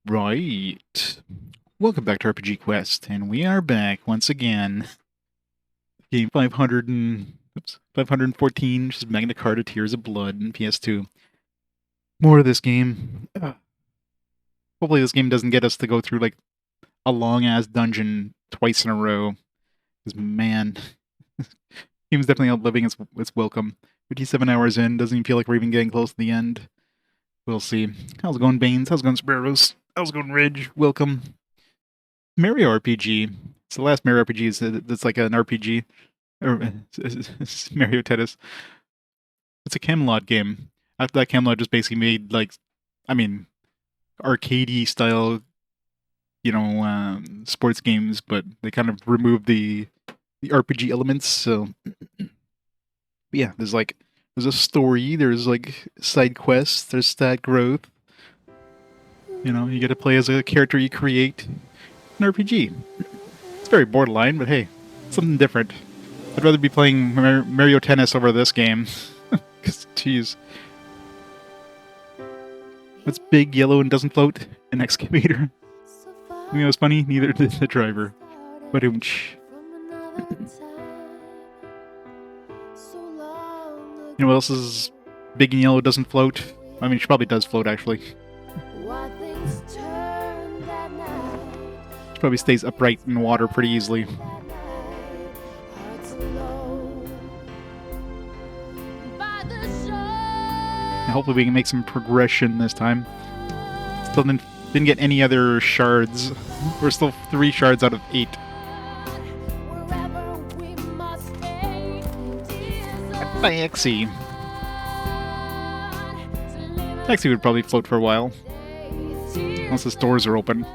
Right. Welcome back to RPG Quest, and we are back once again. Game 514, which is Magna Carta Tears of Blood in PS2. More of this game. Hopefully this game doesn't get us to go through, like, a long-ass dungeon twice in a row. Because, man, game's definitely outliving its welcome. 57 hours in, doesn't even feel like we're even getting close to the end. We'll see. How's it going, Baines? How's it going, Sparrows? How's it going, Ridge? Welcome. Mario RPG. It's the last Mario RPG that's like an RPG. Or Mario Tennis. It's a Camelot game. After that, Camelot just basically made, like, I mean, arcadey style, sports games, but they kind of removed the RPG elements. So, yeah, there's a story. There's like side quests. There's stat growth. You get to play as a character you create. An RPG. It's very borderline, but hey, something different. I'd rather be playing Mario Tennis over this game. Because, jeez. What's big, yellow, and doesn't float? An excavator. You know what's funny? Neither did the driver. But You know what else is big and yellow, doesn't float? I mean, she probably does float, actually. She probably stays upright in water pretty easily. And hopefully we can make some progression this time. Still didn't get any other shards. We're still 3 shards out of 8. Taxi. Taxi would probably float for a while. Once the doors are open.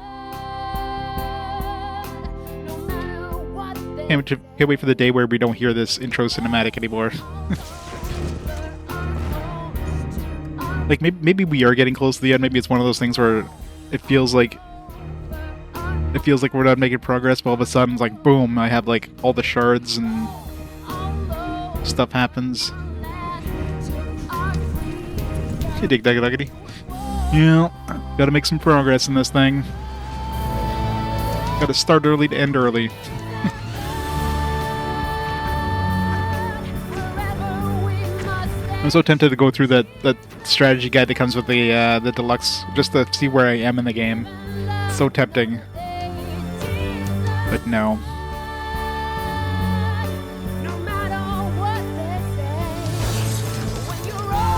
Can't wait for the day where we don't hear this intro cinematic anymore. Like, maybe we are getting close to the end. Maybe it's one of those things where it feels like we're not making progress, but all of a sudden it's like, boom, I have like all the shards and stuff happens. Hey, dig duggity. Yeah, gotta make some progress in this thing. Gotta start early to end early. I'm so tempted to go through that strategy guide that comes with the deluxe just to see where I am in the game. It's so tempting. But no.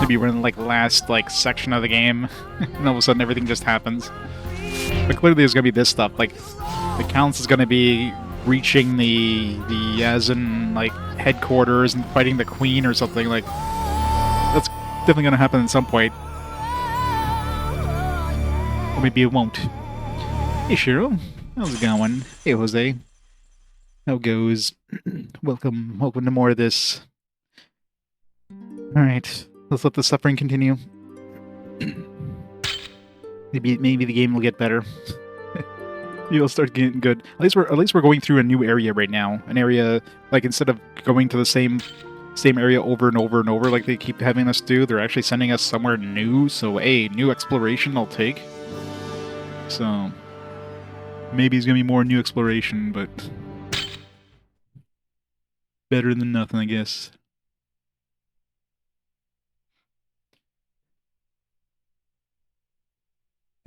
Maybe we're in like last section of the game and all of a sudden everything just happens. But clearly there's gonna be this stuff. Like the Calintz is gonna be reaching the Yason headquarters and fighting the queen or something. Like that's definitely gonna happen at some point. Or maybe it won't. Hey Shiro, how's it going? Hey Jose. How goes? Welcome to more of this. Alright, let's let the suffering continue. Maybe the game will get better. You'll start getting good. At least we're going through a new area right now. An area, like, instead of going to the same area over and over and over like they keep having us do, they're actually sending us somewhere new. So, hey, new exploration I'll take. So, maybe it's gonna be more new exploration, but better than nothing, I guess.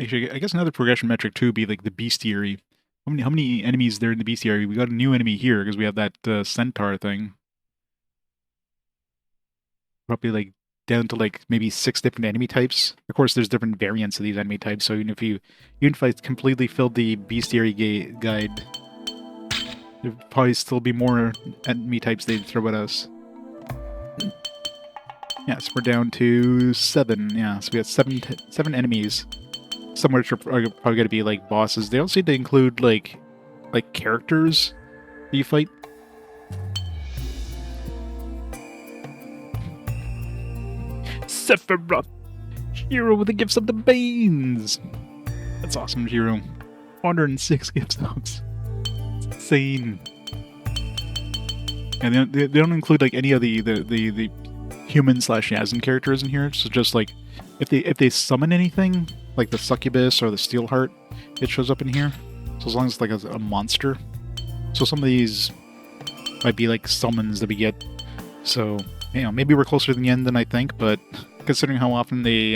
Actually, I guess another progression metric too would be like the bestiary. How many enemies there in the bestiary? We got a new enemy here because we have that centaur thing. Probably down to maybe 6 different enemy types. Of course, there's different variants of these enemy types. So even if I completely filled the bestiary guide, there'd probably still be more enemy types they'd throw at us. Yes, we're down to 7. Yeah, so we got 7 enemies. Some which are probably going to be bosses. They don't seem to include like characters that you fight. Sephiroth, hero with the gifts of the Banes. That's awesome, Hero. 106 gift subs. It's insane. And they don't include any of the human / Yason characters in here. So just if they summon anything, like the succubus or the steel heart, it shows up in here. So as long as it's like a monster. So some of these might be like summons that we get. So, you know, maybe we're closer to the end than I think, but considering how often they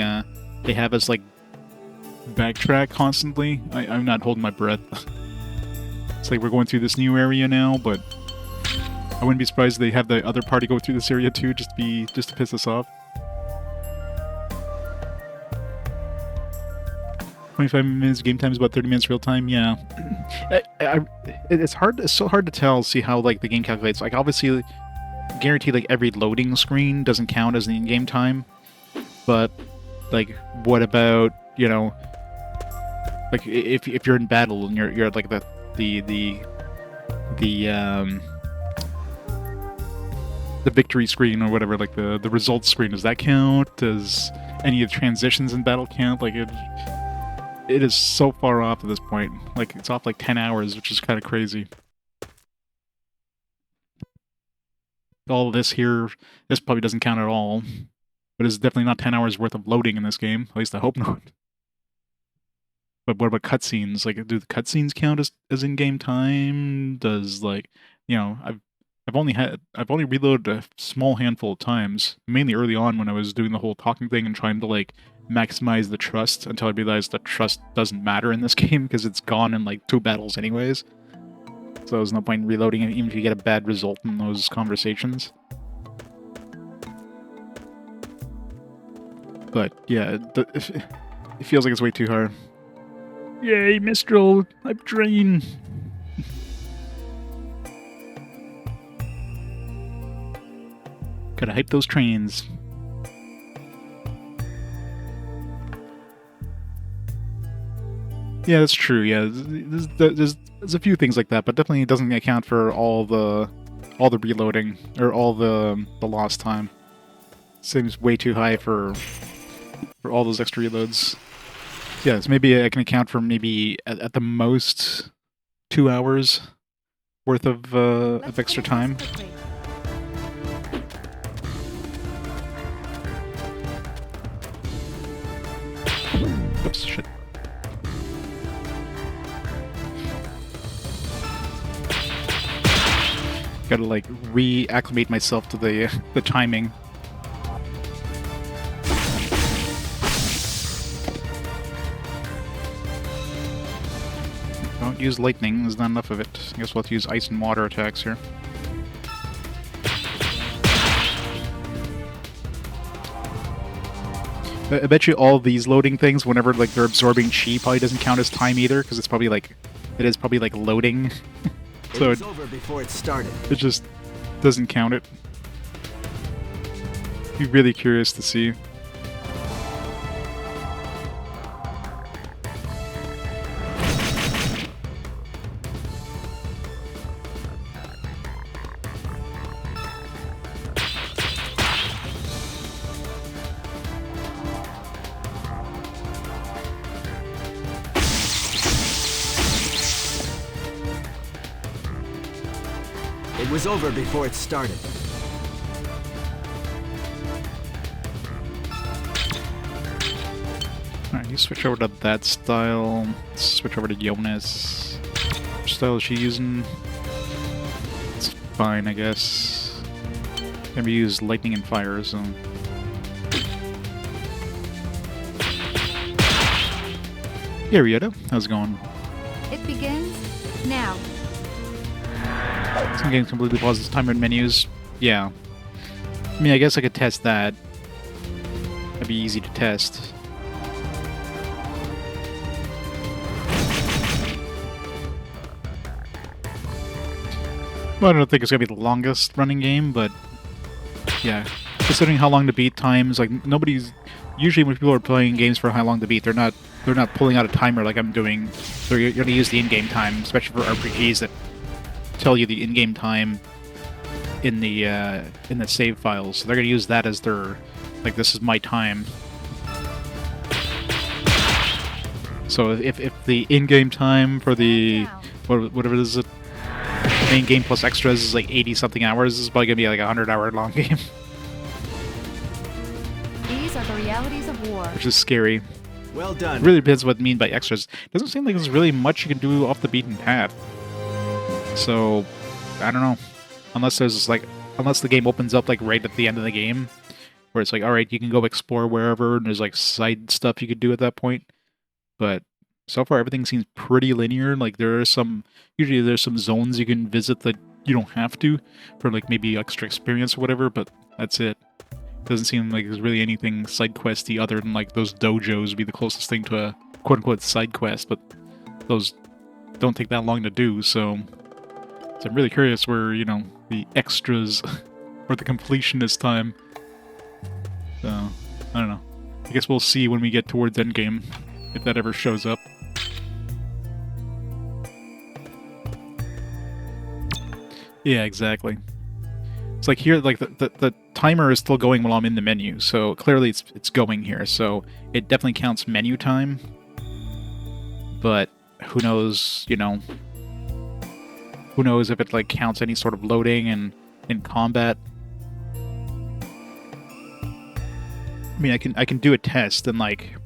have us like backtrack constantly, I'm not holding my breath. It's like we're going through this new area now, but I wouldn't be surprised if they have the other party go through this area too, just to piss us off. 25 minutes game time is about 30 minutes real time. Yeah, it's so hard to tell. See how like the game calculates. Like obviously, guaranteed like every loading screen doesn't count as the in-game time, but like what about, you know, like if you're in battle and you're like the victory screen or whatever, like the results screen, does that count? Does any of the transitions in battle count? Like it is so far off at this point. Like it's off like 10 hours, which is kind of crazy. All this here, this probably doesn't count at all, but it's definitely not 10 hours worth of loading in this game. At least I hope not. But what about cutscenes? Like, do the cutscenes count as in-game time? Does, like, you know, I've only reloaded a small handful of times, mainly early on when I was doing the whole talking thing and trying to like maximize the trust, until I realized that trust doesn't matter in this game because it's gone in like 2 battles anyways. So there's no point in reloading it, even if you get a bad result in those conversations. But yeah, it feels like it's way too hard. Yay, Mistral! I'm drained. Gotta hype those trains. Yeah, that's true. Yeah, there's a few things like that, but definitely it doesn't account for all the reloading or all the lost time. Seems way too high for all those extra reloads. Yes, maybe I can account for maybe at the most 2 hours worth of extra time. Oops, shit. Gotta like reacclimate myself to the timing. Don't use lightning, there's not enough of it. I guess we'll have to use ice and water attacks here. I bet you all these loading things, whenever like they're absorbing chi, probably doesn't count as time either, because it is probably like loading. So it was over before it started. It just doesn't count it. Be really curious to see. It was over before it started. Alright, you switch over to that style. Switch over to Jonas. Which style is she using? It's fine, I guess. Maybe use lightning and fire, so... Hey, Arietta. How's it going? It begins now. Some games completely pauses timer menus. Yeah. I mean, I guess I could test that. That'd be easy to test. Well, I don't think it's gonna be the longest running game, but yeah. Considering how long to beat times, like nobody's usually when people are playing games for how long to beat, they're not pulling out a timer like I'm doing. So you're gonna use the in-game time, especially for RPGs that tell you the in-game time in the save files. So they're gonna use that as their, like, this is my time. So if the in-game time for the whatever it is, main game plus extras is like 80 something hours, this is probably gonna be like a 100-hour long game. These are the realities of war. which is scary. Well It done. really depends what I mean by extras. Doesn't seem like there's really much you can do off the beaten path. So, I don't know. Unless the game opens up like right at the end of the game, where it's like, all right, you can go explore wherever, and there's like side stuff you could do at that point. But so far, everything seems pretty linear. Like usually there's some zones you can visit that you don't have to for like maybe extra experience or whatever. But that's it. Doesn't seem like there's really anything side questy other than like those dojos would be the closest thing to a quote unquote side quest, but those don't take that long to do. So I'm really curious where the extras or the completion this time. So I don't know. I guess we'll see when we get towards endgame if that ever shows up. Yeah, exactly. It's like here, like the timer is still going while I'm in the menu, so clearly it's going here. So it definitely counts menu time, but who knows? Who knows if it like counts any sort of loading and in combat. I mean, I can do a test and like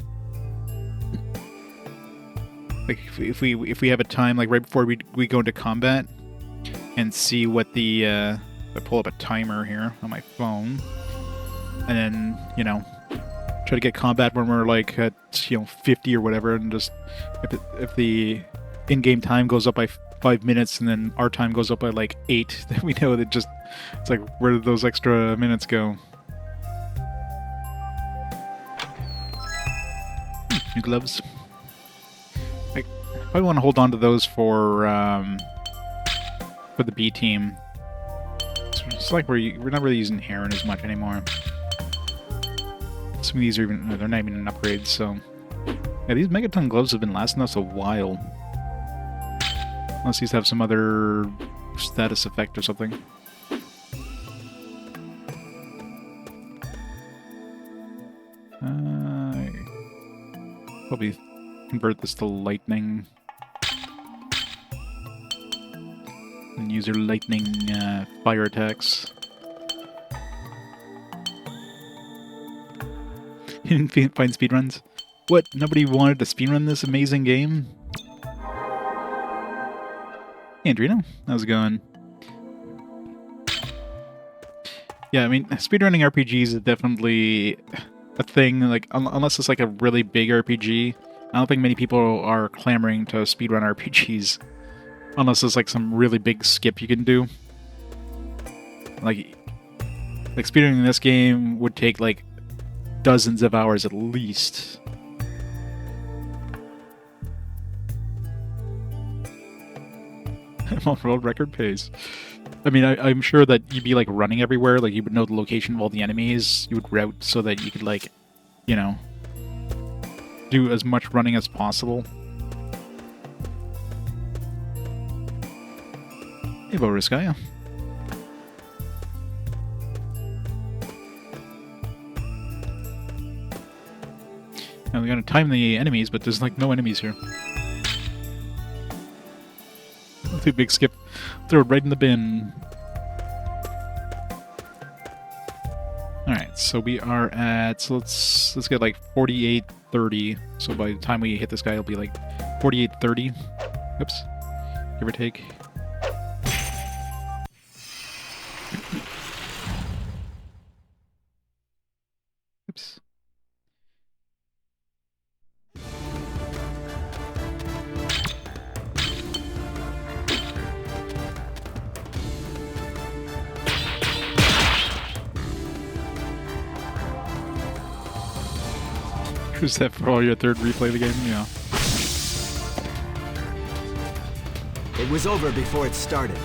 if we have a time like right before we go into combat and see what the I pull up a timer here on my phone, and then try to get combat when we're like at 50 or whatever, and just if the in-game time goes up by 5 minutes and then our time goes up by like 8, then we know that it's like, where did those extra minutes go? New gloves. I probably want to hold on to those for the B team. It's like we're not really using Heron as much anymore. Some of these are they're not even an upgrade, so yeah, these Megaton gloves have been lasting us a while. Unless these have some other status effect or something. Probably convert this to lightning. And use your lightning fire attacks. You didn't find speedruns? What? Nobody wanted to speedrun this amazing game? Hey, Andrino. How's it going? Yeah, I mean, speedrunning RPGs is definitely a thing. Like, unless it's like a really big RPG, I don't think many people are clamoring to speedrun RPGs. Unless it's like some really big skip you can do. Like speedrunning this game would take like dozens of hours at least. I'm on world record pace. I mean, I'm sure that you'd be like running everywhere. Like you would know the location of all the enemies. You would route so that you could like, do as much running as possible. Hey, Boriskaya. Now we gotta time the enemies, but there's like no enemies here. Too big skip. Throw it right in the bin. Alright, so we are at, so let's get like 4830. So by the time we hit this guy, it'll be like 4830. Oops. Give or take. Oops. Was that for all your third replay of the game? Yeah. It was over before it started.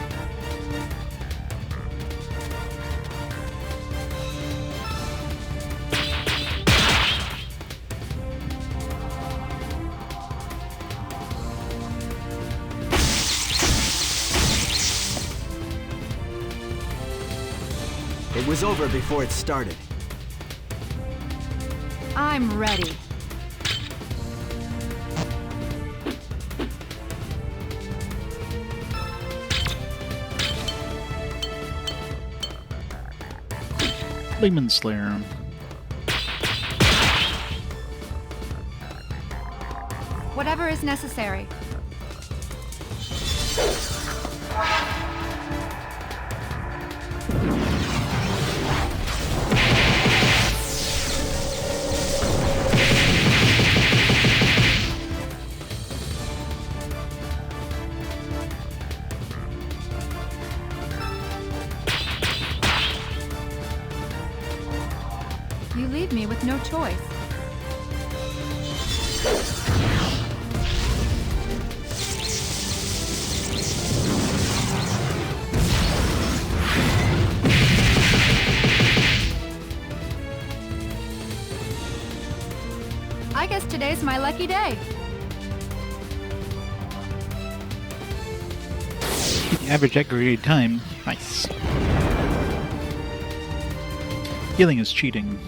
It was over before it started. I'm ready. Demon Slayer. Whatever is necessary. You leave me with no choice. I guess today's my lucky day. The average aggregated time. Nice. Healing is cheating.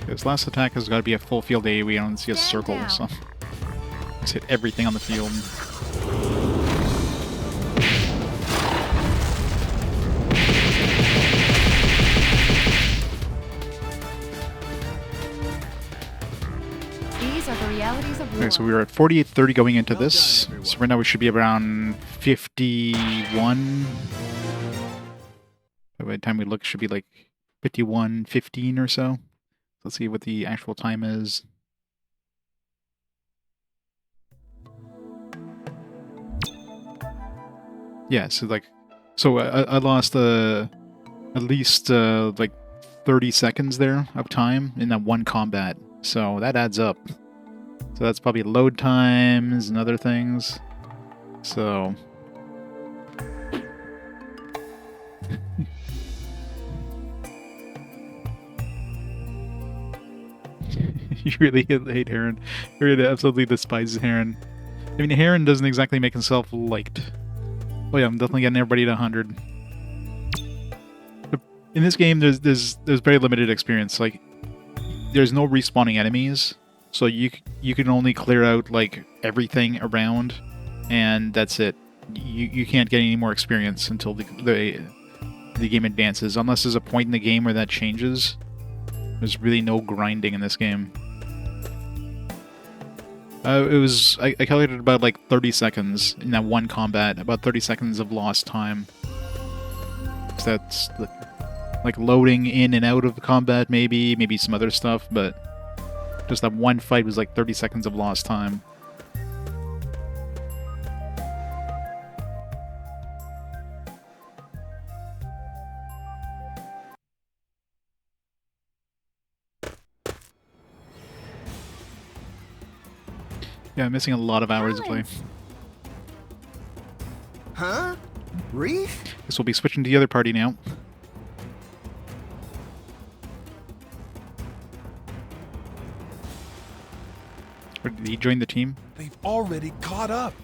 This last attack has got to be a full field AoE. We don't see a circle, down. so let's hit everything on the field. These are the realities of war. Okay, so we were at 48-30 going into Well this. done, everyone. So right now we should be around 51. By the time we look, it should be like 51-15 or so. Let's see what the actual time is. Yeah, so like, I lost at least like 30 seconds there of time in that one combat. So that adds up. So that's probably load times and other things. So you really hate Heron. You really absolutely despise Heron. I mean, Heron doesn't exactly make himself liked. Oh yeah, I'm definitely getting everybody to 100. But in this game, there's very limited experience. Like, there's no respawning enemies, so you can only clear out like everything around, and that's it. You can't get any more experience until the game advances, unless there's a point in the game where that changes. There's really no grinding in this game. I calculated about like 30 seconds in that one combat, about 30 seconds of lost time. So that's like loading in and out of the combat, maybe some other stuff, but just that one fight was like 30 seconds of lost time. Yeah, I'm missing a lot of hours of play. Calintz. Huh? Reef? Guess we'll be switching to the other party now. Or did he join the team? They've already caught up.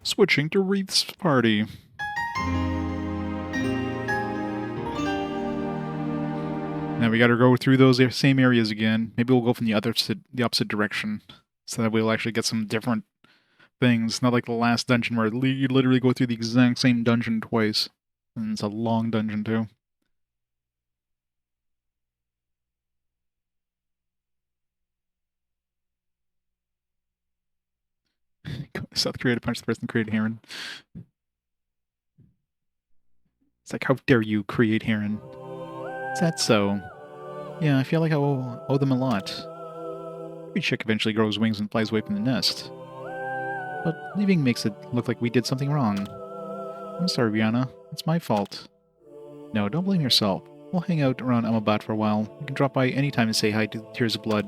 Switching to Wreath's party. Now we gotta go through those same areas again. Maybe we'll go from the opposite direction, so that we'll actually get some different things. Not like the last dungeon where you literally go through the exact same dungeon twice, and it's a long dungeon too. South Korea to punch the person who created Heron. It's like, how dare you create Heron? Is that so? Yeah, I feel like I owe them a lot. Every chick eventually grows wings and flies away from the nest. But leaving makes it look like we did something wrong. I'm sorry, Rihanna. It's my fault. No, don't blame yourself. We'll hang out around Amabat for a while. You can drop by anytime and say hi to Tears of Blood.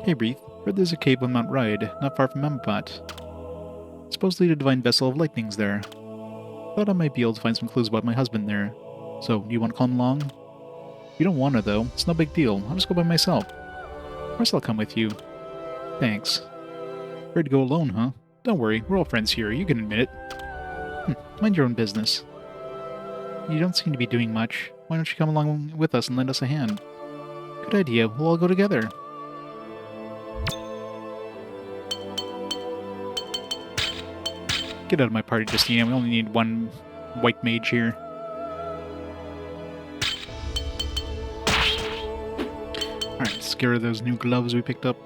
Hey, Wreath. Heard there's a cave on Mount Ride, not far from Amabat. Supposedly the Divine Vessel of Lightning's there. Thought I might be able to find some clues about my husband there. So, do you want to come along? You don't want to, though. It's no big deal. I'll just go by myself. Of course I'll come with you. Thanks. Ready to go alone, huh? Don't worry, we're all friends here. You can admit it. Mind your own business. You don't seem to be doing much. Why don't you come along with us and lend us a hand? Good idea. We'll all go together. Get out of my party, Justina. We only need one white mage here. Alright, scare those new gloves we picked up.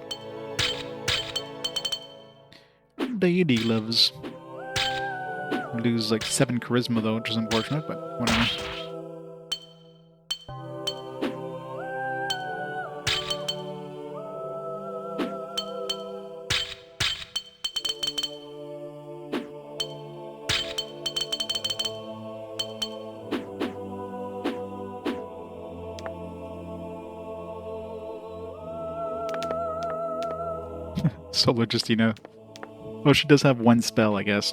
Deity gloves. Lose like 7 charisma though, which is unfortunate, but whatever. Solo Justina. Oh, she does have one spell, I guess.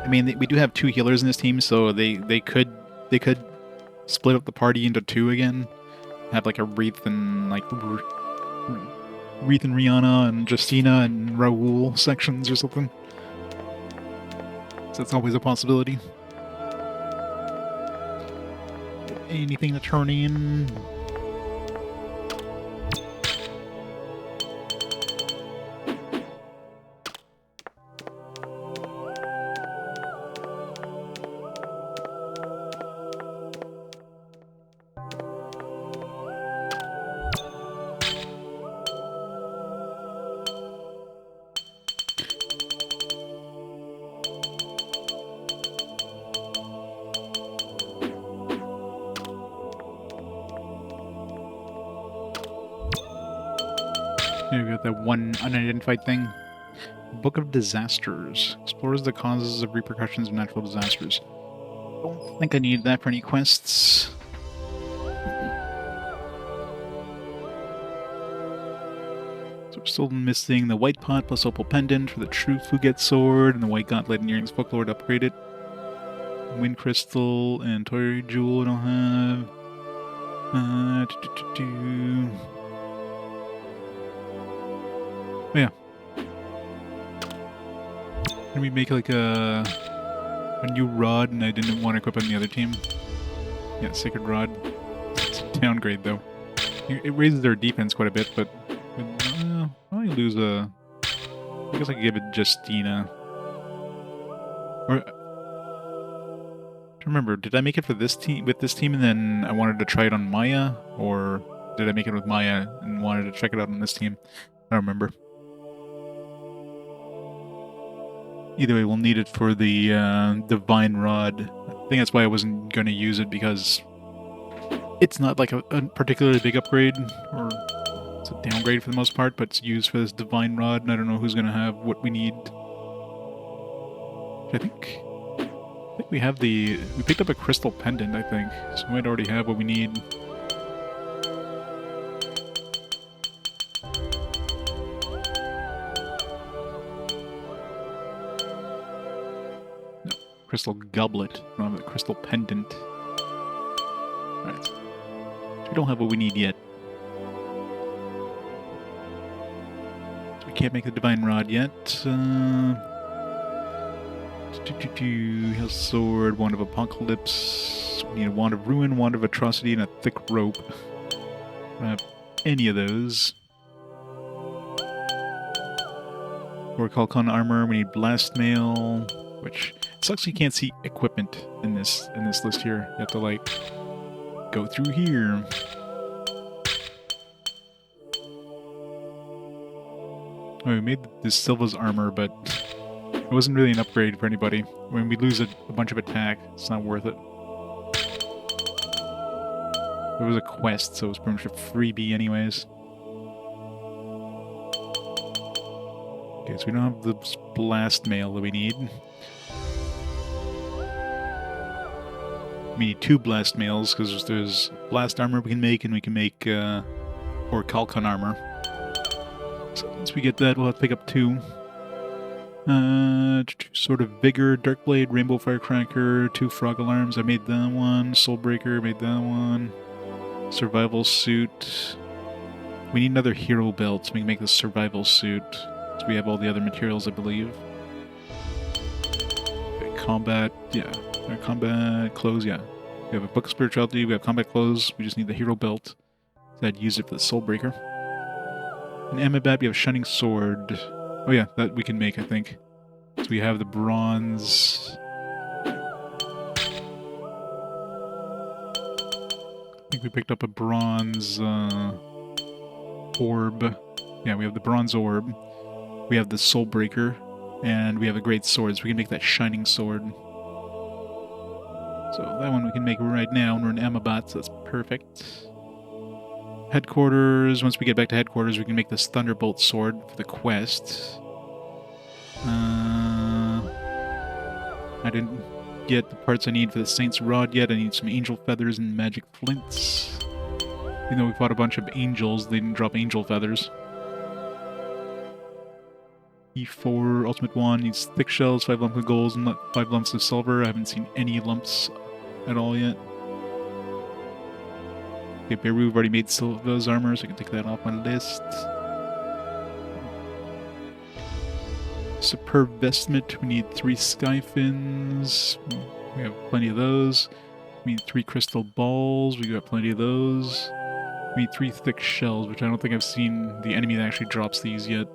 I mean, we do have 2 healers in this team, so they could split up the party into 2 again. Have like a Wreath and Rihanna and Justina and Raoul sections or something. So that's always a possibility. Anything to turn in? Yeah, we got that one unidentified thing. Book of Disasters. Explores the causes of repercussions of natural disasters. Don't think I need that for any quests. So we're still missing the white pot plus opal pendant for the true Fugate sword, and the white gauntlet and earrings folklore to upgrade it. Wind crystal and toy jewel I don't have. Oh yeah. Can we make like a new rod, and I didn't want to equip on the other team? Yeah, Sacred Rod. It's a downgrade though. It raises their defense quite a bit, but I only lose a. I guess I could give it Justina. Or to remember, did I make it for this team with this team, and then I wanted to try it on Maya, or did I make it with Maya and wanted to check it out on this team? I don't remember. Either way, we'll need it for the Divine Rod. I think that's why I wasn't going to use it, because it's not like a particularly big upgrade, or it's a downgrade for the most part, but it's used for this Divine Rod, and I don't know who's going to have what we need. I think we have we picked up a Crystal Pendant, I think, so we might already have what we need. Crystal Goblet. We don't have a Crystal Pendant. Alright. So we don't have what we need yet. So we can't make the Divine Rod yet. Heal Sword, Wand of Apocalypse. We need a Wand of Ruin, Wand of Atrocity, and a Thick Rope. I don't have any of those. For Calcon Armor, we need Blast Mail, which... It sucks you can't see equipment in this list here. You have to like go through here. Oh, we made this Silva's armor, but it wasn't really an upgrade for anybody. When we lose a bunch of attack, it's not worth it. It was a quest, so it was pretty much a freebie anyways. Okay, so we don't have the blast mail that we need. We need 2 blast mails, because there's blast armor we can make, and we can make, or Calcon armor. So once we get that, we'll have to pick up 2. Sort of Vigor, Dark Blade, Rainbow Firecracker, 2 Frog Alarms, I made that one. Soulbreaker, made that one. Survival Suit. We need another Hero Belt, so we can make the Survival Suit. So we have all the other materials, I believe. Okay, combat, yeah. Our combat clothes, yeah. We have a book of spirituality, we have combat clothes, we just need the hero belt. So I'd use it for the soul breaker. An Amibat, we have shining sword. Oh yeah, that we can make, I think. So we have the bronze. I think we picked up a bronze orb. Yeah, we have the bronze orb. We have the soul breaker. And we have a great sword, so we can make that shining sword. So that one we can make right now, and we're in Amibat, so that's perfect. Headquarters, once we get back to headquarters, we can make this Thunderbolt sword for the quest. I didn't get the parts I need for the Saint's Rod yet. I need some angel feathers and magic flints. Even though we fought a bunch of angels, they didn't drop angel feathers. E4 Ultimate Wand needs thick shells, 5 lumps of gold, and 5 lumps of silver. I haven't seen any lumps at all yet. Okay, Beru, we've already made Silva's armor, so I can take that off my list. Superb Vestment, we need 3 sky fins. We have plenty of those. We need 3 crystal balls, we got plenty of those. We need 3 thick shells, which I don't think I've seen the enemy that actually drops these yet.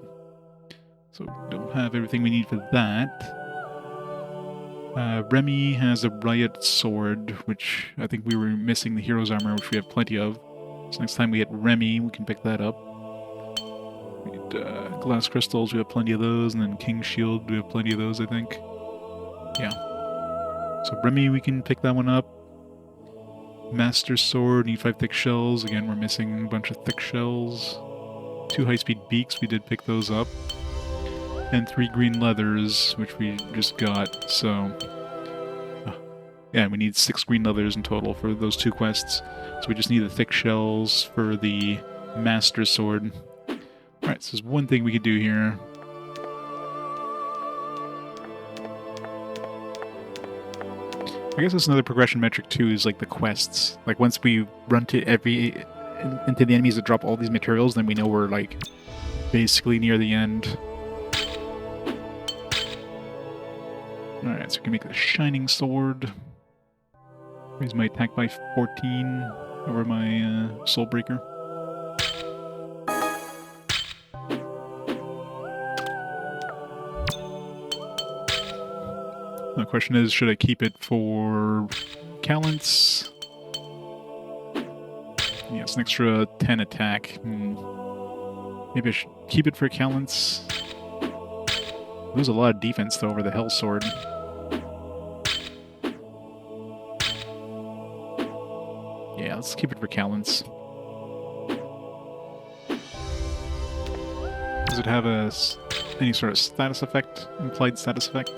So we don't have everything we need for that. Remy has a riot sword, which I think we were missing the hero's armor, which we have plenty of. So next time we hit Remy, we can pick that up. We need glass crystals, we have plenty of those, and then King's Shield, we have plenty of those, I think. Yeah. So Remy, we can pick that one up. Master Sword, need 5 thick shells. Again, we're missing a bunch of thick shells. 2 high-speed beaks, we did pick those up. And 3 green leathers, which we just got, so... yeah, we need 6 green leathers in total for those 2 quests. So we just need the thick shells for the Master Sword. Alright, so there's one thing we could do here. I guess that's another progression metric too, is like the quests. Like once we run to into the enemies that drop all these materials, then we know we're like basically near the end. Alright, so we can make the shining sword. Raise my attack by 14 over my soul breaker. The question is, should I keep it for Calintz? Yeah, it's an extra 10 attack. Maybe I should keep it for Calintz. Lose a lot of defense though over the Hell Sword. Yeah, let's keep it for Calintz. Does it have any sort of status effect? Implied status effect?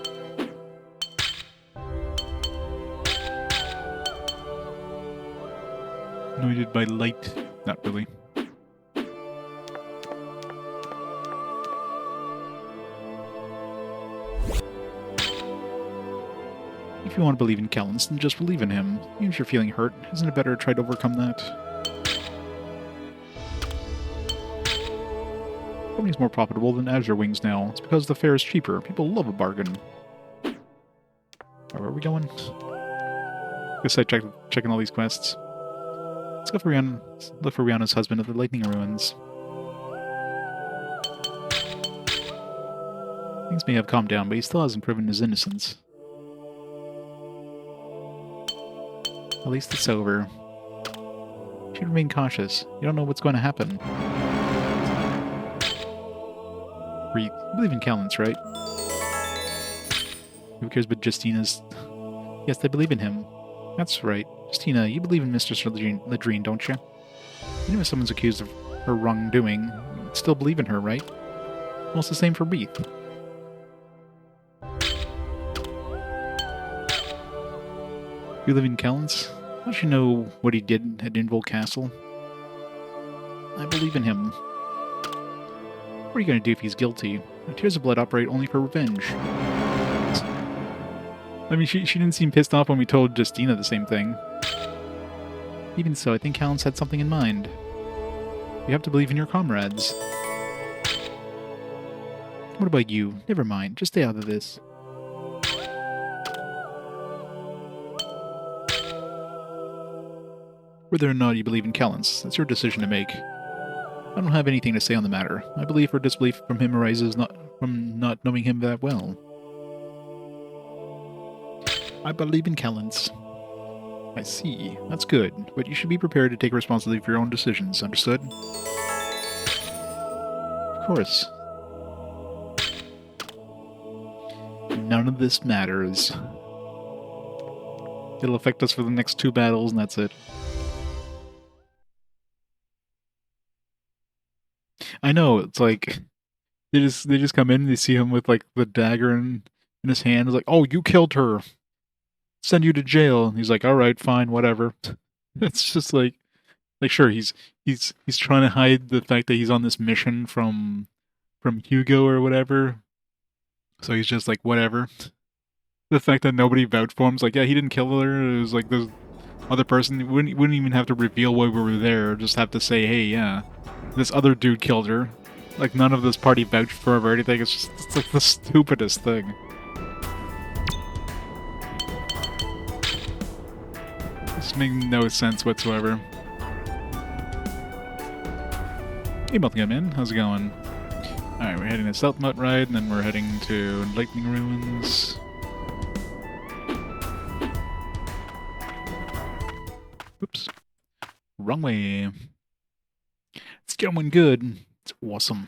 Anointed by light? Not really. If you want to believe in Calintz, then just believe in him. Even if you're feeling hurt, isn't it better to try to overcome that? Company's more profitable than Azure Wings now. It's because the fare is cheaper. People love a bargain. Oh, where are we going? Guess I checking all these quests. Let's go for look for Rihanna's husband at the Lightning Ruins. Things may have calmed down, but he still hasn't proven his innocence. At least it's over. You should remain cautious. You don't know what's going to happen. You believe in Calintz, right? Who cares about Justina's... Yes, I believe in him. That's right. Justina, you believe in Mistress Ladrine, don't you? Even if someone's accused of her wrongdoing, you still believe in her, right? Well, it's the same for Beath. You live in Calintz? Don't you know what he did at Invol Castle? I believe in him. What are you going to do if he's guilty? Tears of Blood operate only for revenge. I mean, she didn't seem pissed off when we told Justina the same thing. Even so, I think Calintz had something in mind. You have to believe in your comrades. What about you? Never mind, just stay out of this. Whether or not you believe in Calintz, that's your decision to make. I don't have anything to say on the matter. My belief or disbelief from him arises not from not knowing him that well. I believe in Calintz. I see. That's good, but you should be prepared to take responsibility for your own decisions, understood? Of course. None of this matters. It'll affect us for the next 2 battles, and that's it. I know, it's like they just come in and they see him with like the dagger in his hand. It's like, oh, you killed her. Send you to jail. And he's like, all right, fine, whatever. It's just like sure, he's trying to hide the fact that he's on this mission from Hugo or whatever. So he's just like, whatever. The fact that nobody vouched for him is like, yeah, he didn't kill her. It was like this other person. You wouldn't even have to reveal why we were there. Just have to say, hey, yeah, this other dude killed her. Like, none of this party vouched for him or anything. It's like the stupidest thing. Just making no sense whatsoever. Hey, welcome in. How's it going? Alright, we're heading to Stealth Mut Ride, and then we're heading to Lightning Ruins. Oops. Wrong way. It's going good. It's awesome.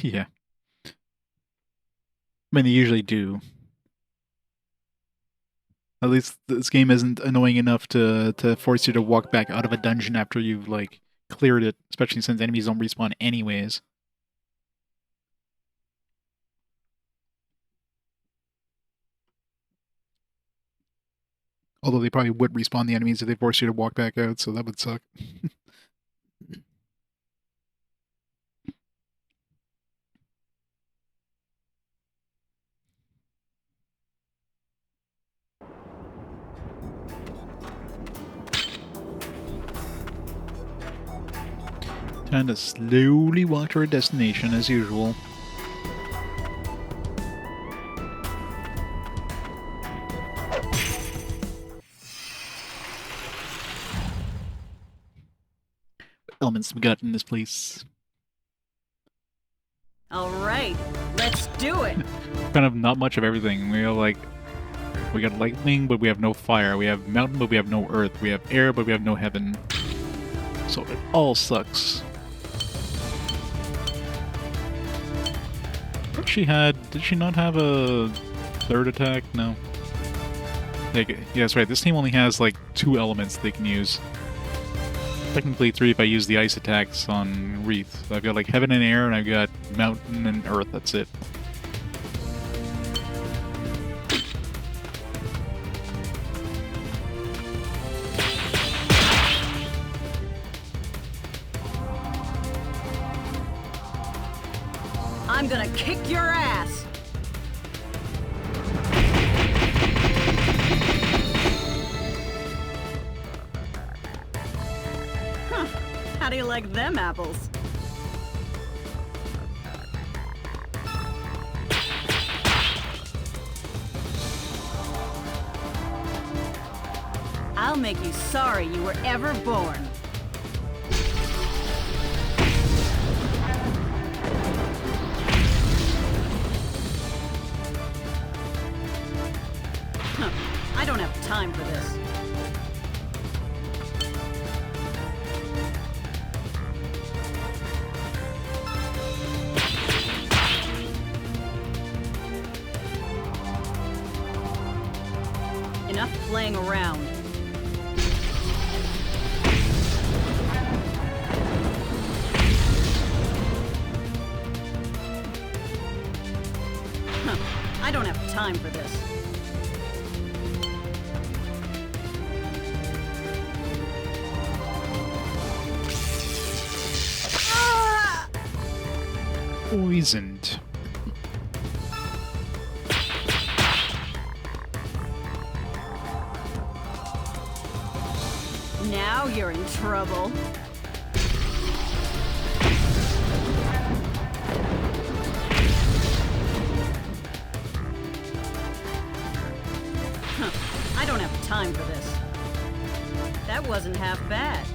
Yeah. I mean, they usually do. At least this game isn't annoying enough to force you to walk back out of a dungeon after you've, like, cleared it, especially since enemies don't respawn anyways. Although they probably would respawn the enemies if they forced you to walk back out, so that would suck. Time to slowly walk to our destination as usual. What elements we got in this place? All right, let's do it. Kind of not much of everything. We got lightning, but we have no fire. We have mountain, but we have no earth. We have air, but we have no heaven. So it all sucks. Did she not have a third attack? No. Yeah, that's right. This team only has like 2 elements they can use. Technically 3 if I use the ice attacks on Wreath. I've got like heaven and air, and I've got mountain and earth. That's it. I'm gonna kick your ass. Huh. How do you like them apples? I'll make you sorry you were ever born. I don't have time for this. Enough playing around. I don't have time for this. Poisoned. Now you're in trouble. I don't have time for this. That wasn't half bad.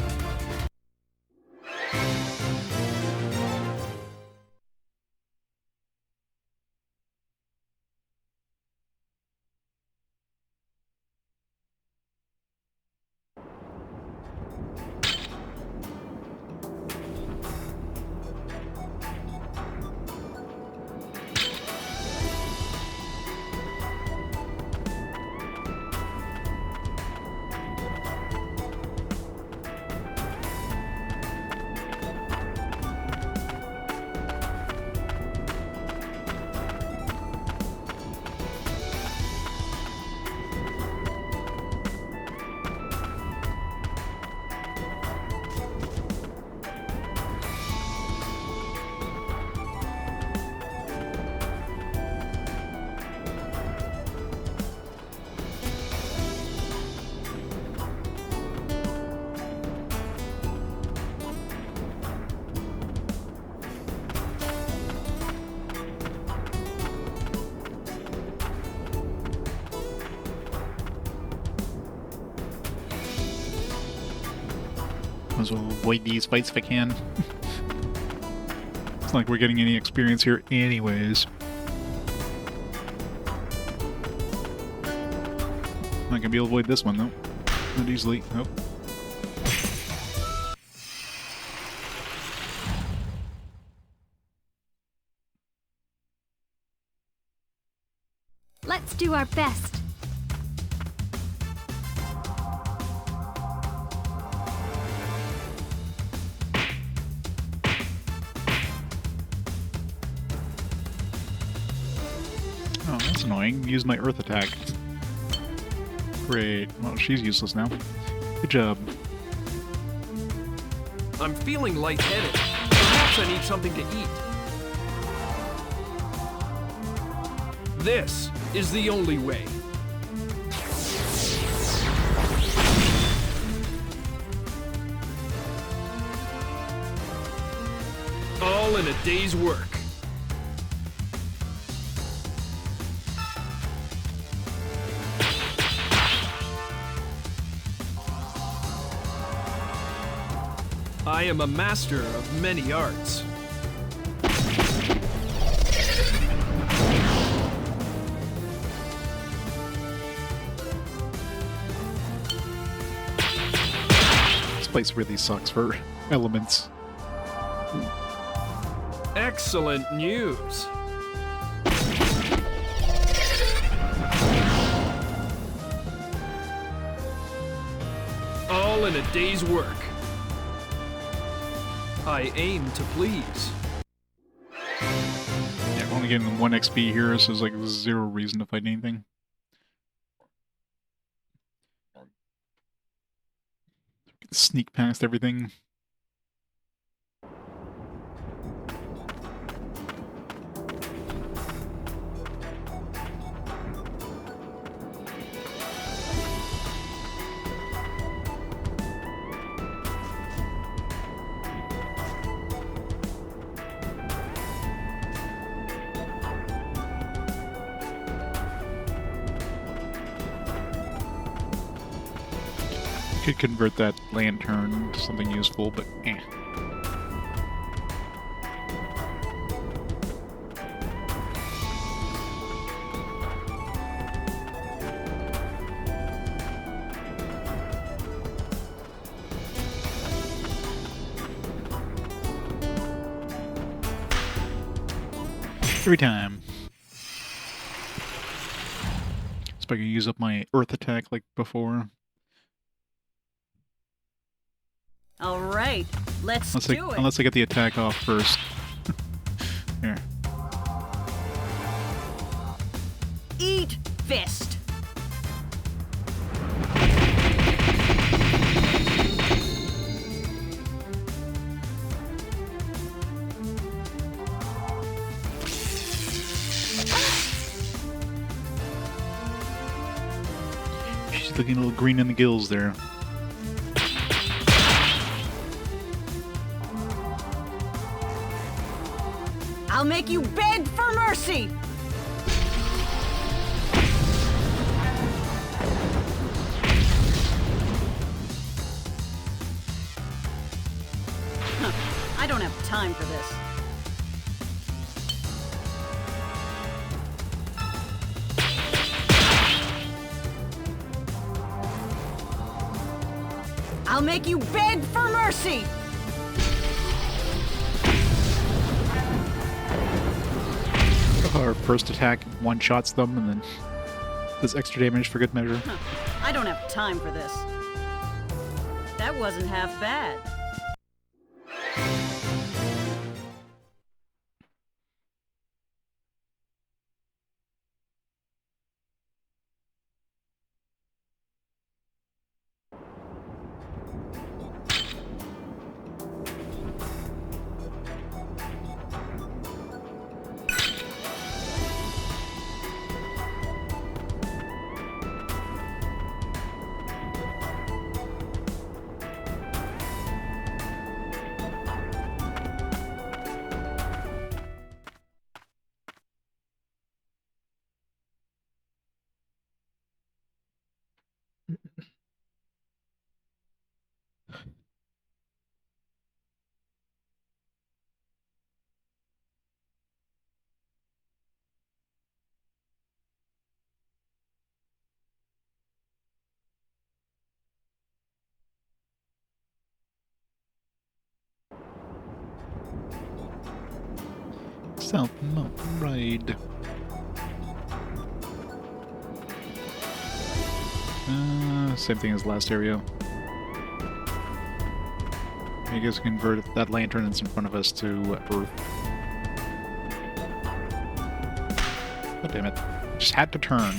Might as well avoid these fights if I can. It's not like we're getting any experience here anyways. Not gonna be able to avoid this one though. Not easily. Nope. Let's do our best. Oh, that's annoying. Use my earth attack. Great. Well, she's useless now. Good job. I'm feeling lightheaded. Perhaps I need something to eat. This is the only way. All in a day's work. I am a master of many arts. This place really sucks for elements. Excellent news. All in a day's work. I aim to please. Yeah, I'm only getting 1 XP here, so there's like 0 reason to fight anything. Sneak past everything. Could convert that lantern to something useful, but eh. Every time. So I can use up my earth attack like before. All right, let's do it. Unless I get the attack off first. Here. Eat fist. She's looking a little green in the gills there. I'll make you beg for mercy! don't have time for this. I'll make you beg for mercy! Our first attack one-shots them and then does extra damage for good measure. I don't have time for this. That wasn't half bad. South Mountain Ride. Same thing as last area. I guess we convert that lantern that's in front of us to Earth. Oh, damn it. Just had to turn.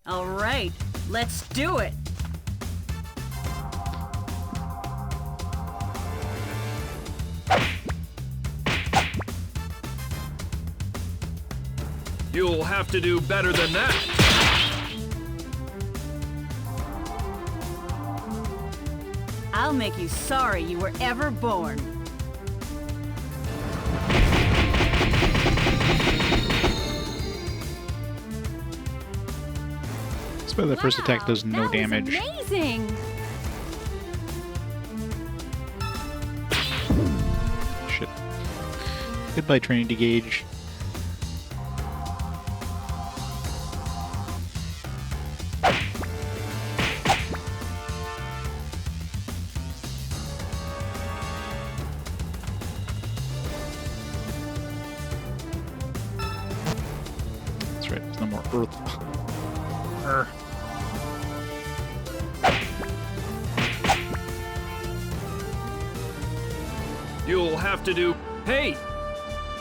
All right, let's do it! You'll have to do better than that. I'll make you sorry you were ever born. That's why the first attack does no damage. Amazing. Shit. Goodbye, training to gauge. That's right, there's no more Earth. Urgh. You'll have to do... Hey!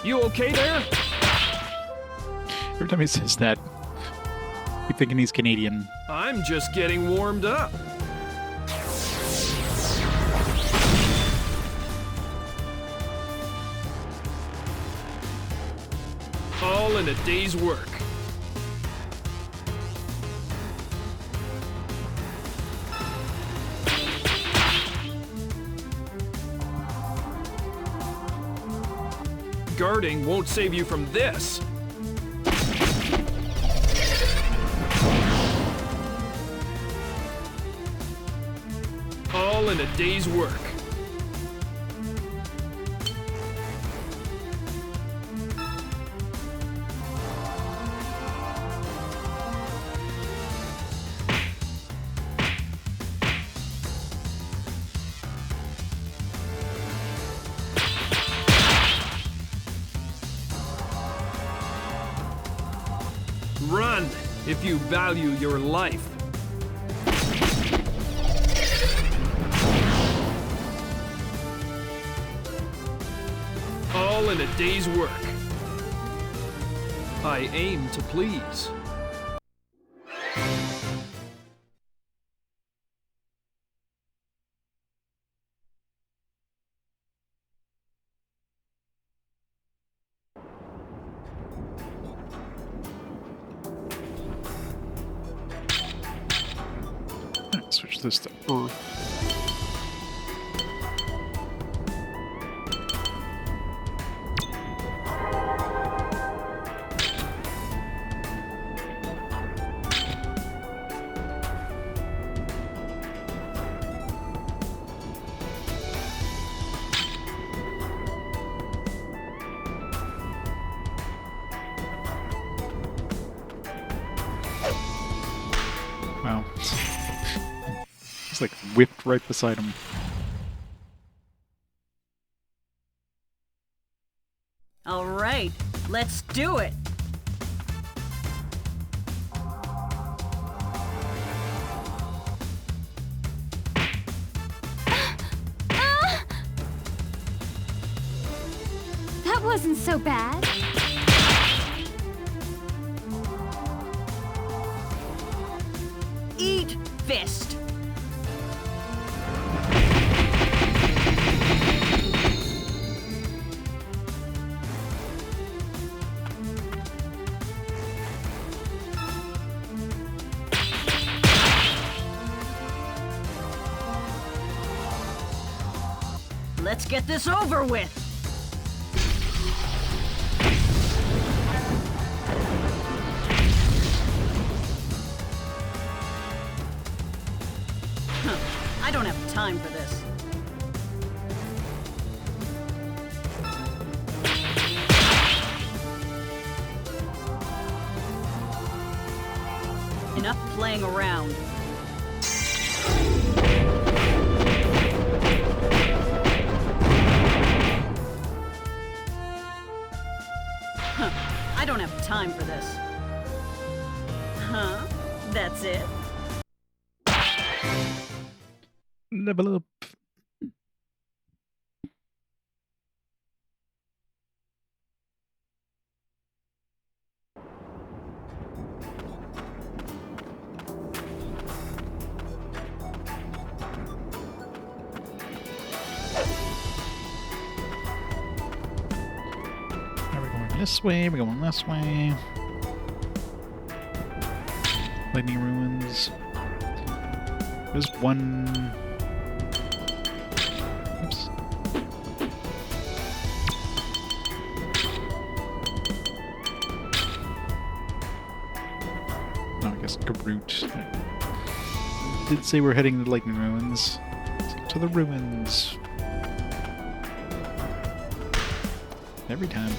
You okay there? Every time he says that, I keep thinking he's Canadian. I'm just getting warmed up. All in a day's work. Guarding won't save you from this. All in a day's work. Run, if you value your life. All in a day's work. I aim to please. Switch this to Earth. Wow. It's like whipped right beside him. All right, let's do it. That wasn't so bad. Eat fist. Let's get this over with. I don't have time for this. Enough playing around. I don't have time for this. Huh? That's it? Level up. Are we going this way? We're going this way. Lightning ruins. There's one. Oops. Oh, I guess Garut. Did say we're heading to Lightning Ruins. To the ruins. Every time.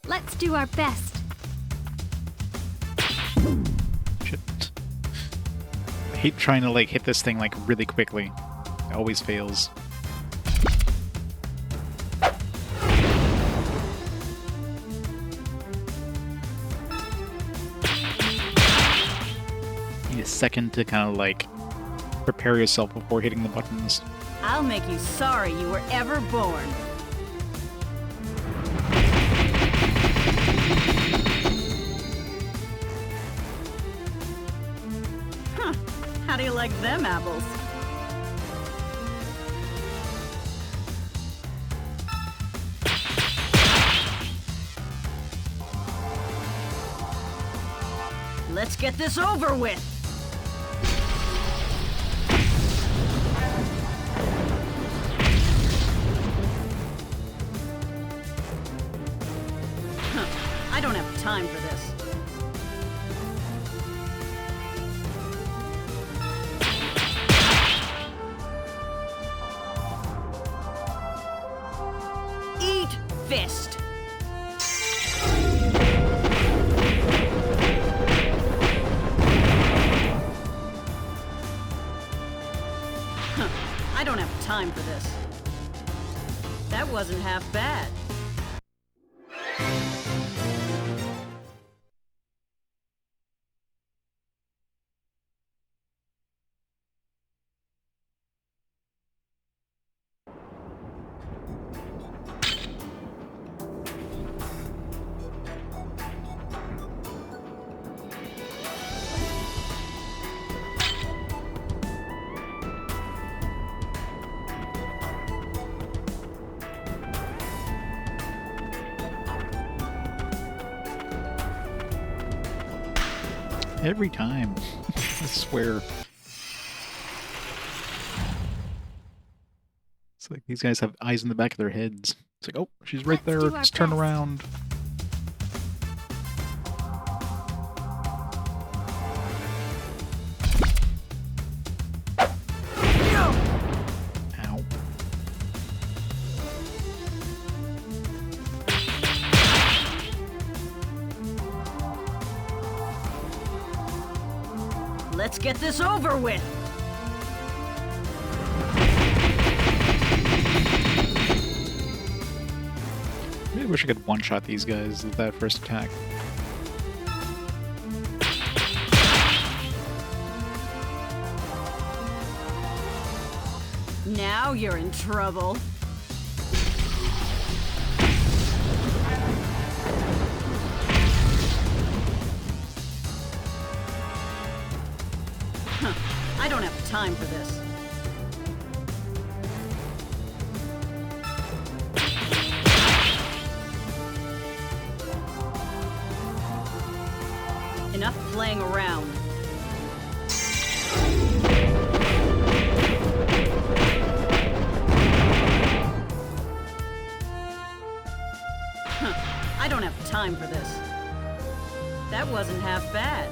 Let's do our best. Shit. I hate trying to like hit this thing like really quickly. It always fails. Need a second to kind of like prepare yourself before hitting the buttons. I'll make you sorry you were ever born. Huh. How do you like them apples? Let's get this over with. I don't have time for this. Eat fist. I don't have time for this. That wasn't half bad. Every time. I swear. It's like these guys have eyes in the back of their heads. It's like, oh, she's right Let's there. do our Let's turn best. around. Ow. Let's get this over with! Maybe I wish I could one-shot these guys with that first attack. Now you're in trouble. Huh. I don't have time for this. Enough playing around. I don't have time for this. That wasn't half bad.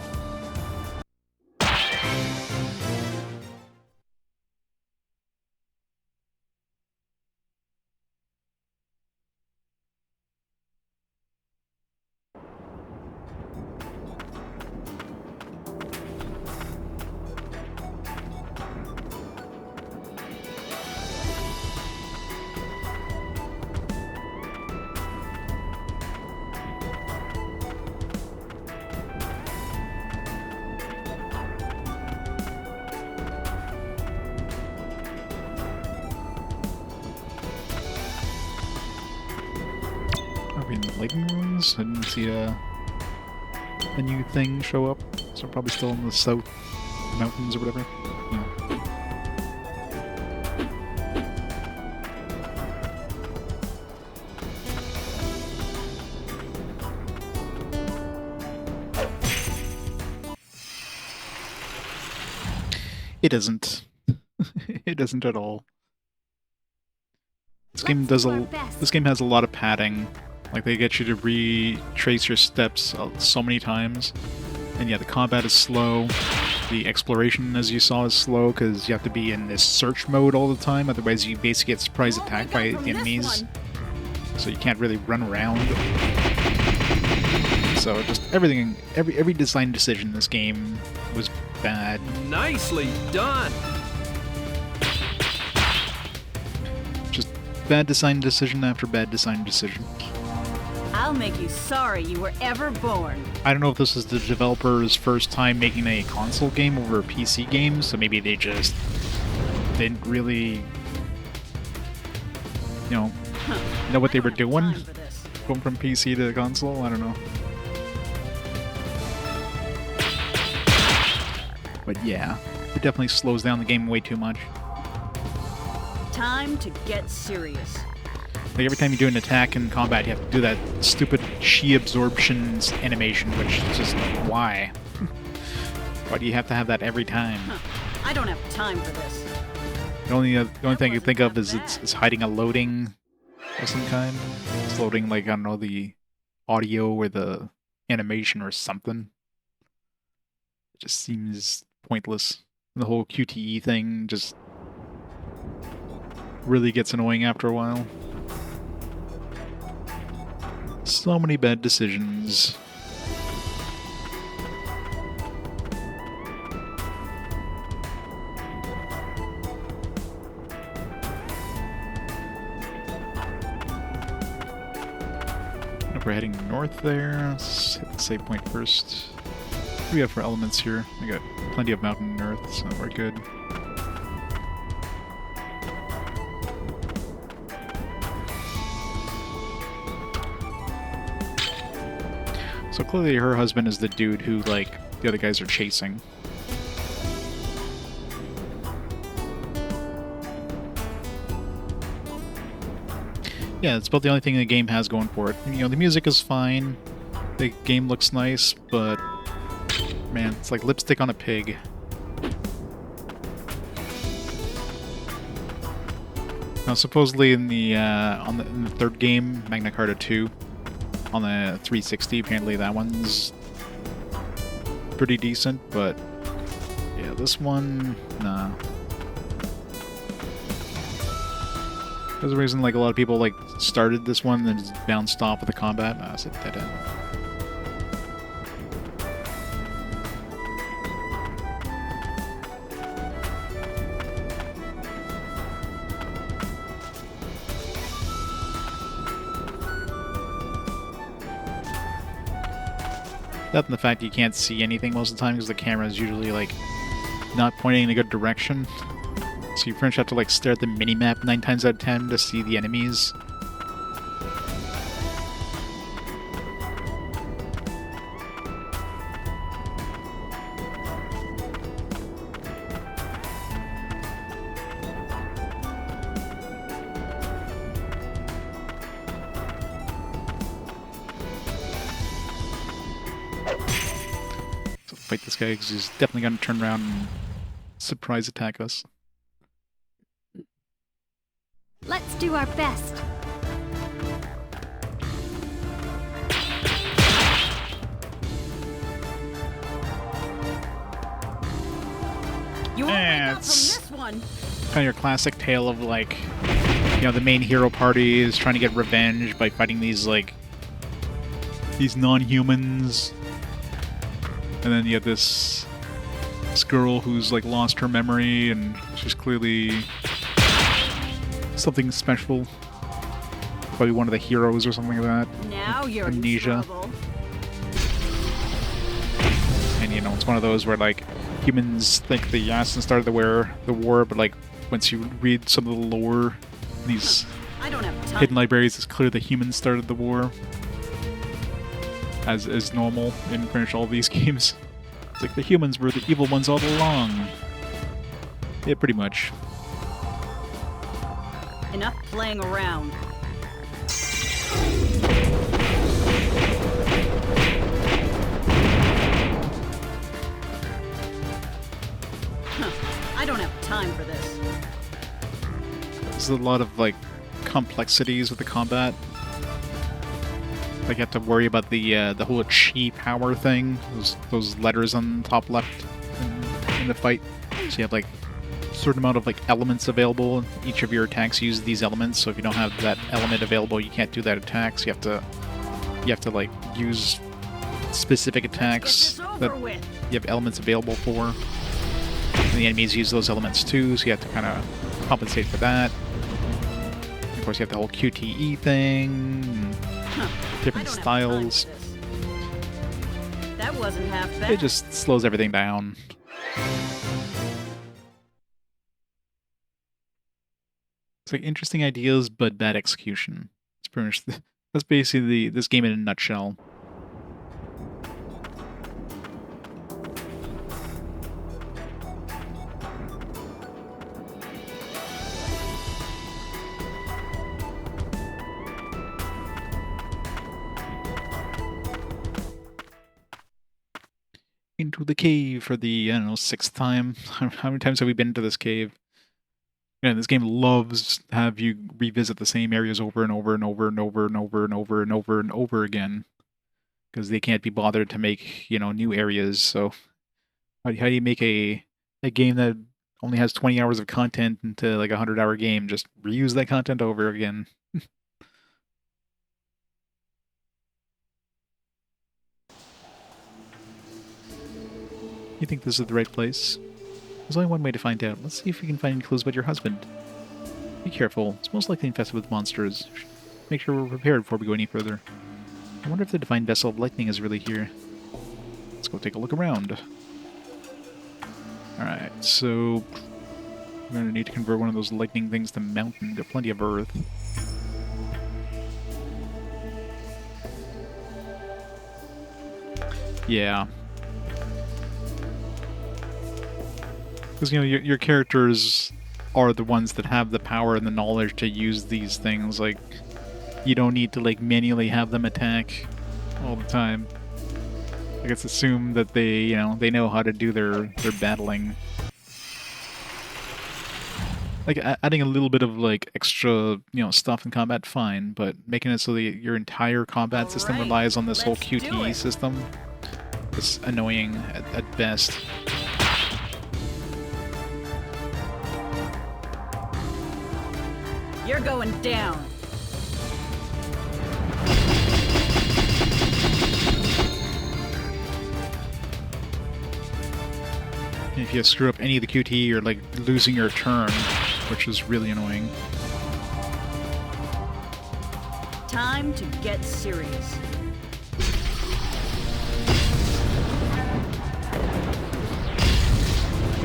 Are we in the living rooms? I didn't see a new thing show up, so I'm probably still in the south mountains or whatever. Yeah. It isn't. It isn't at all. This game does this game has a lot of padding. Like, they get you to retrace your steps so many times. And yeah, the combat is slow. The exploration, as you saw, is slow because you have to be in this search mode all the time. Otherwise, you basically get surprise attacked by the enemies. So you can't really run around. So just everything, every design decision in this game was bad. Nicely done! Just bad design decision after bad design decision. I'll make you sorry you were ever born. I don't know if this is the developer's first time making a console game over a PC game, so maybe they just didn't really, know what they were doing. Going from PC to console, I don't know. But yeah, it definitely slows down the game way too much. Time to get serious. Like, every time you do an attack in combat, you have to do that stupid chi absorptions animation, which is just, why? Why do you have to have that every time? I don't have time for this. The only thing I can think of is it's hiding a loading of some kind. It's loading, like, I don't know, the audio or the animation or something. It just seems pointless. The whole QTE thing just really gets annoying after a while. So many bad decisions. If we're heading north there, let's hit the save point first. What do we have for elements here? We got plenty of mountain and earth, so we're good. So clearly her husband is the dude who, like, the other guys are chasing. Yeah, it's about the only thing the game has going for it. You know, the music is fine, the game looks nice, but man, it's like lipstick on a pig. Now, supposedly in the in the third game, Magna Carta 2, on the 360, apparently that one's pretty decent, but yeah, this one, nah. There's a reason, like, a lot of people, like, started this one and then just bounced off with the combat. Nah, it's a dead end. That and the fact you can't see anything most of the time because the camera is usually like not pointing in a good direction. So you pretty much have to like stare at the mini-map 9 times out of 10 to see the enemies. So fight this guy because he's definitely going to turn around and surprise attack us. Let's do our best. You won't wake up from It's this one. kind of your classic tale of like, you know, the main hero party is trying to get revenge by fighting these like these non-humans, and then you have this girl who's like lost her memory and she's clearly something special. Probably one of the heroes or something like that. Now you're Amnesia. in trouble. And you know, it's one of those where like humans think the Yason started the war, but like once you read some of the lore, these I don't have time. hidden libraries, it's clear the humans started the war. As is normal in pretty much all these games. It's like the humans were the evil ones all along. Yeah, pretty much. Enough playing around. I don't have time for this. There's a lot of like complexities with the combat. Like you have to worry about the whole chi power thing. Those letters on the top left in the fight. So you have like a certain amount of like elements available. Each of your attacks use these elements. So if you don't have that element available, you can't do that attack. So you have to like use specific attacks Get this that over with. you have elements available for. And the enemies use those elements too, so you have to kind of compensate for that. Of course, you have the whole QTE thing, different I don't styles. Have time for this. That wasn't half bad. It just slows everything down. It's like interesting ideas, but bad execution. It's pretty much that's basically this game in a nutshell. Into the cave for the, I don't know, 6th time. How many times have we been to this cave? Yeah, this game loves to have you revisit the same areas over and over and over and over and over and over and over and over again. Because they can't be bothered to make, you know, new areas. So how do you make a game that only has 20 hours of content into like a 100-hour game? Just reuse that content over again. You think this is the right place? There's only one way to find out. Let's see if we can find any clues about your husband. Be careful. It's most likely infested with monsters. Make sure we're prepared before we go any further. I wonder if the Divine Vessel of Lightning is really here. Let's go take a look around. Alright, so we're going to need to convert one of those lightning things to mountain. Got plenty of earth. Yeah. Because, you know, your characters are the ones that have the power and the knowledge to use these things. Like, you don't need to, like, manually have them attack all the time. Like, it's assumed that they, you know, they know how to do their battling. Like, adding a little bit of, like, extra, you know, stuff in combat, fine. But making it so that your entire combat system Alright, relies on this whole let's do QTE it. system is annoying at best. You're going down. And if you screw up any of the QT, you're like losing your turn, which is really annoying. Time to get serious.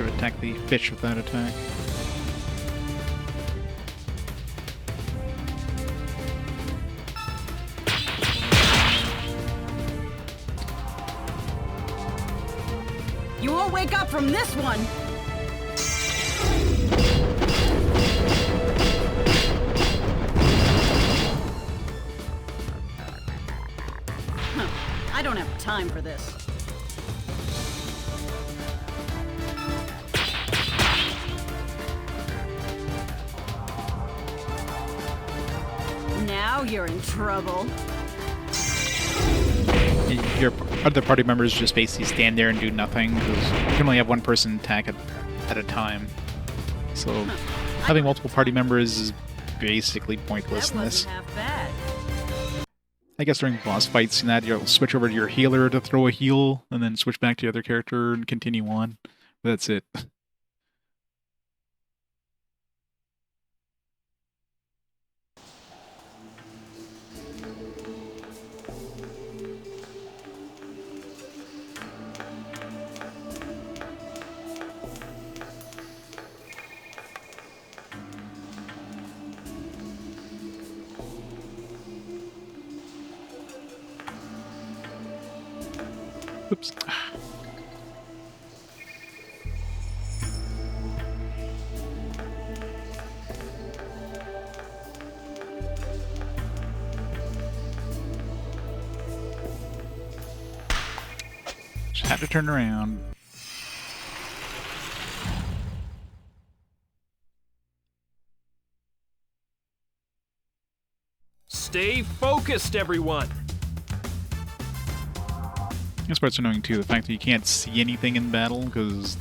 Should have attacked the fish with that attack. You won't wake up from this one! Huh. I don't have time for this. Now you're in trouble. Your other party members just basically stand there and do nothing, because you can only have one person attack at a time. So having multiple party members is basically pointless That in this. wasn't half bad. I guess during boss fights and that, you'll switch over to your healer to throw a heal, and then switch back to the other character and continue on. That's it. Oops. Just had to turn around. Stay focused, everyone! This part's annoying too, the fact that you can't see anything in battle, because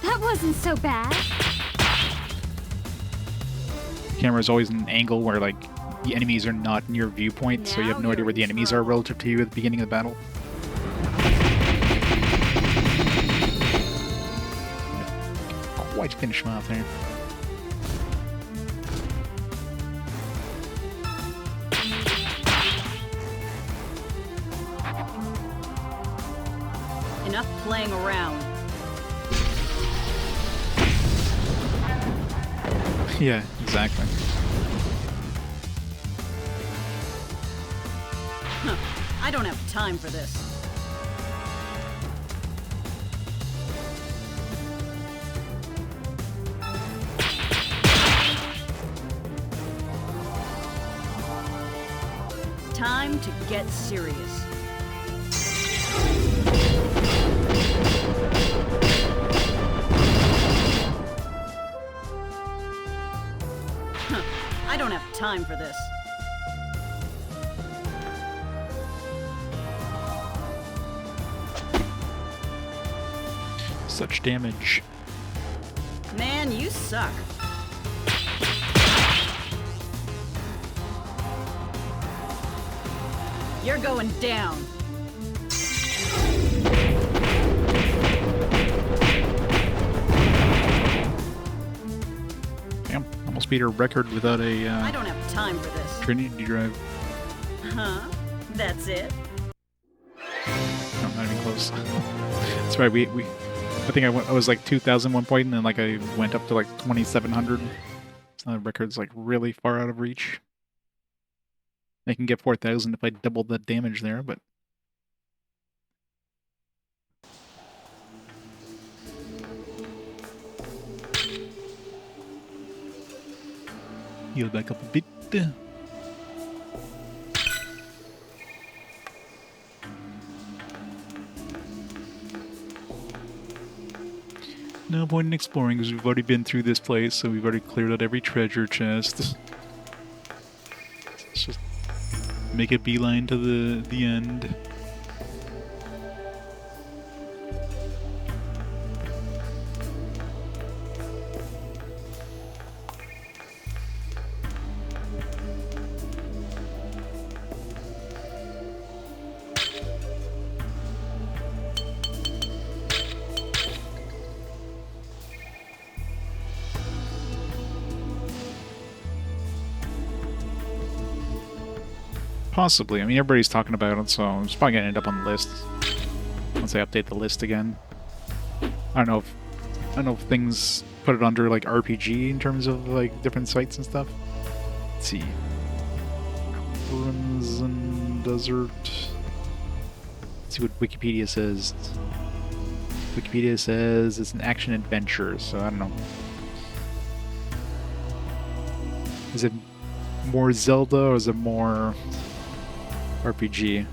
That wasn't so bad. the camera is always in an angle where, like, the enemies are not in your viewpoint, so you have no idea where the enemies are relative to you at the beginning of the battle. Quite finish him off there. Enough playing around. Yeah, exactly. Huh. I don't have time for this. Time to get serious. Huh. I don't have time for this. Such damage. Man, you suck. You're going down. Damn, almost beat her record without a I don't have time for this. Trinity drive. Huh? That's it? No, not even close. That's right, we I think I was like 2,000 one point, and then like I went up to like 2,700. So the record's like really far out of reach. I can get 4,000 if I doubled that damage there, but heal back up a bit. No point in exploring because we've already been through this place, so we've already cleared out every treasure chest. Let's just make a beeline to the end. Possibly. I mean, everybody's talking about it, so it's probably going to end up on the list once I update the list again. I don't know if things put it under like RPG in terms of like different sites and stuff. Let's see. Crimson Desert. Let's see what Wikipedia says. Wikipedia says it's an action adventure, so I don't know. Is it more Zelda or is it more RPG?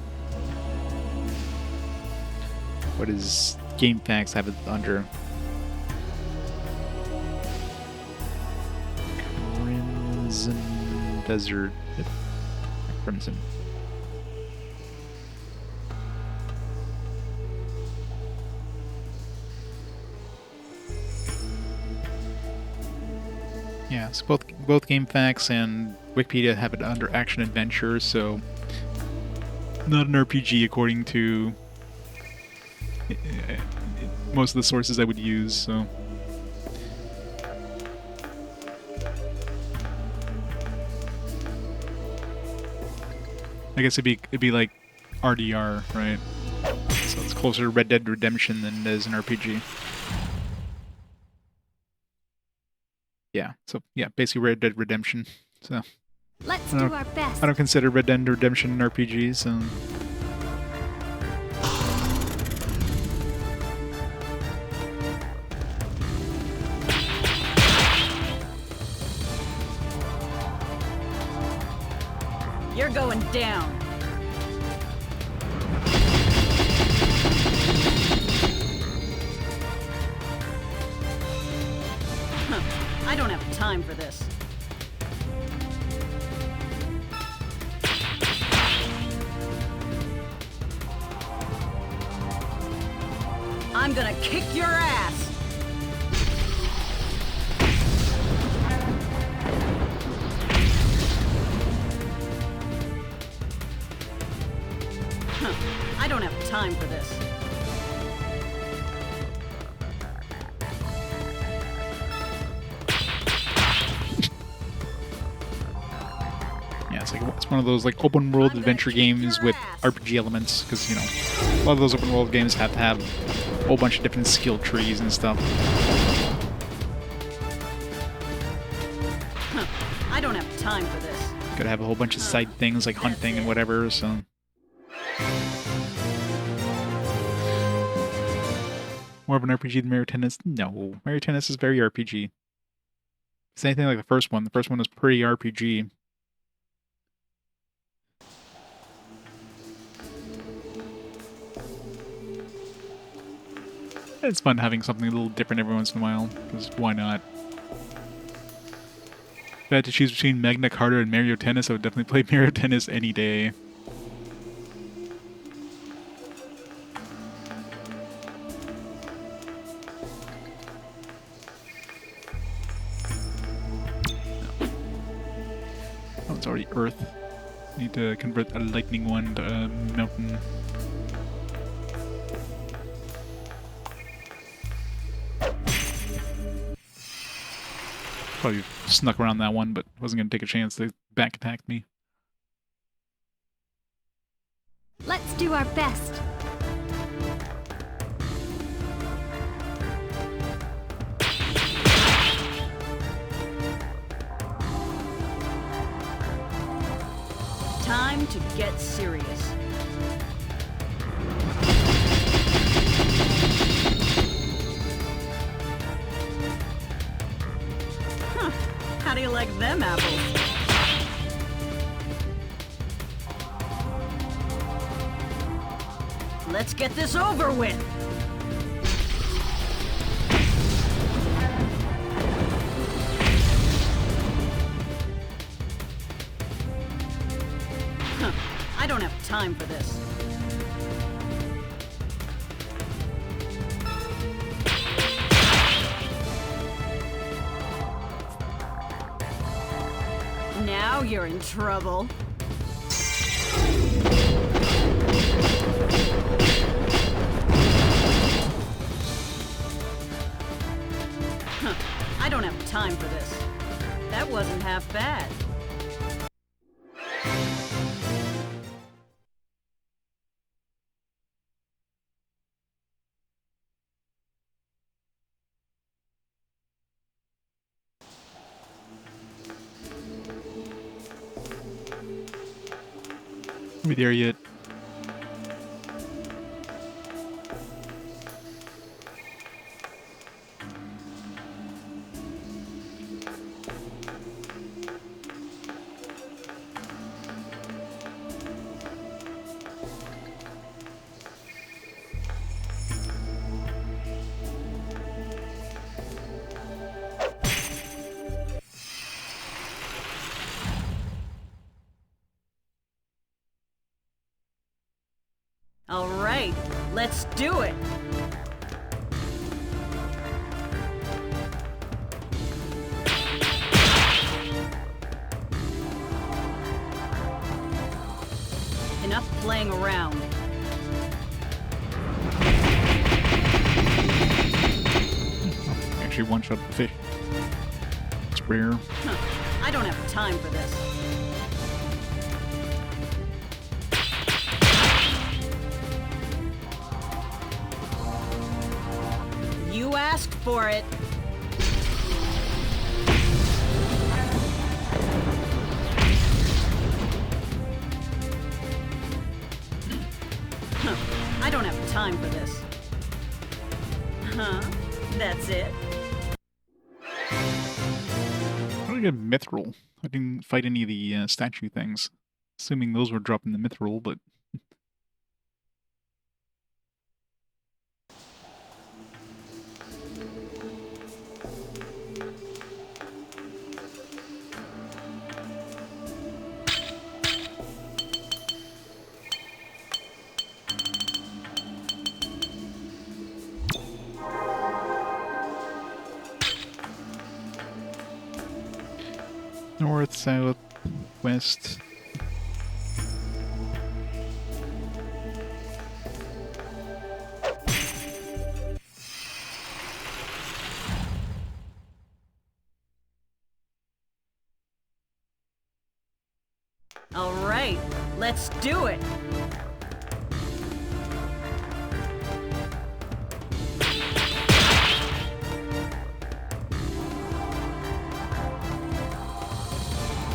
What does GameFAQs have it under? Crimson Desert. Yep. Crimson. Yeah, so both GameFAQs and Wikipedia have it under action adventure, so not an RPG according to most of the sources I would use. So I guess it'd be like RDR, right? So it's closer to Red Dead Redemption than it is an RPG. Yeah, so yeah, basically Red Dead Redemption. So Let's do our best. I don't consider Red Dead Redemption an RPG, so You're going down. I don't have time for this. I'm gonna kick your ass. I don't have time for this. yeah, it's one of those like open world adventure games with RPG elements, because you know a lot of those open world games have to have a whole bunch of different skill trees and stuff. I don't have time for this. Gotta have a whole bunch of side things like hunting and whatever, so. More of an RPG than Mario Tennis? No. Mario Tennis is very RPG. It's anything like the first one. The first one was pretty RPG. It's fun having something a little different every once in a while, because why not? If I had to choose between Magna Carta and Mario Tennis, I would definitely play Mario Tennis any day. Oh, it's already Earth. Need to convert a lightning one to a mountain. Probably snuck around that one, but wasn't going to take a chance. They back attacked me. Let's do our best. Time to get serious. How do you like them apples? Let's get this over with. I don't have time for this. Now you're in trouble. I don't have time for this. That wasn't half bad. We there yet? All right, let's do it. Enough playing around. Actually, one shot the fish. It's rare. Huh. I don't have time for this. You asked for it. Huh. I don't have time for this. Huh? That's it? How did I get mithril? I didn't fight any of the statue things. Assuming those were dropping the mithril, but... North, south, west. All right, let's do it.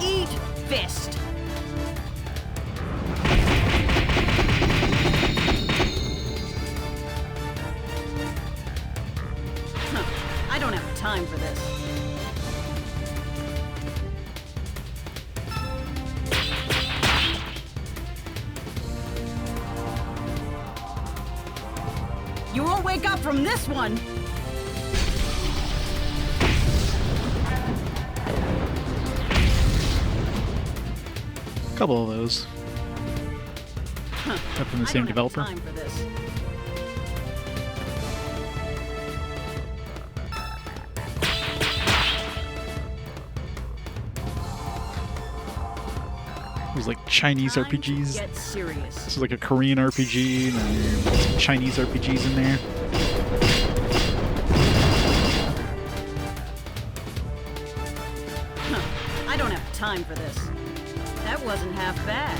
Eat fist. Huh. I don't have time for this. You won't wake up from this one! Couple of those. Huh. Up from the I same don't developer. have time for this. It was like Chinese Time to RPGs. Get serious. This is like a Korean RPG, and then there's some Chinese RPGs in there. Huh. I don't have time for this. That wasn't half bad.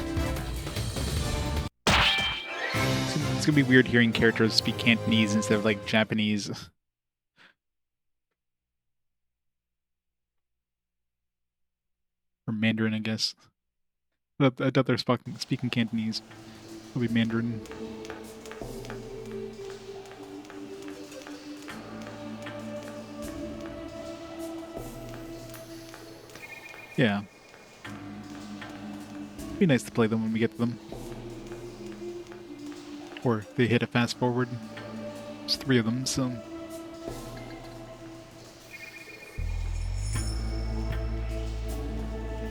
It's gonna be weird hearing characters speak Cantonese instead of like Japanese. Or Mandarin, I guess. I thought they're speaking Cantonese. It'll be Mandarin. Yeah. Be nice to play them when we get to them. Or they hit a fast forward. There's 3 of them, so...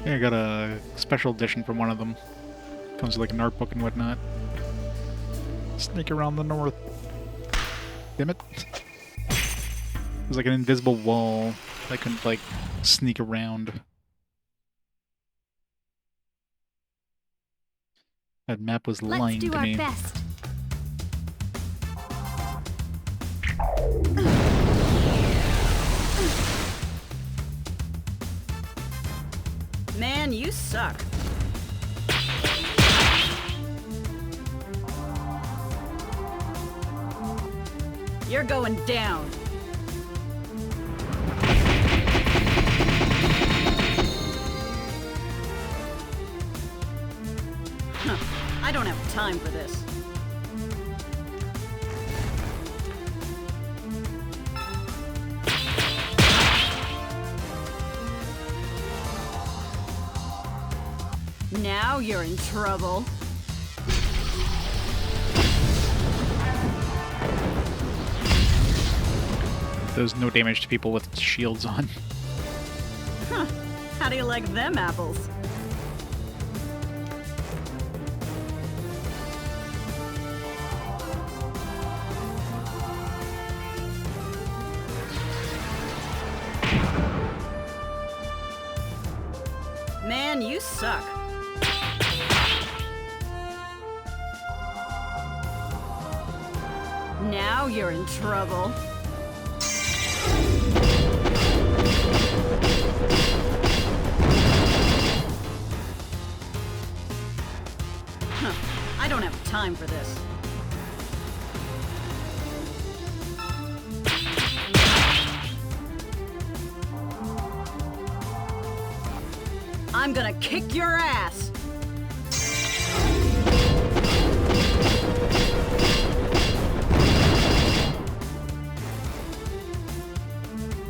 Yeah, I got a special edition from one of them. Comes with like an art book and whatnot. Sneak around the north. Damn it. There's like an invisible wall I couldn't like sneak around. That map was Let's lying do to our me. best. Man, you suck. You're going down. Huh. I don't have time for this. Now you're in trouble. Does no damage to people with shields on. Huh. How do you like them apples? Man, you suck. Now you're in trouble. Huh. I don't have time for this. I'm gonna kick your ass.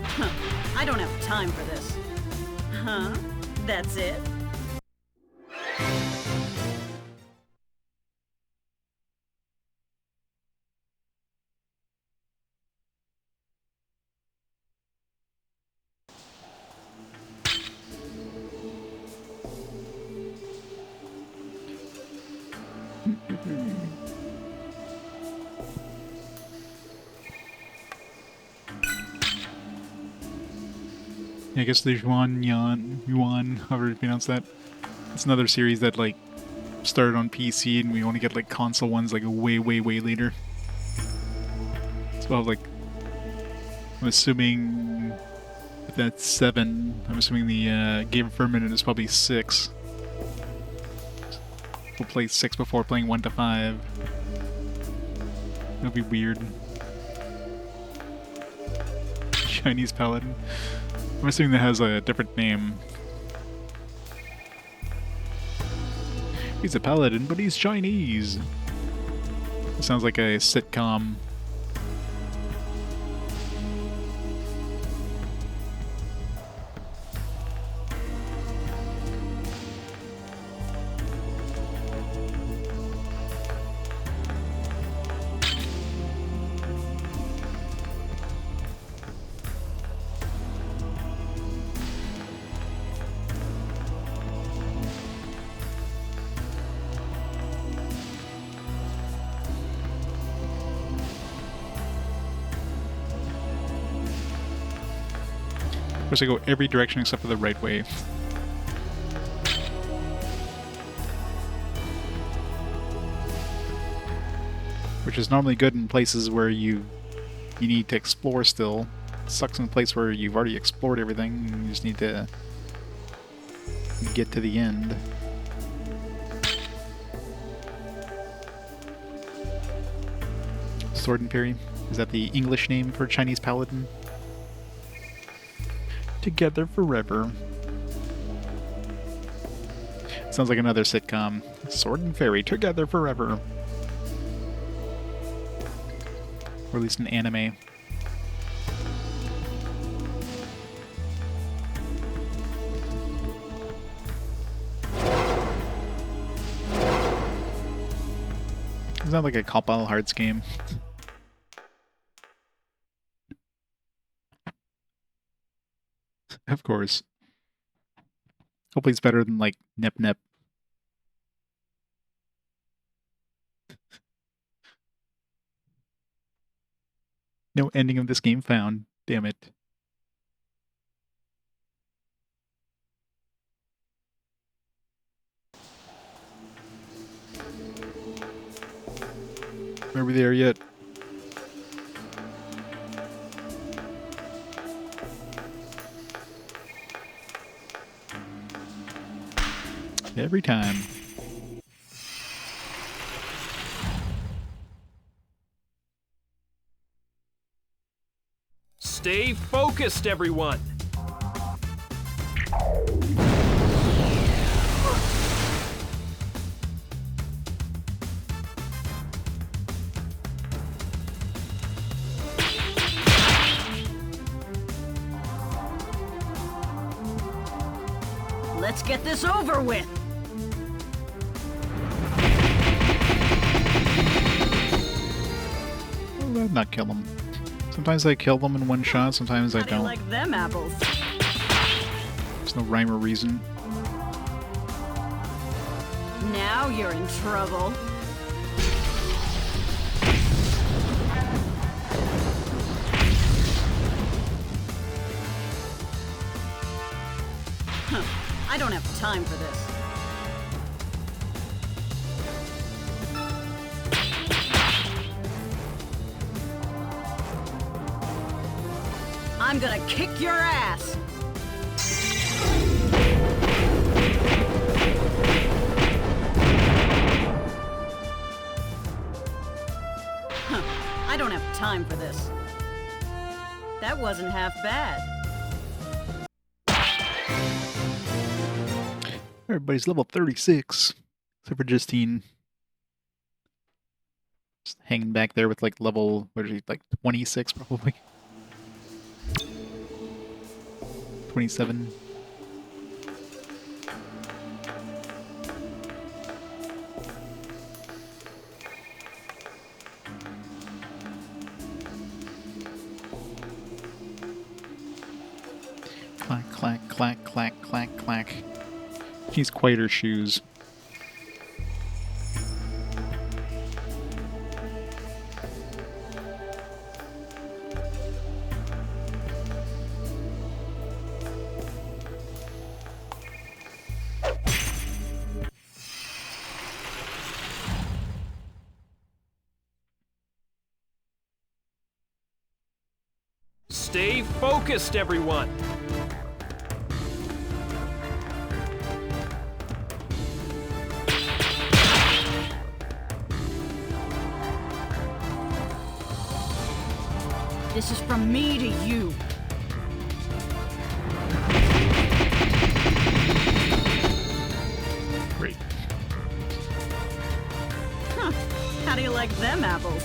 Huh. I don't have time for this. Huh? That's it? I guess the Yuan, however you pronounce that. It's another series that like started on PC and we only get like console ones like way later. So like, I'm assuming if that's 7, I'm assuming the game per minute is probably 6. We'll play 6 before playing 1 to 5. That'd be weird. Chinese paladin. I'm assuming that has a different name. He's a paladin, but he's Chinese. It sounds like a sitcom. Of course, I go every direction except for the right way. Which is normally good in places where you need to explore still. It sucks in a place where you've already explored everything and you just need to get to the end. Sword and Parry? Is that the English name for Chinese paladin? Together forever. Sounds like another sitcom. Sword and Fairy, together forever. Or at least an anime. It's not like a Compile Hearts game. Of course. Hopefully it's better than, like, Nep Nep. No ending of this game found. Damn it. Are we there yet? Every time. Stay focused, everyone! Let's get this over with! Well, not kill them. Sometimes I kill them in one shot, sometimes I How do you don't. like them apples? There's no rhyme or reason. Now you're in trouble. Huh. I don't have time for this. I'm gonna kick your ass! Huh. I don't have time for this. That wasn't half bad. Everybody's level 36, except for Justine. Just hanging back there with like level, what is he, like 26 probably? 27. Clack, clack, clack, clack, clack, clack. He's quieter shoes. Stay focused, everyone! This is from me to you. Great. Huh. How do you like them apples?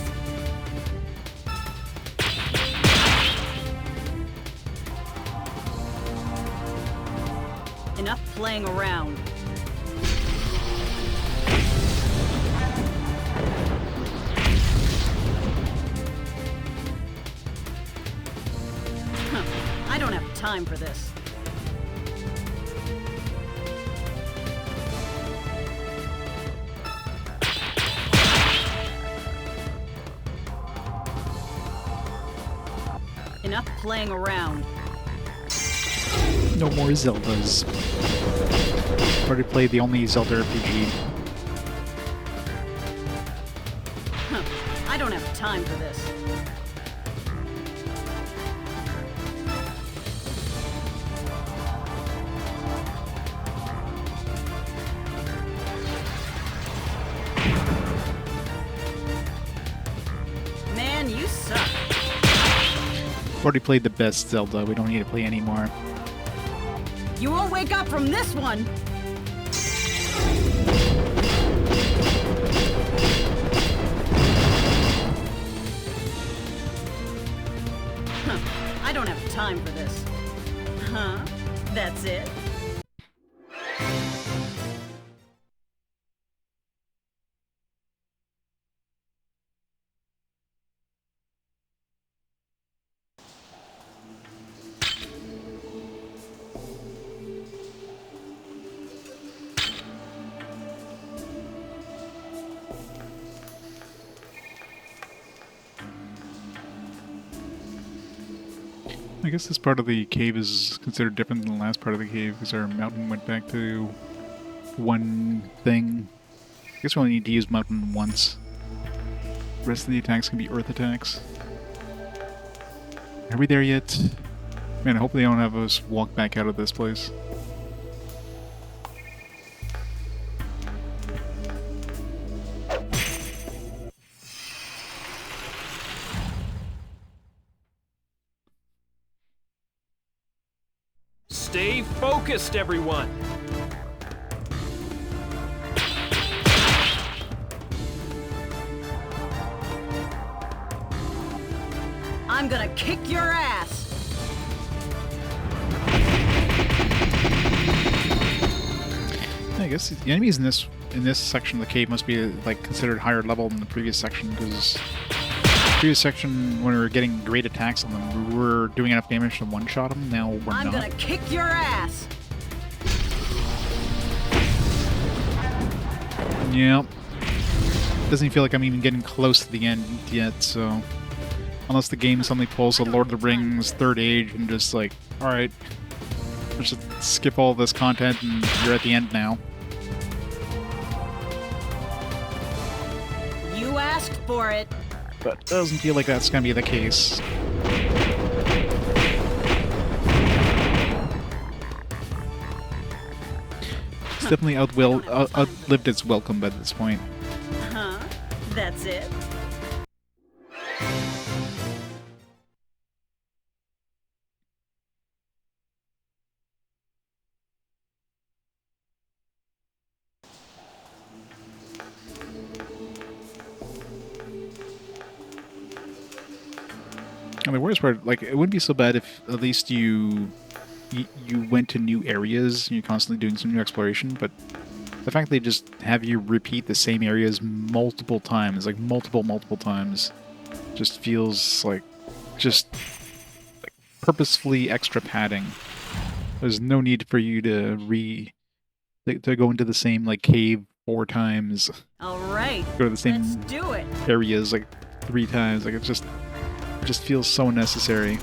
Enough playing around. Huh. I don't have time for this. Enough playing around. No more Zeldas. Already played the only Zelda RPG. Huh. I don't have time for this. Man, you suck. Already played the best Zelda. We don't need to play anymore. You won't wake up from this one! Huh. I don't have time for this. Huh? That's it? I guess this part of the cave is considered different than the last part of the cave because our mountain went back to one thing. I guess we only need to use mountain once. The rest of the attacks can be earth attacks. Are we there yet? Man, I hope they don't have us walk back out of this place. Stay focused, everyone! I'm gonna kick your ass! I guess the enemies in this section of the cave must be like considered higher level than the previous section, because previous section when we were getting great attacks on them, we were doing enough damage to one-shot them. Now we're I'm not. gonna kick your ass. Yep. Doesn't feel like I'm even getting close to the end yet, so unless the game suddenly pulls a Lord of the Rings Third Age and just like, alright, let's just skip all this content and you're at the end now. You asked for it. But it doesn't feel like that's gonna be the case. It's definitely outlived its welcome by this point. Huh? That's it? And the worst part, like, it wouldn't be so bad if at least you went to new areas and you're constantly doing some new exploration, but the fact they just have you repeat the same areas multiple times, like multiple times, just feels like like purposefully extra padding. There's no need for you to go into the same like cave 4 times. All right. Go to the same Let's do it. areas like 3 times. Like it just feels so unnecessary.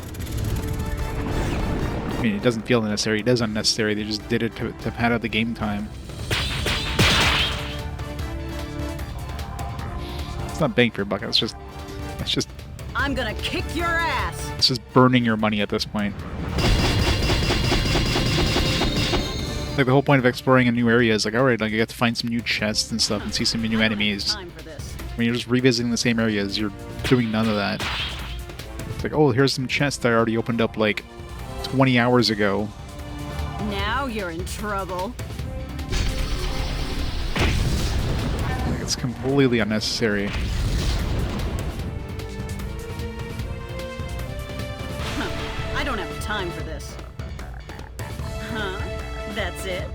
I mean, it doesn't feel unnecessary. It is unnecessary. They just did it to pad out the game time. It's not bang for your buck. It's just I'm gonna kick your ass. it's just burning your money at this point. Like the whole point of exploring a new area is like, all right, like I get to find some new chests and stuff and see some new enemies. Time for this. When you're just revisiting the same areas, you're doing none of that. It's like, oh, here's some chests I already opened up like 20 hours ago. Now you're in trouble. Like, it's completely unnecessary. I don't have time for this. Huh? That's it?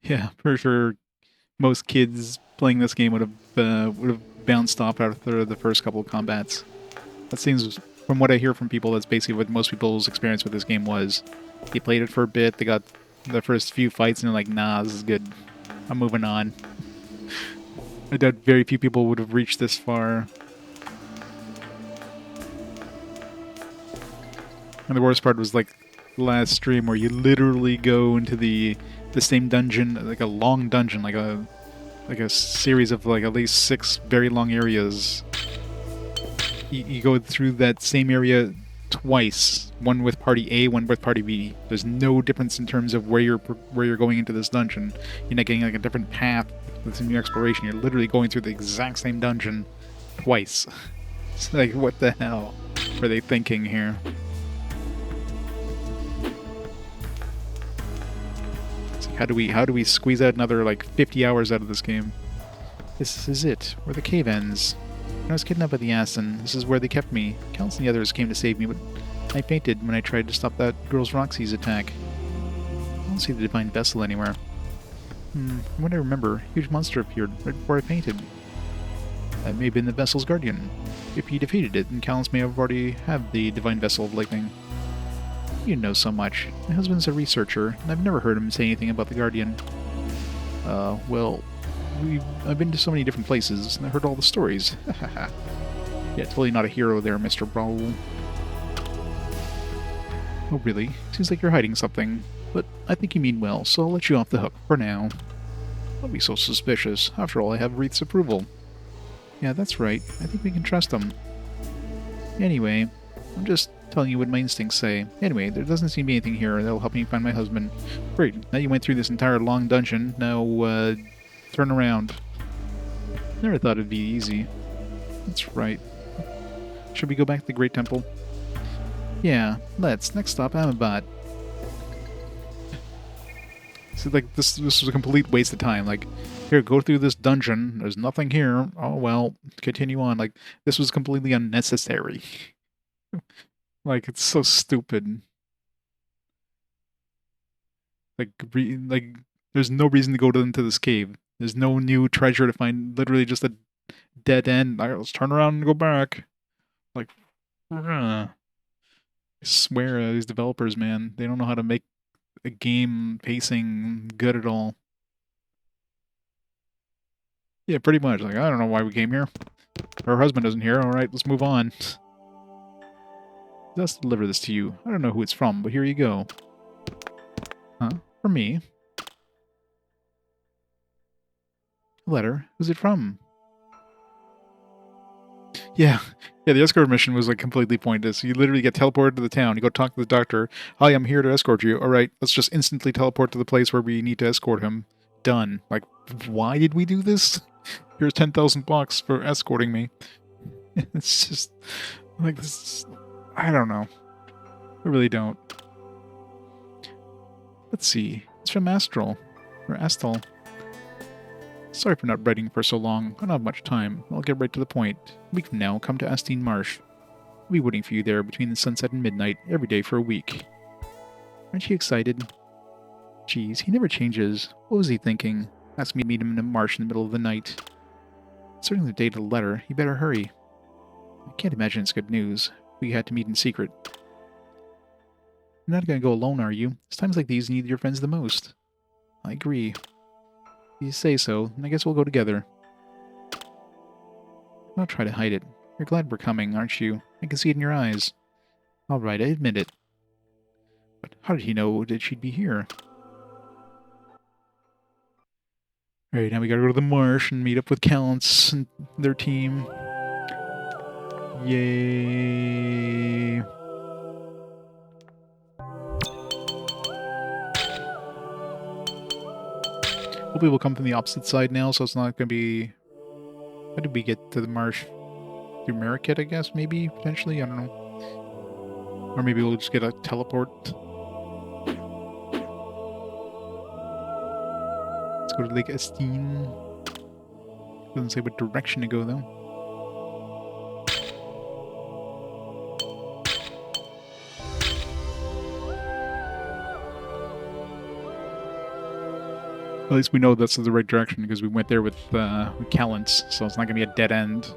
Yeah, for sure. Most kids playing this game would have bounced off after the first couple of combats. That seems, from what I hear from people, that's basically what most people's experience with this game was. They played it for a bit, they got the first few fights, and they're like, nah, this is good. I'm moving on. I doubt very few people would have reached this far. And the worst part was like last stream where you literally go into the same dungeon, like a long dungeon, like a series of like at least 6 very long areas. You go through that same area twice, one with party A, one with party B. There's no difference in terms of where you're going into this dungeon. You're not getting like a different path with some new exploration. You're literally going through the exact same dungeon twice. It's like, what the hell were they thinking here? How do we squeeze out another like 50 hours out of this game? This is it, where the cave ends. When I was kidnapped by the Yason, this is where they kept me. Calintz and the others came to save me, but I fainted when I tried to stop that girl's Roxy's attack. I don't see the divine vessel anywhere. From what I remember, a huge monster appeared right before I fainted. That may have been the vessel's guardian. If he defeated it, then Calintz may have already had the divine vessel of lightning. You know so much. My husband's a researcher, and I've never heard him say anything about the Guardian. Well, I've been to so many different places, and I heard all the stories. Yeah, totally not a hero there, Mr. Brawl. Oh, really? Seems like you're hiding something. But I think you mean well, so I'll let you off the hook for now. Don't be so suspicious. After all, I have Wreath's approval. Yeah, that's right. I think we can trust him. Anyway, I'm just telling you what my instincts say. Anyway, there doesn't seem to be anything here that'll help me find my husband. Great, now you went through this entire long dungeon. Now, turn around. Never thought it'd be easy. That's right. Should we go back to the Great Temple? Yeah, let's. Next stop, Amabot. So, like, this was a complete waste of time. Like, here, go through this dungeon. There's nothing here. Oh, well, continue on. Like, this was completely unnecessary. Like, it's so stupid. Like, there's no reason to go into this cave. There's no new treasure to find. Literally just a dead end. All right, let's turn around and go back. Like, I swear, these developers, man, they don't know how to make a game pacing good at all. Yeah, pretty much. Like, I don't know why we came here. Her husband isn't here. All right, let's move on. Let's deliver this to you. I don't know who it's from, but here you go. Huh? For me. A letter. Who's it from? Yeah, the escort mission was like completely pointless. You literally get teleported to the town. You go talk to the doctor. Hi, I'm here to escort you. All right, let's just instantly teleport to the place where we need to escort him. Done. Like, why did we do this? Here's 10,000 bucks for escorting me. It's just like this. I don't know. I really don't. Let's see. It's from Astral or Astal. Sorry for not writing for so long. I don't have much time. I'll get right to the point. A week from now, come to Astine Marsh. I'll be waiting for you there between the sunset and midnight, every day for a week. Aren't you excited? Geez, he never changes. What was he thinking? Asked me to meet him in the marsh in the middle of the night. Concerning the date of the letter, you better hurry. I can't imagine it's good news. We had to meet in secret. You're not going to go alone, are you? It's times like these you need your friends the most. I agree. If you say so, then I guess we'll go together. Don't try to hide it. You're glad we're coming, aren't you? I can see it in your eyes. All right, I admit it. But how did he know that she'd be here? Alright, now we gotta go to the marsh and meet up with Calintz and their team. Yay! Hopefully we'll come from the opposite side now, so it's not gonna be... How did we get to the marsh? Through Marikit, I guess, maybe? Potentially? I don't know. Or maybe we'll just get a teleport. Let's go to Lake Estine. Doesn't say what direction to go, though. At least we know that's the right direction because we went there with Calintz, so it's not going to be a dead end.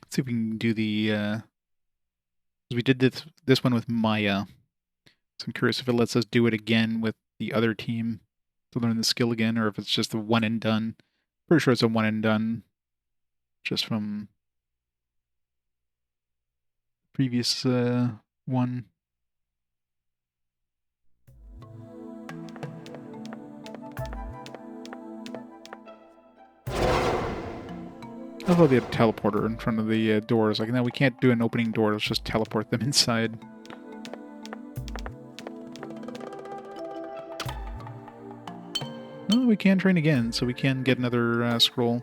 See if we can do the, we did this one with Maya. So I'm curious if it lets us do it again with the other team to learn the skill again, or if it's just a one and done. Pretty sure it's a one and done, just from previous one. I thought they had a teleporter in front of the doors. Like, no, we can't do an opening door. Let's just teleport them inside. No, we can train again, so we can get another scroll.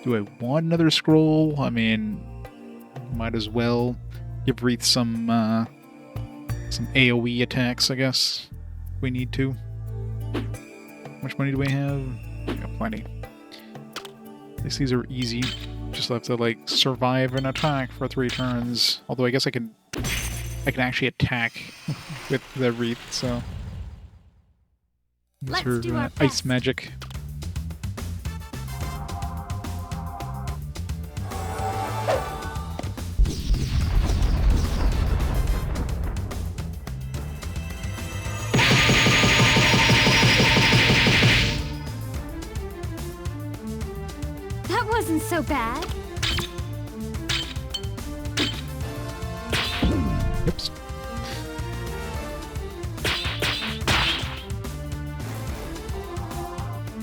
Do I want another scroll? I mean, might as well give Wreath some AoE attacks, I guess, if we need to. How much money do we have? We got plenty. At least these are easy. Just have to, like, survive an attack for 3 turns. Although I guess I can actually attack with the Wreath, so... Let's do our ice best. magic. so bad. Oops.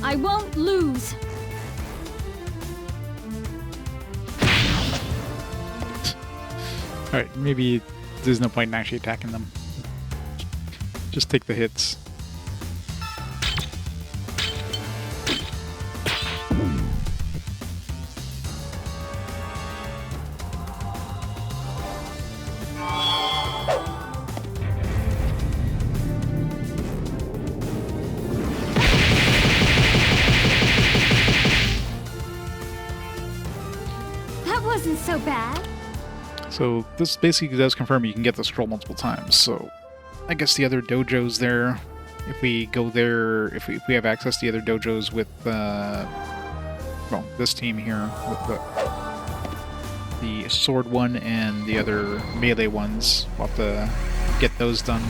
I won't lose. Alright, maybe there's no point in actually attacking them. Just take the hits. That wasn't so bad. So this basically does confirm you can get the scroll multiple times, so I guess the other dojo's there. If we go there, if we have access to the other dojos with, well, this team here, with the sword one and the other melee ones, we'll have to get those done.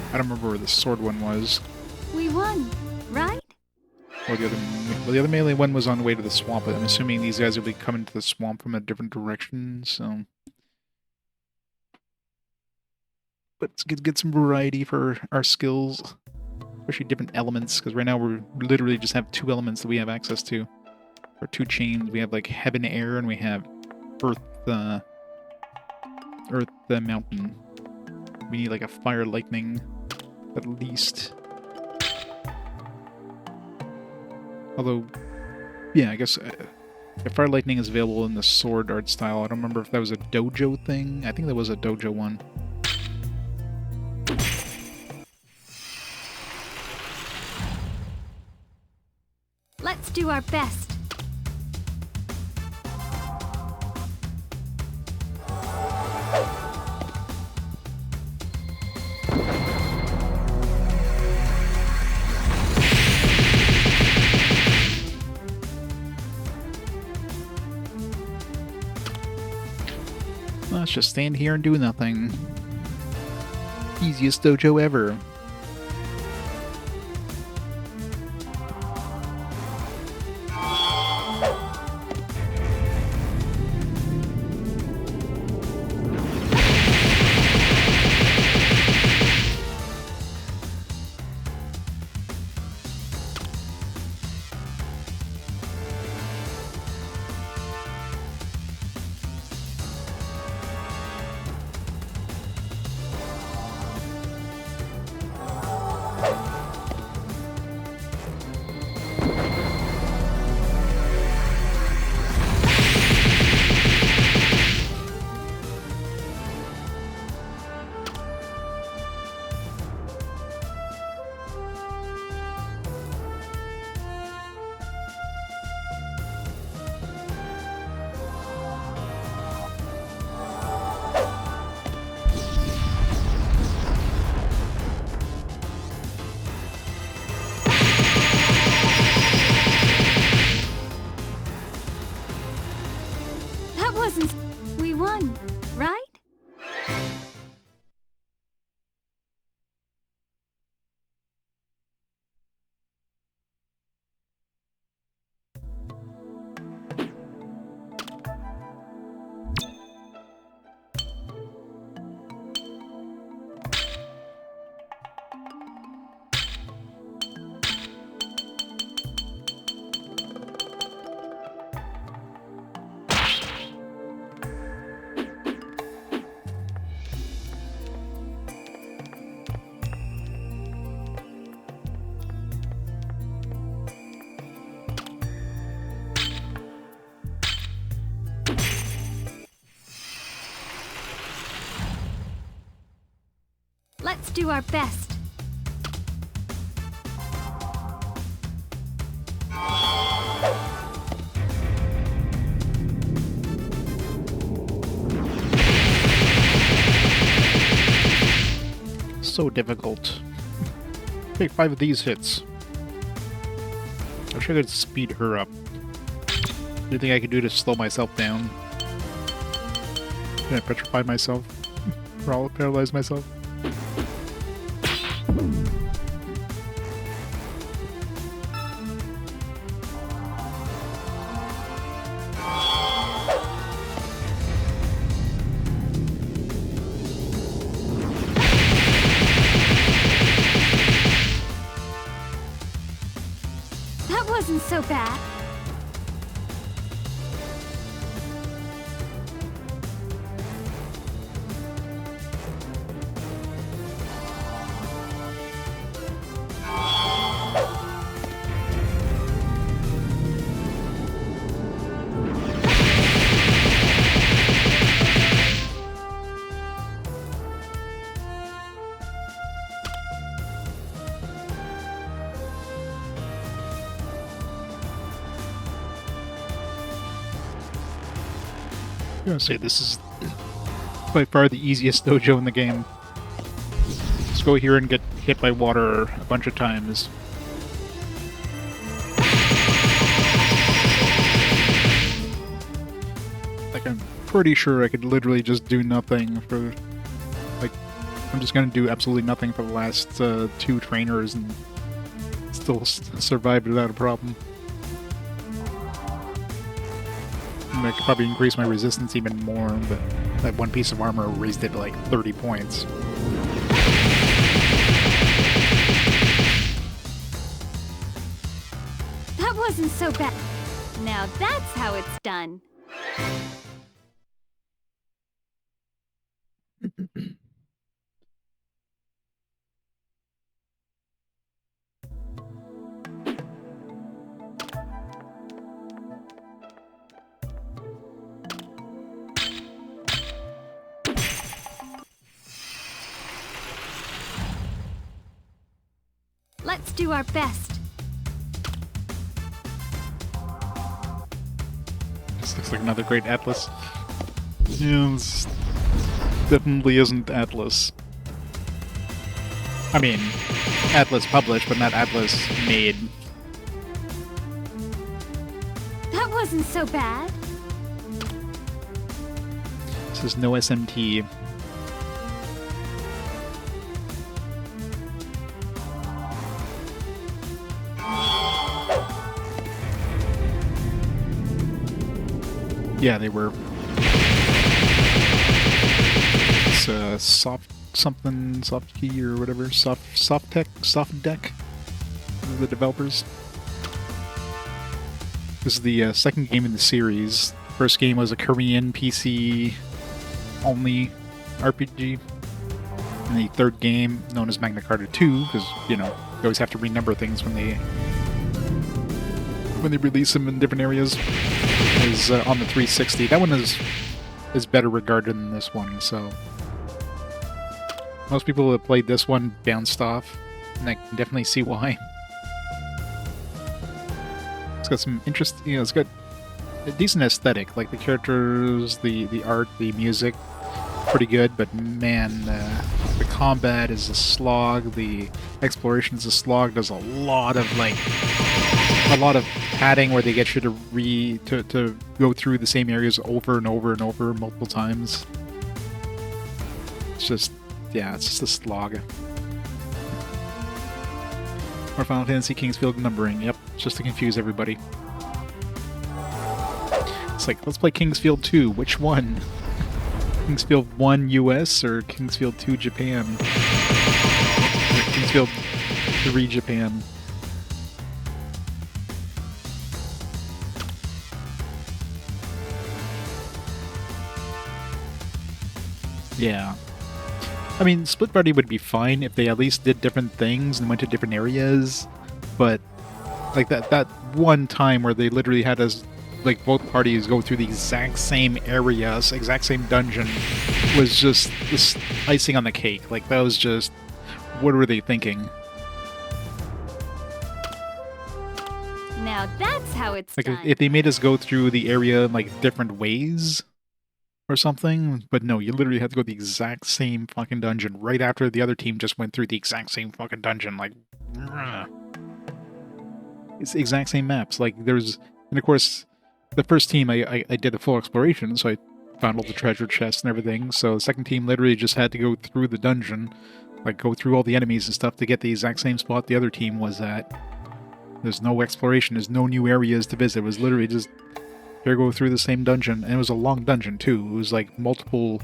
I don't remember where the sword one was. We won, right? Or the other melee one was on the way to the swamp, but I'm assuming these guys will be coming to the swamp from a different direction, so... But let's get some variety for our skills, especially different elements, because right now we literally just have 2 elements that we have access to. Or 2 chains. We have like heaven, air, and we have earth, mountain. We need like a fire, lightning, at least. Although, yeah, I guess if fire lightning is available in the sword art style, I don't remember if that was a dojo thing. I think that was a dojo one. Let's do our best. Let's just stand here and do nothing. Easiest dojo ever. We won, right? Let's do our best. So difficult. Take 5 of these hits. I wish I could speed her up. Anything I could do to slow myself down? Can I petrify myself? Paralyze myself? so bad. I'm gonna say this is by far the easiest dojo in the game. Just go here and get hit by water a bunch of times. Like, I'm pretty sure I could literally just do nothing for... Like, I'm just gonna do absolutely nothing for the last 2 trainers and still survive without a problem. I could probably increase my resistance even more, but that one piece of armor raised it to like 30 points. That wasn't so bad. Now that's how it's done. Let's do our best. This looks like another great Atlas. Yeah, this definitely isn't Atlas. I mean, Atlas published, but not Atlas made. That wasn't so bad. This is no SMT. Yeah, they were. It's soft something, soft key or whatever, soft deck. The developers. This is the second game in the series. First game was a Korean PC only RPG. And the third game, known as Magna Carta 2, because you know you always have to renumber things when they release them in different areas, is on the 360. That one is better regarded than this one, so most people that played this one bounced off, and I can definitely see why. It's got some interest, you know, it's got a decent aesthetic, like the characters, the art, the music, pretty good, but man, the combat is a slog, the exploration is a slog. There's a lot of padding where they get you to go through the same areas over and over and over multiple times. It's just, yeah, it's just a slog. Or Final Fantasy Kingsfield numbering, yep, just to confuse everybody. It's like, let's play Kingsfield 2, which one? Kingsfield 1 US or Kingsfield 2 Japan? Or Kingsfield 3 Japan? Yeah. I mean, Split Party would be fine if they at least did different things and went to different areas, but like that one time where they literally had us, like, both parties go through the exact same areas, exact same dungeon, was just this icing on the cake. Like, that was just, what were they thinking? Now that's how it's Like, done. if they made us go through the area in, like, different ways or something, but no, you literally had to go the exact same fucking dungeon right after the other team just went through the exact same fucking dungeon. Like, it's the exact same maps. Like, there's, and of course, the first team, I did a full exploration, so I found all the treasure chests and everything. So the second team literally just had to go through the dungeon, like go through all the enemies and stuff to get the exact same spot the other team was at. There's no exploration, there's no new areas to visit. It was literally just, here, go through the same dungeon. And it was a long dungeon too. It was like multiple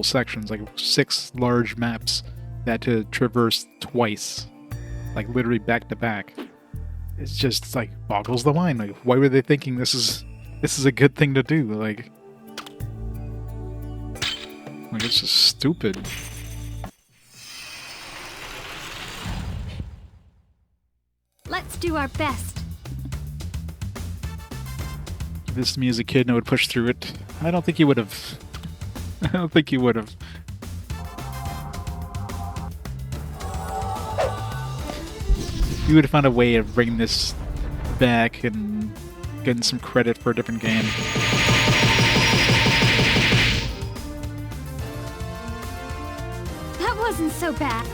sections, like 6 large maps that had to traverse twice. Like literally back to back. It's just like boggles the mind. Like, why were they thinking this is a good thing to do? Like it's just stupid. Let's do our best. If this to me as a kid and I would push through it, I don't think he would have. I don't think he would have. You would have found a way of bringing this back and getting some credit for a different game. That wasn't so bad.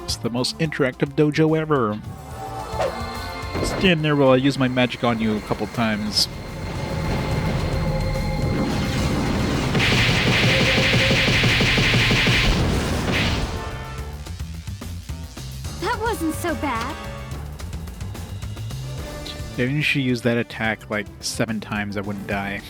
It's the most interactive dojo ever. Stand there while I use my magic on you a couple times. That wasn't so bad. Even if she used that attack like 7 times, I wouldn't die.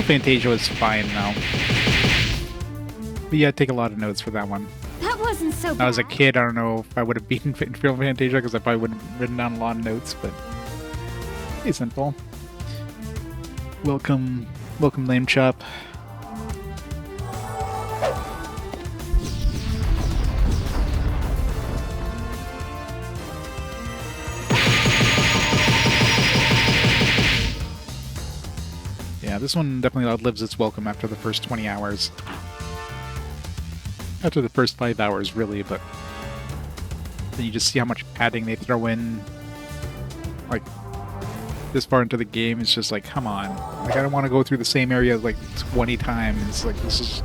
Fantasia was fine now. But yeah, take a lot of notes for that one. That wasn't so bad. When I was a kid, I don't know if I would have beaten Final Fantasia because I probably would have written down a lot of notes, but hey, simple. Welcome, Lame Chop. Yeah, this one definitely outlives its welcome after the first 20 hours. After the first 5 hours, really, but then you just see how much padding they throw in. Like, this far into the game, it's just like, come on. Like, I don't want to go through the same area like 20 times. Like, this is...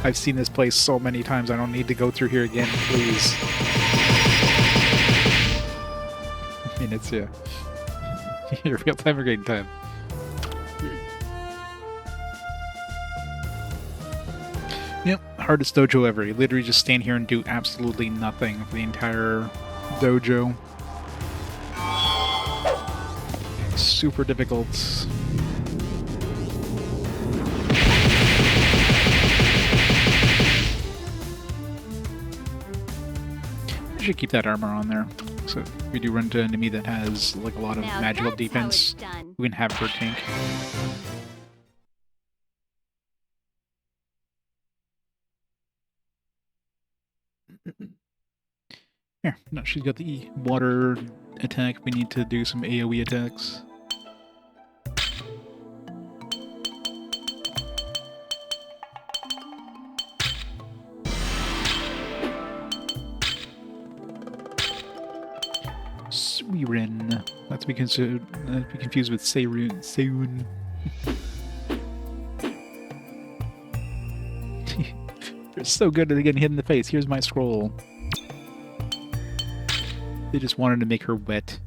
I've seen this place so many times, I don't need to go through here again, please. I mean, it's, yeah. Your real time or game time. Yep, hardest dojo ever. You literally just stand here and do absolutely nothing for the entire dojo. Super difficult. I should keep that armor on there. So if we do run into an enemy that has like a lot of Now magical that's how defense, it's done. we can have her tank. Here, no, she's got the water attack. We need to do some AoE attacks. Suiren. Not to be confused with Seirun. You're so good at getting hit in the face. Here's my scroll. They just wanted to make her wet.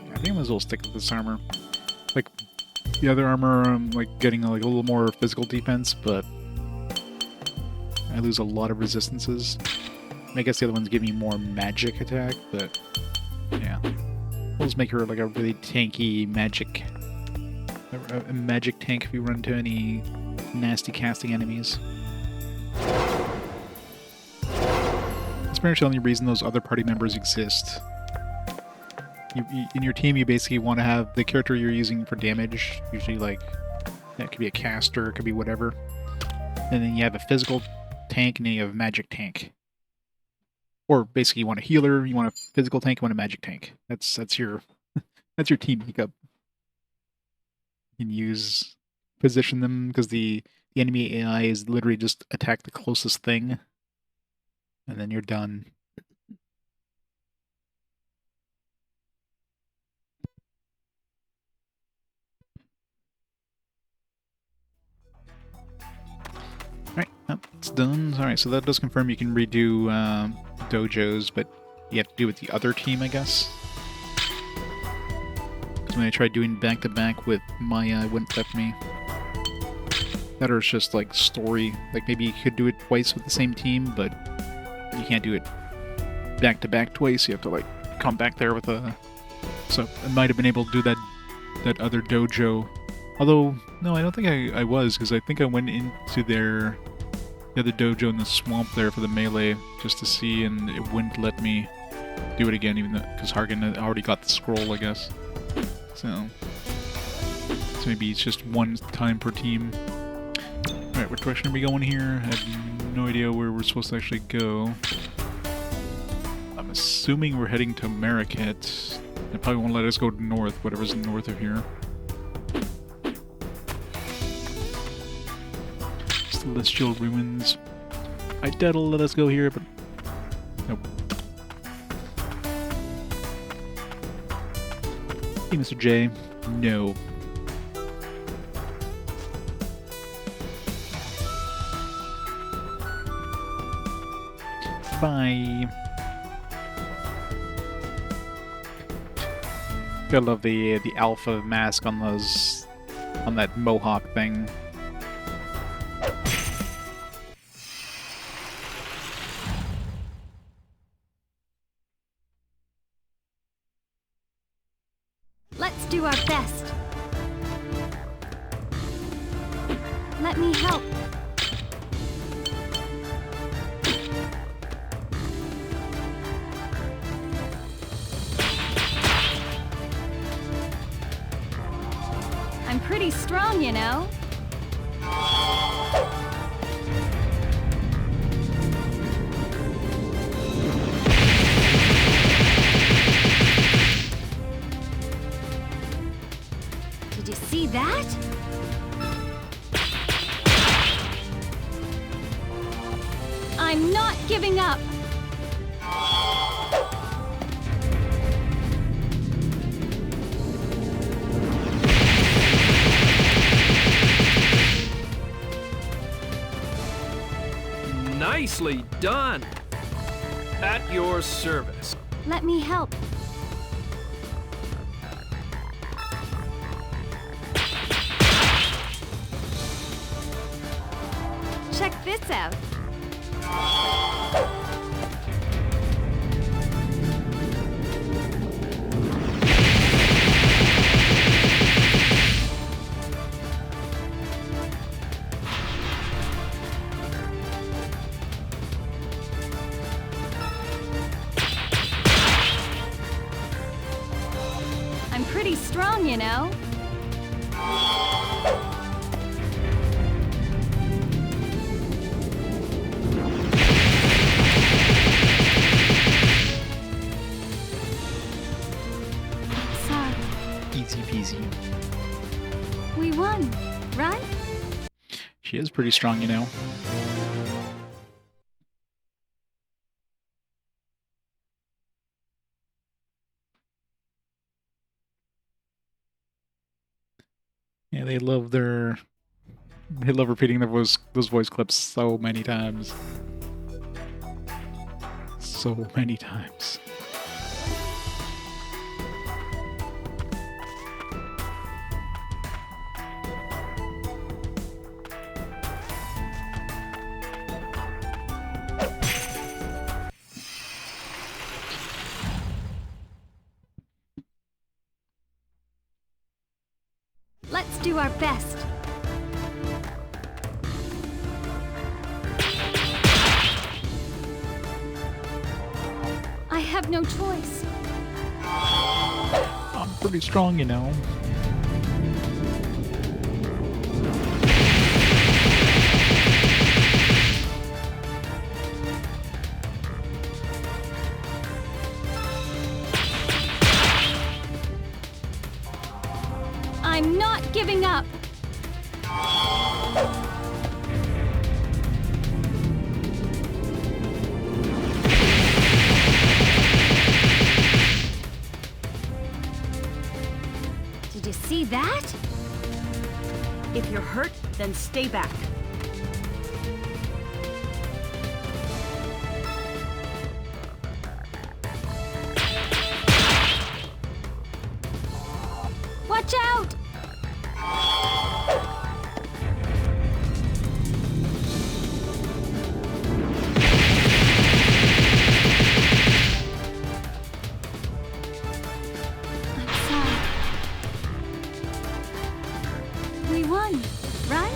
I think I might as well stick with this armor. Like, the other armor, I'm like getting like a little more physical defense, but I lose a lot of resistances. I guess the other ones give me more magic attack, but yeah. We'll just make her like a really tanky magic... a magic tank if we run into any nasty casting enemies. It's pretty much the only reason those other party members exist. In your team, you basically want to have the character you're using for damage, usually like, that could be a caster, it could be whatever. And then you have a physical tank, and then you have a magic tank. Or basically you want a healer, you want a physical tank, you want a magic tank. That's your team makeup. You can position them, because the The enemy AI is literally just attack the closest thing, and then you're done. Alright, that's done. Alright, so that does confirm you can redo dojos, but you have to do it with the other team, I guess. Because when I tried doing back-to-back with Maya, it wouldn't let me. That or it's just like story. Like maybe you could do it twice with the same team, but you can't do it back-to-back twice. You have to like come back there with a... So I might have been able to do that other dojo. Although, no, I don't think I was, because I think I went into the other dojo in the swamp there for the melee just to see, and it wouldn't let me do it again, even though, because Hargan had already got the scroll, I guess. So maybe it's just one time per team. Alright, what direction are we going here? I have no idea where we're supposed to actually go. I'm assuming we're heading to Marraket. They probably won't let us go north, whatever's north of here. Celestial Ruins. I doubt it'll let us go here, but... Nope. Hey, Mr. J. No. Bye. I love the alpha mask on that mohawk thing. Let's do our best. Let me help. I'm pretty strong, you know. Did you see that? I'm not giving up. Nicely done! At your service. Let me help. Check this out. I'm pretty strong, you know. Sorry. Easy peasy. We won, right? She is pretty strong, you know. Yeah, they love repeating those voice clips so many times. So many times. Let's do our best. I have no choice. I'm pretty strong, you know. I'm not giving up. that? If you're hurt, then stay back. Watch out! I'm sorry. We won, right?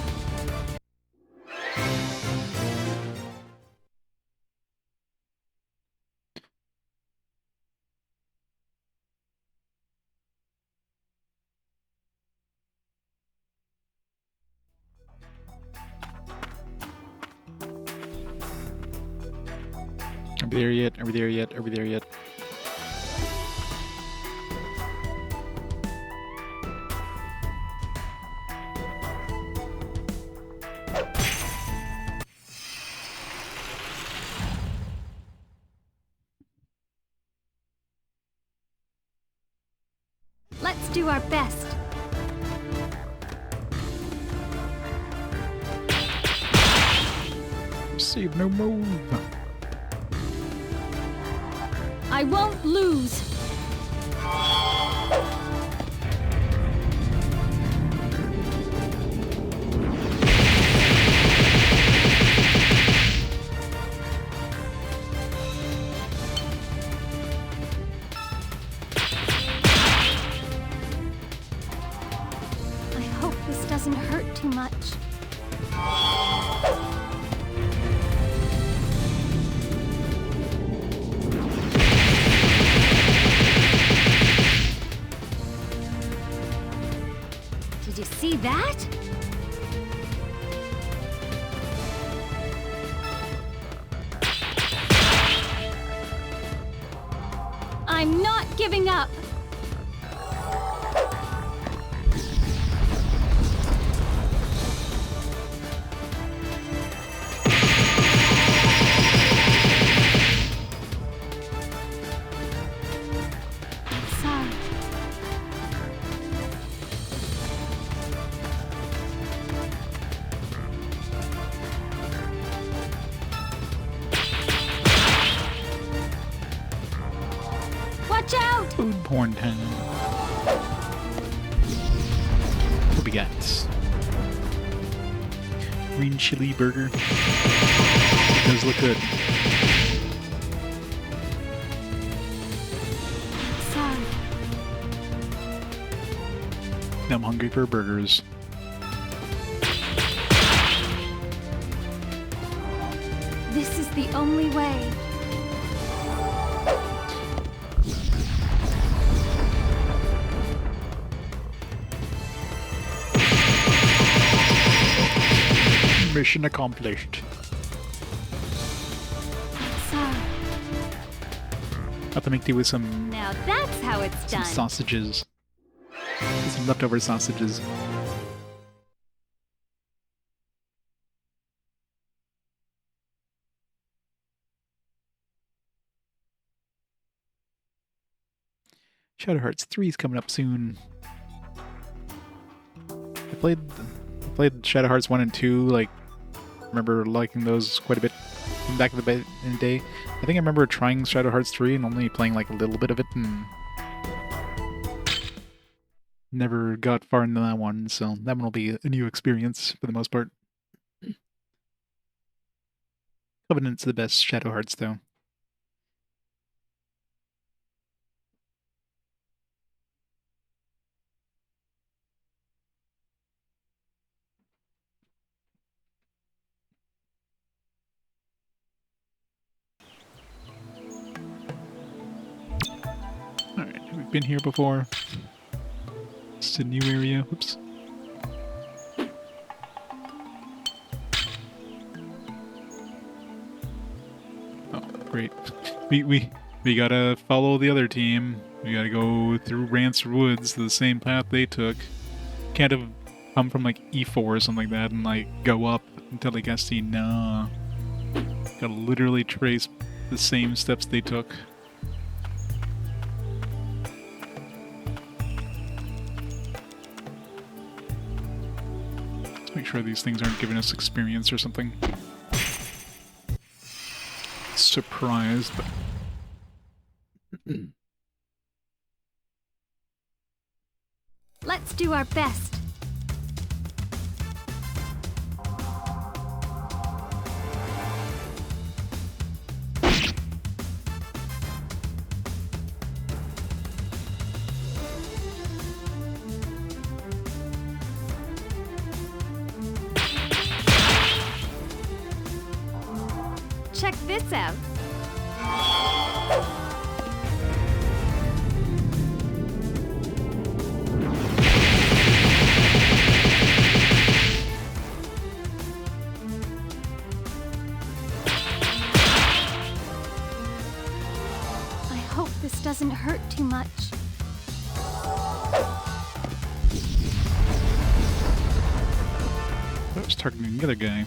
Are we there yet? Are we there yet? Are we there yet? Let's do our best. Save no move. I won't lose. I hope this doesn't hurt too much. Did you see that? I'm not giving up. I'm sorry. Watch out! Food porn time. What we got? Green chili burger. Does look good. Sorry. Now I'm hungry for burgers. This is the only way. Mission accomplished. Sorry. Have to make do with some Now that's how it's done. sausages. Some leftover sausages. Shadow Hearts 3 is coming up soon. I played Shadow Hearts 1 and 2, like, remember liking those quite a bit back in the day. I think I remember trying Shadow Hearts 3 and only playing like a little bit of it and never got far into that one, so that one will be a new experience for the most part. Covenant's the best Shadow Hearts, though. Alright, we've been here before. It's a new area. Whoops. Oh, great. We gotta follow the other team. We gotta go through Rance Woods, the same path they took. Can't have come from like E4 or something like that and like go up until they got seen. Nah. Gotta literally trace the same steps they took. Make sure these things aren't giving us experience or something. Surprised, but... Let's do our best. Check this out. I hope this doesn't hurt too much. That was targeting the other guy.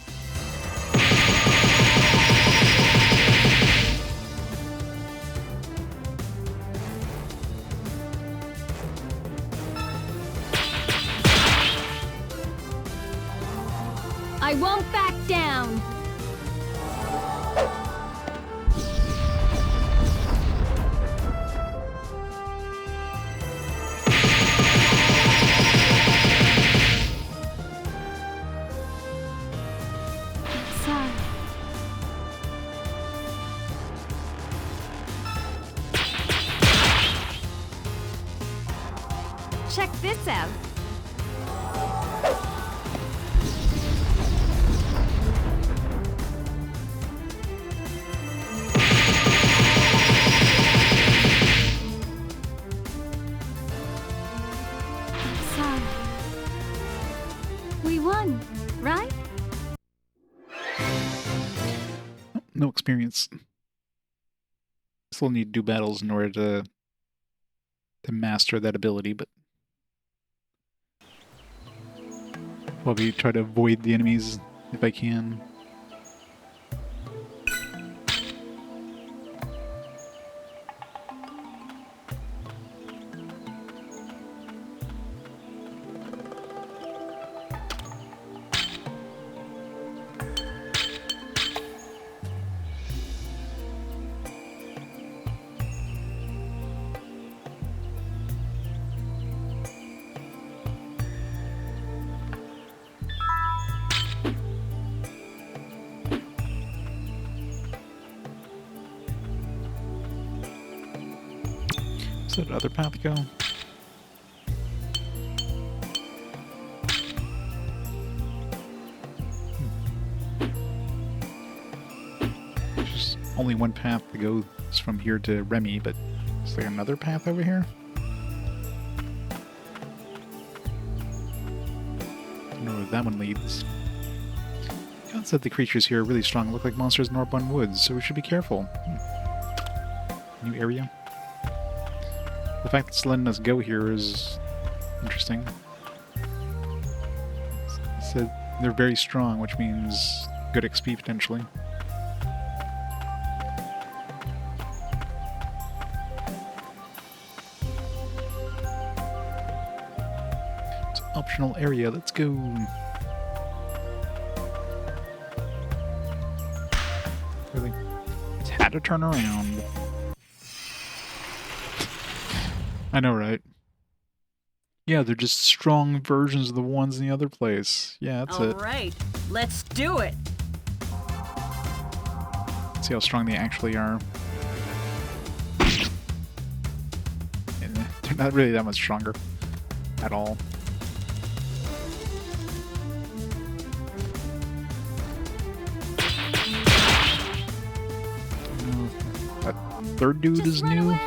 I won't back down. Sorry. Check this out. Sorry. We won, right? No experience. Still need to do battles in order to master that ability, but probably try to avoid the enemies if I can. Is that other path go? There's just only one path to go is from here to Remy, but is there another path over here? I don't know where that one leads. God said the creatures here are really strong, look like monsters in Northbound Woods, so we should be careful. New area? The fact that it's letting us go here is interesting. It said they're very strong, which means good XP potentially. It's an optional area, let's go. Really? It's had to turn around. I know, right? Yeah, they're just strong versions of the ones in the other place. Yeah, that's it. All right, let's do it. See how strong they actually are. And they're not really that much stronger at all. That third dude Just is run new. away.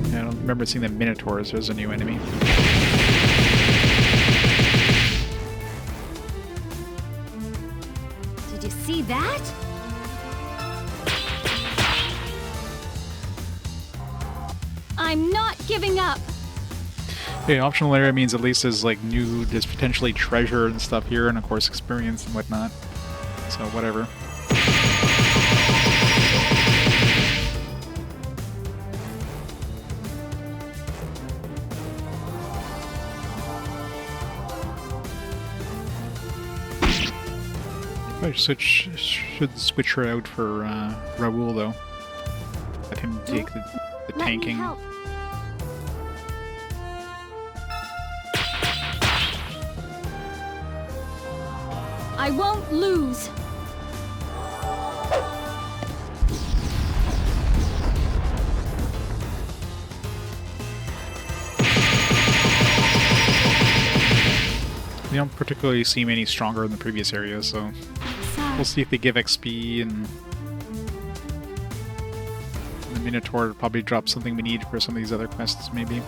I don't remember seeing the Minotaurs as a new enemy. Did you see that? I'm not giving up. Okay, optional area means at least there's like new, there's potentially treasure and stuff here, and of course experience and whatnot. So whatever. I should switch her out for Raoul though. Let him take the Let me tanking. help. I won't lose. We don't particularly seem any stronger in the previous area, so we'll see if they give XP and the Minotaur probably drop something we need for some of these other quests, maybe.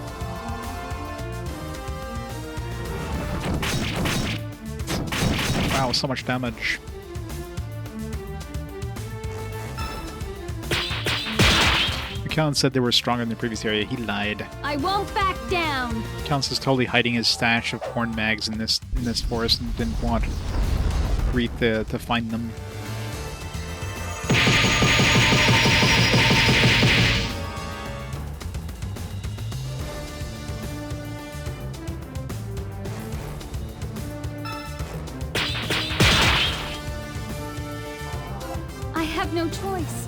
Wow, so much damage. Calintz said they were stronger in the previous area. He lied. I won't back down. Calintz is totally hiding his stash of corn mags in this forest and didn't want Reed to find them. I have no choice.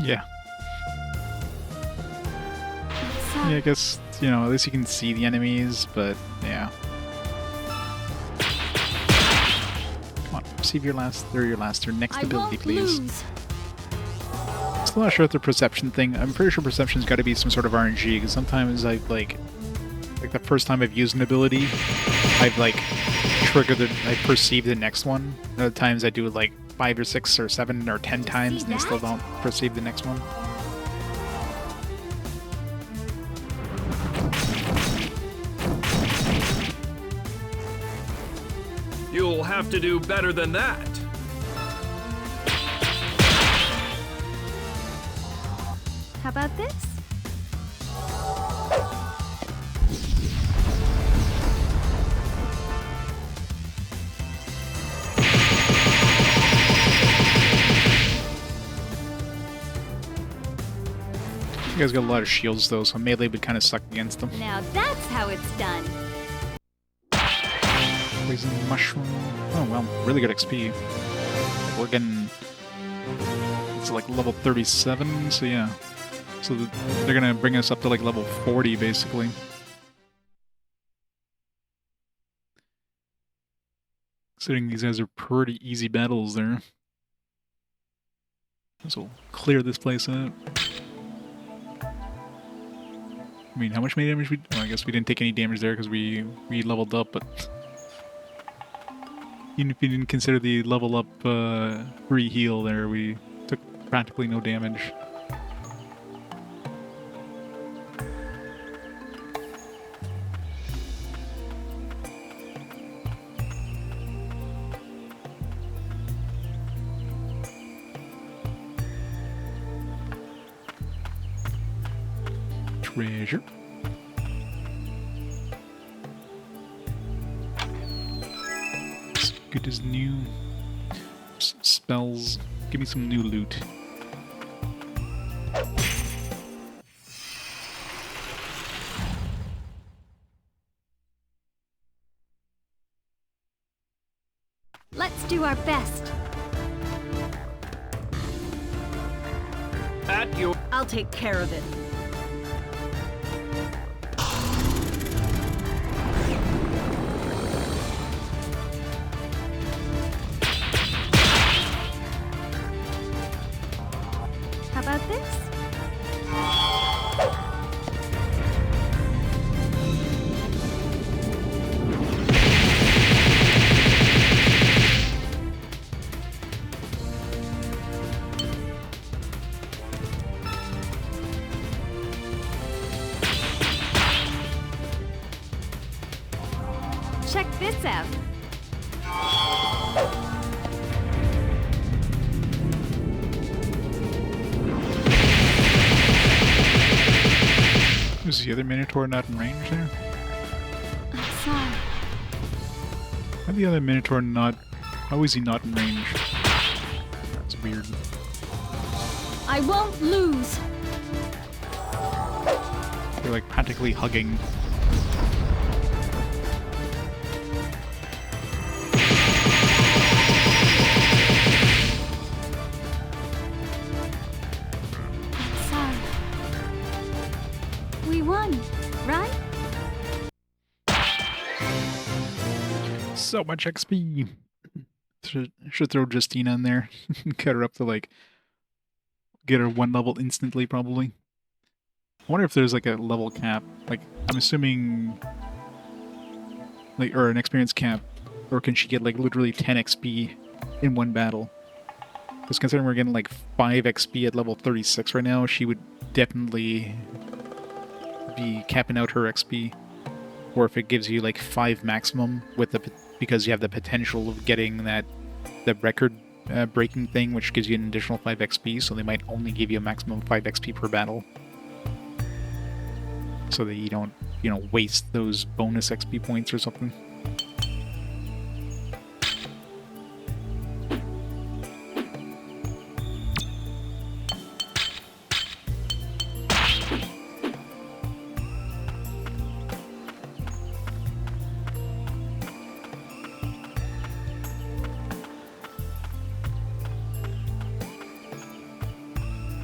Yeah. Sorry. Yeah, I guess, you know, at least you can see the enemies, but yeah. Come on, receive your next I ability, won't please. lose. Still not sure if the perception thing. I'm pretty sure perception's got to be some sort of RNG, because sometimes I like the first time I've used an ability, I've like I perceive the next one. Other times I do it like 5 or 6 or 7 or 10 times, and I still don't perceive the next one. You'll have to do better than that. How about this? You guys got a lot of shields though, so melee would kind of suck against them. Now that's how it's done. Poison mushroom. Oh well, really good XP. We're getting. It's like level 37, so yeah. So they're gonna bring us up to like level 40 basically. Considering these guys are pretty easy battles there. So we'll clear this place out. I mean, how much damage we... Well, I guess we didn't take any damage there because we leveled up, but... Even if you didn't consider the level up free heal there, we took practically no damage. Treasure. As good as new. Spells. Give me some new loot. Let's do our best. At your... I'll take care of it. How about this? Check this out. Was the other Minotaur not in range there? I'm sorry. Why the other Minotaur not... How is he not in range? That's weird. I won't lose. They're like practically hugging. Sorry. We won, right? So much XP. Should throw Justina in there. Get her up to like get her 1 level instantly, probably. I wonder if there's like a level cap. Like, I'm assuming like, or an experience cap, or can she get like literally 10 XP in one battle? Because considering we're getting like 5 XP at level 36 right now, she would definitely be capping out her XP. Or if it gives you like 5 maximum with the because you have the potential of getting the record breaking thing, which gives you an additional 5 XP, so they might only give you a maximum of 5 XP per battle. So that you don't, waste those bonus XP points or something.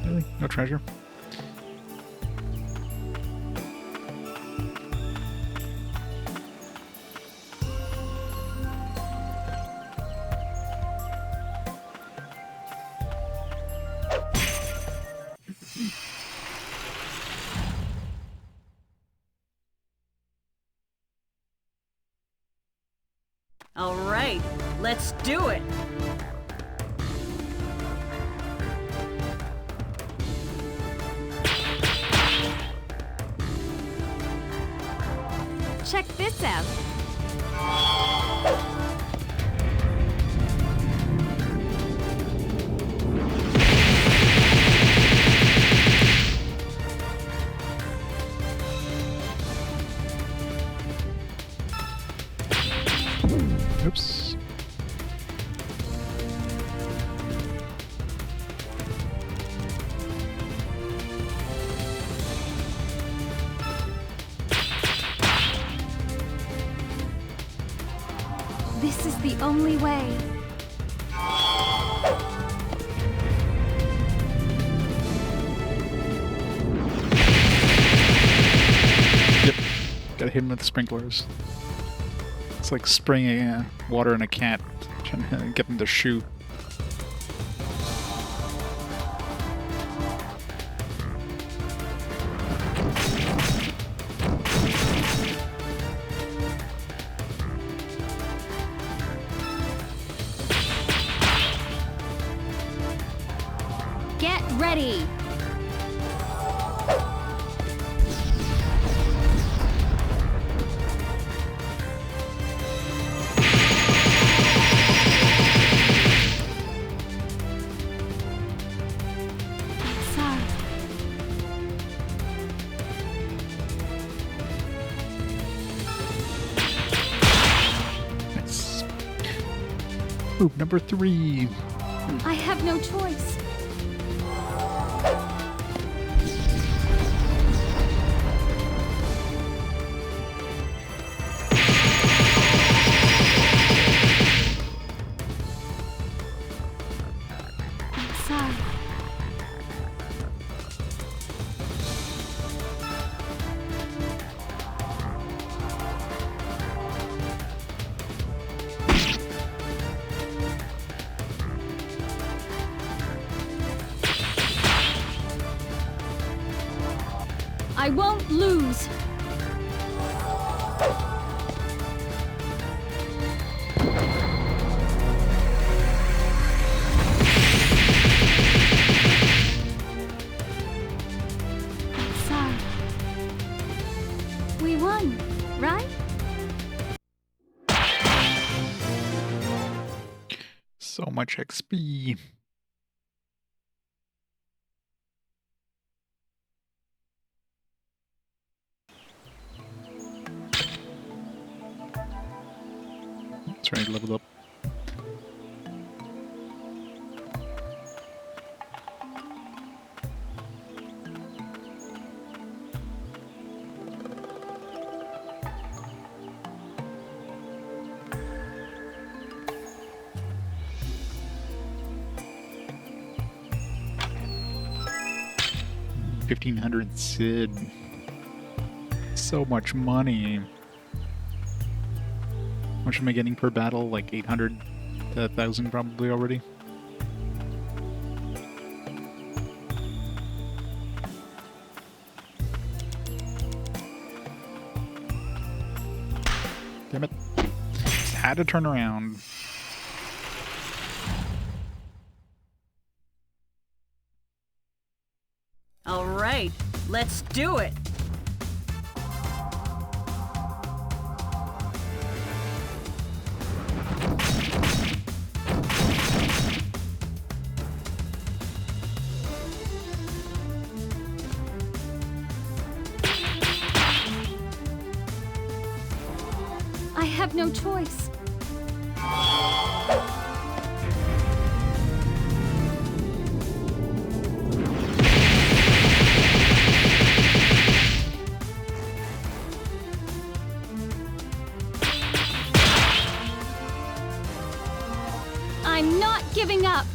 Really? No treasure? All right, let's do it. Check this out. Oops. This is the only way. Yep. Gotta hit him with the sprinklers. It's like spraying water in a cat, trying to get them to shoot. Get ready. Sorry. Nice. Ooh, number 3. I have no choice. Sorry. I won't lose. Sorry. We won, right? So much XP. That's right, leveled up. 1500 Sid. So much money. How much am I getting per battle? Like 800 to 1,000 probably already. Damn it. Just had to turn around. All right, let's do it. I have no choice. I'm not giving up.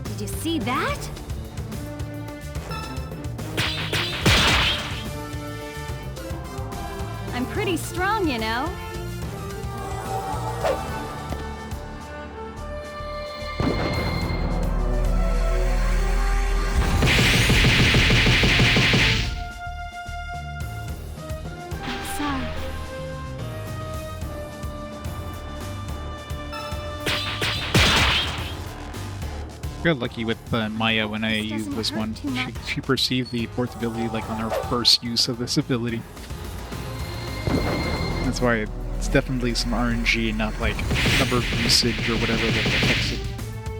Did you see that? I'm pretty strong, you know. Sorry. Got lucky with Maya when I This used doesn't this hurt one. too much. She perceived the fourth ability like on her first use of this ability. That's why it's definitely some RNG, not like number of usage or whatever that affects it.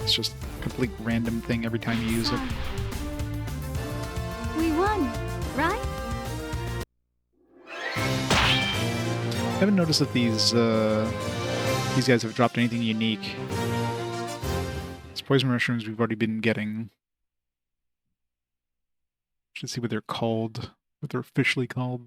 It's just a complete random thing every time you use it. We won, right? I haven't noticed that these guys have dropped anything unique. These poison mushrooms we've already been getting. Should see what they're called, what they're officially called.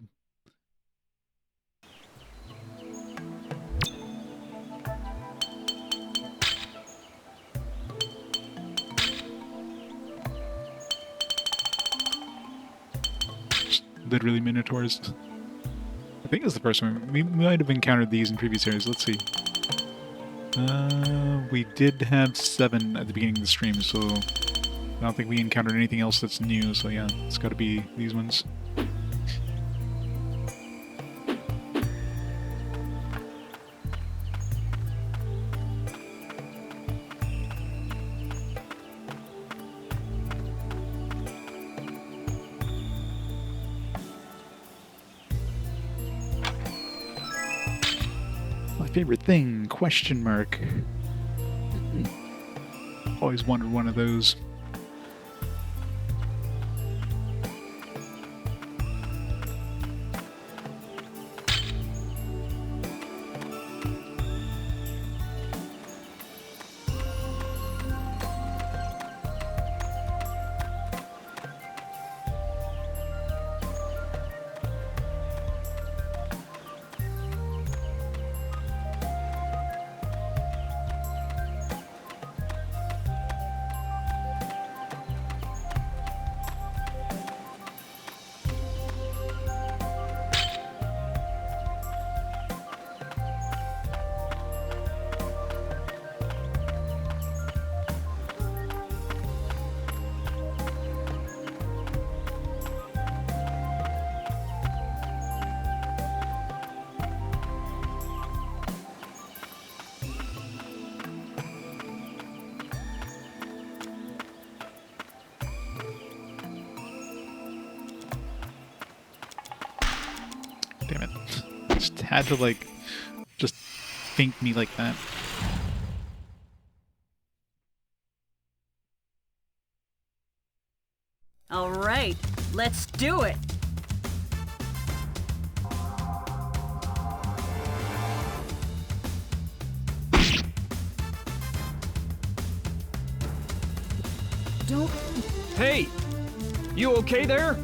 Just literally minotaurs. I think it's the first one. We might have encountered these in previous areas. Let's see. We did have 7 at the beginning of the stream, so I don't think we encountered anything else that's new, so yeah, it's gotta be these ones. My favorite thing, question mark. Always wanted one of those. Damn it. Just had to, like, just think me like that. All right, let's do it. Don't. Hey! You okay there?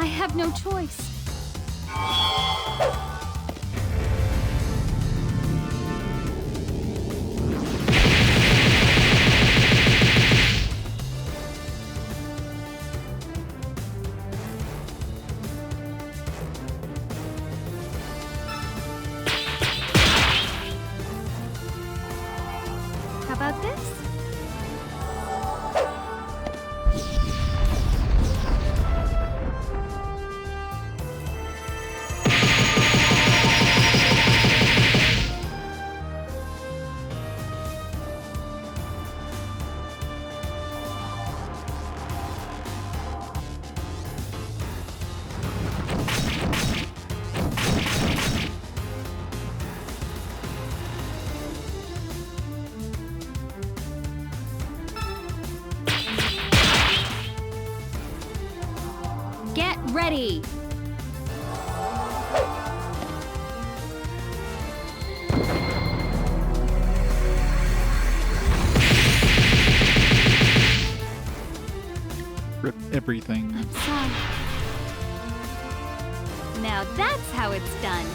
I have no choice. How about this? Get ready! Rip everything. I'm sorry. Now that's how it's done.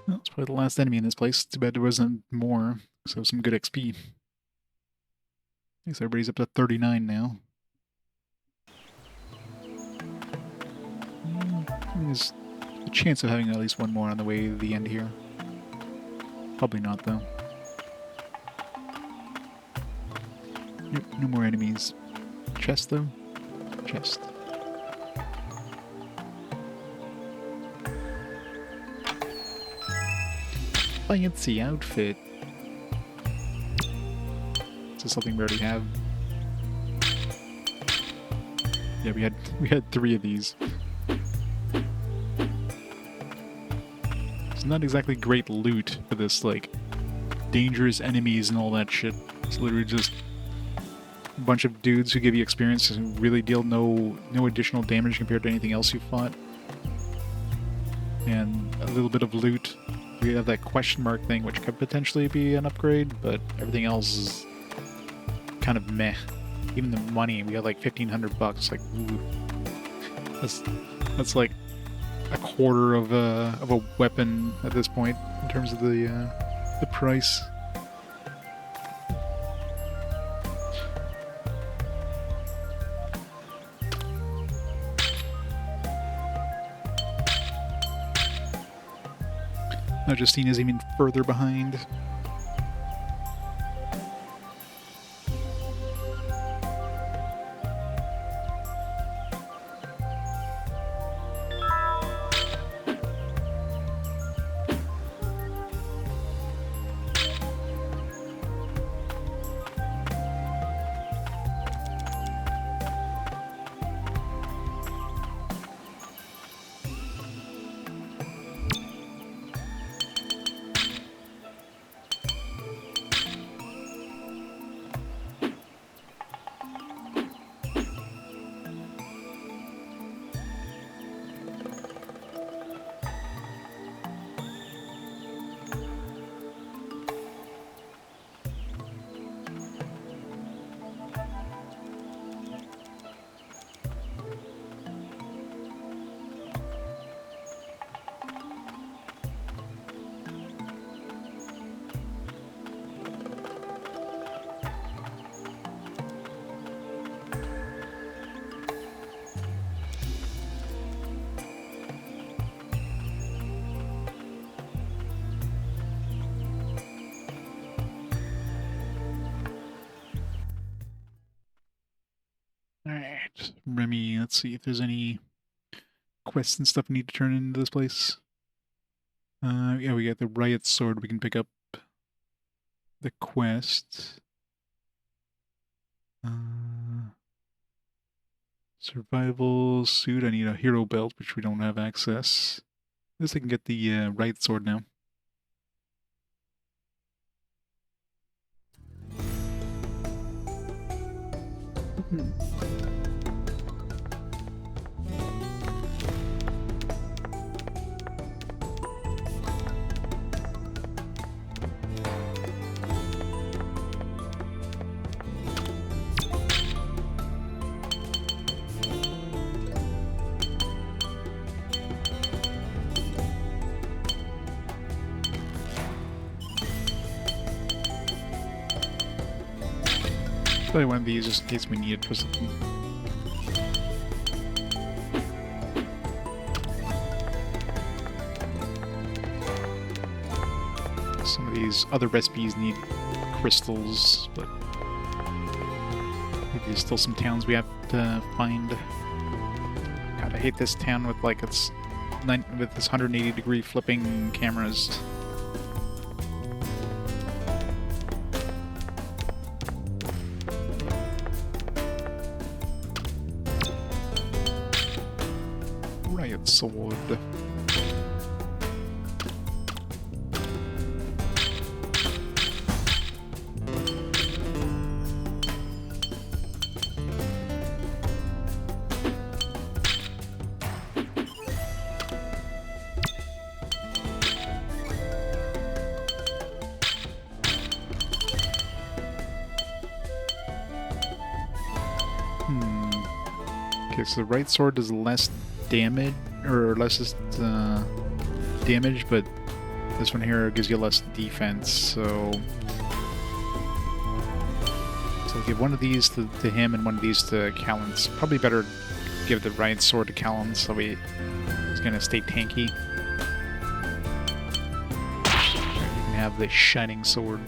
Well, it's probably the last enemy in this place. Too bad there wasn't more. So some good XP. I guess everybody's up to 39 now. There's a chance of having at least one more on the way to the end here. Probably not, though. No more enemies. Chest, though? Chest. Fancy outfit. Is this something we already have? Yeah, we had 3 of these. It's not exactly great loot for this, like, dangerous enemies and all that shit. It's literally just a bunch of dudes who give you experience and really deal no additional damage compared to anything else you fought. And a little bit of loot. We have that question mark thing, which could potentially be an upgrade, but everything else is kind of meh. Even the money, we got like $1,500. Like, ooh. That's like a quarter of a weapon at this point in terms of the price. Now Justina's even further behind. Alright, Remy, let's see if there's any quests and stuff we need to turn into this place. Yeah, we got the riot sword. We can pick up the quest. Survival suit. I need a hero belt, which we don't have access. I guess I can get the riot sword now. Probably one of these just in case we need it for something. Some of these other recipes need crystals, but there's still some towns we have to find. God, I hate this town with like its with this 180-degree flipping cameras. Riot sword. Okay, so the right sword does less damage, or less damage, but this one here gives you less defense, so give one of these to him and one of these to Calintz. Probably better give the right sword to Calintz, so he's gonna stay tanky. You can have the shining sword.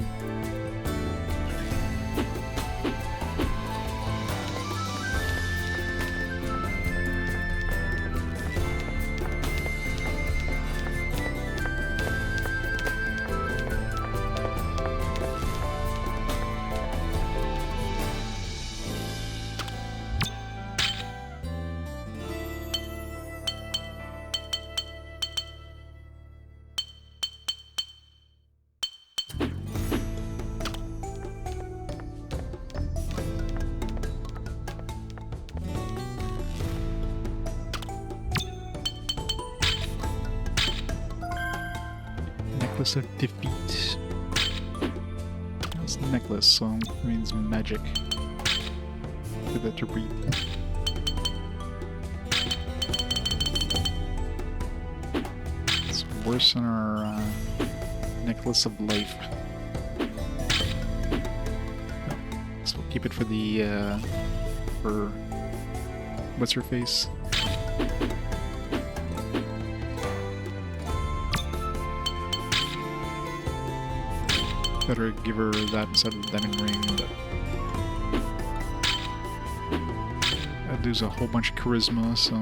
Necklace of Defeat. That's the necklace, so it means magic. Give that to read. It's worse than our Necklace of Life. So we'll keep it for the, for... what's her face? Better give her that instead of the diamond ring, but I'd lose a whole bunch of charisma, so...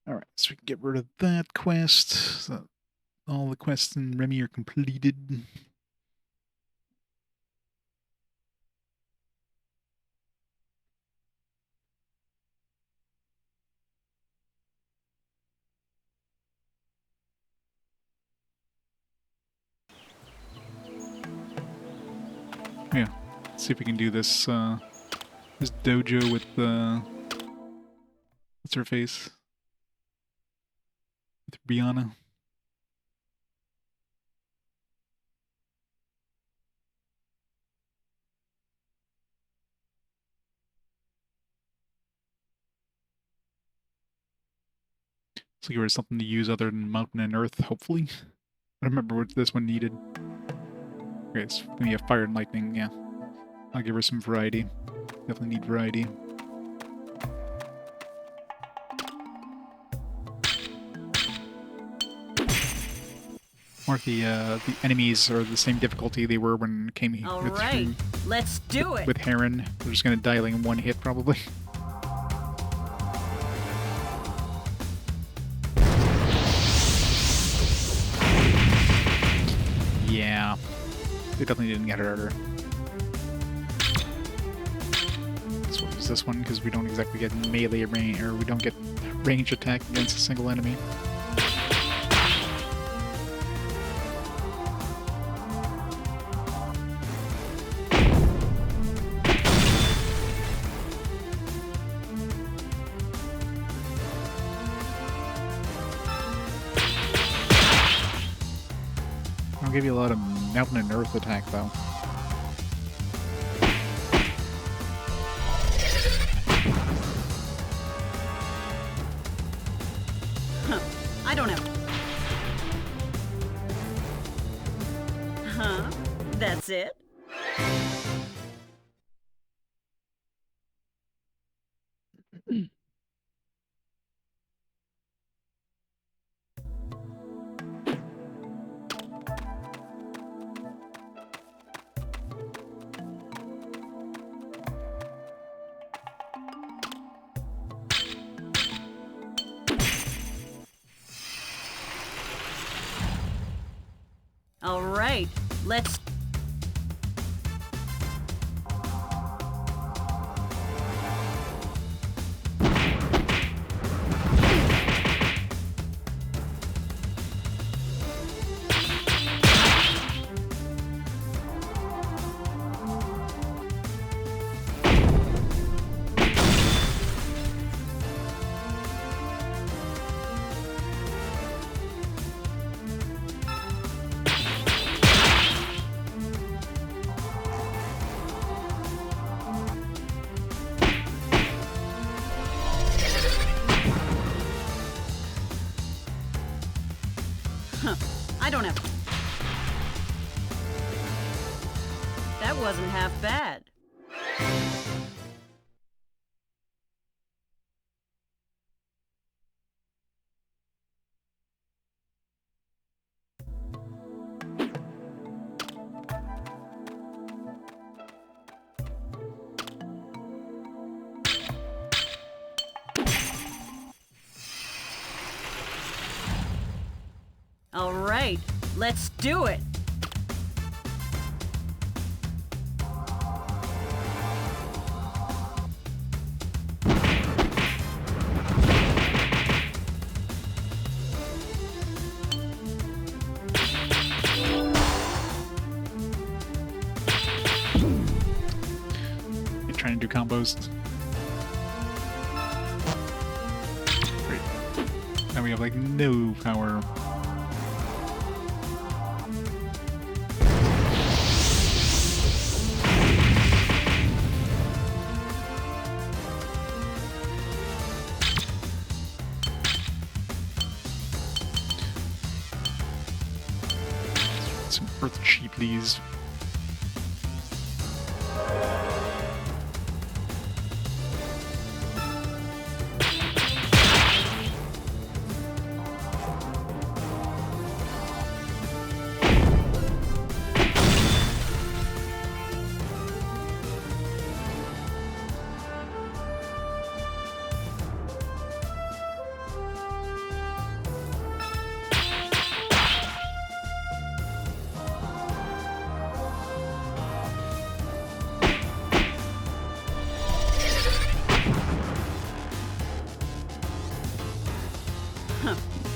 Alright, so we can get rid of that quest. So all the quests in Remy are completed. Yeah, let's see if we can do this, this dojo with, what's her face? With Brianna. So give her something to use other than mountain and earth, hopefully. I don't remember what this one needed. Okay, it's gonna be a fire and lightning, yeah. I'll give her some variety. Definitely need variety. Or the enemies are the same difficulty they were when it came here. All right, let's do it. With Heron, they're just gonna die like in one hit probably. Yeah, They definitely didn't get it harder. So we'll use this one because we don't exactly get melee range, or we don't get range attack against a single enemy. I'll give you a lot of mountain and earth attack though. I don't have... Huh? That's it? All right, let's... I don't have... That wasn't half bad. All right, let's do it. You're trying to do combos. Great. Now we have like no power. Some earth chi, please.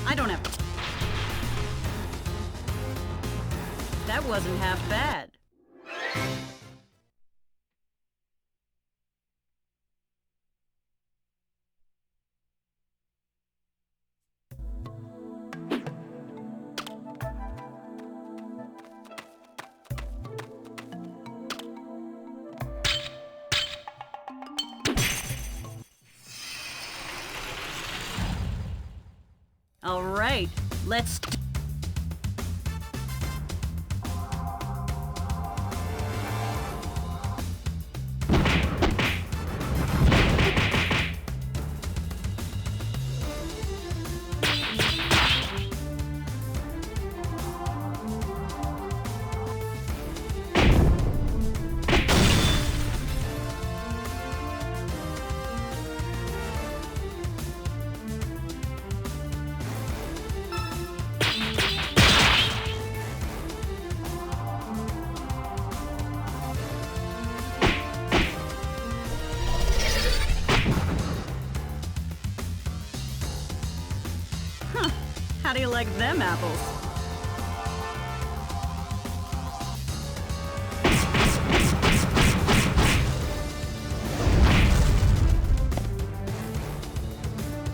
I don't have... That wasn't half bad. All right, let's... do you like them apples?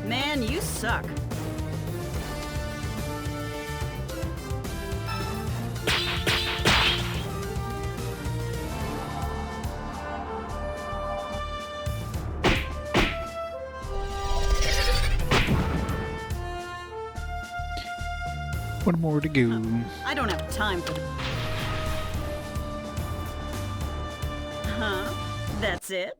Man, you suck. One more to go. I don't have time for this. Huh? That's it?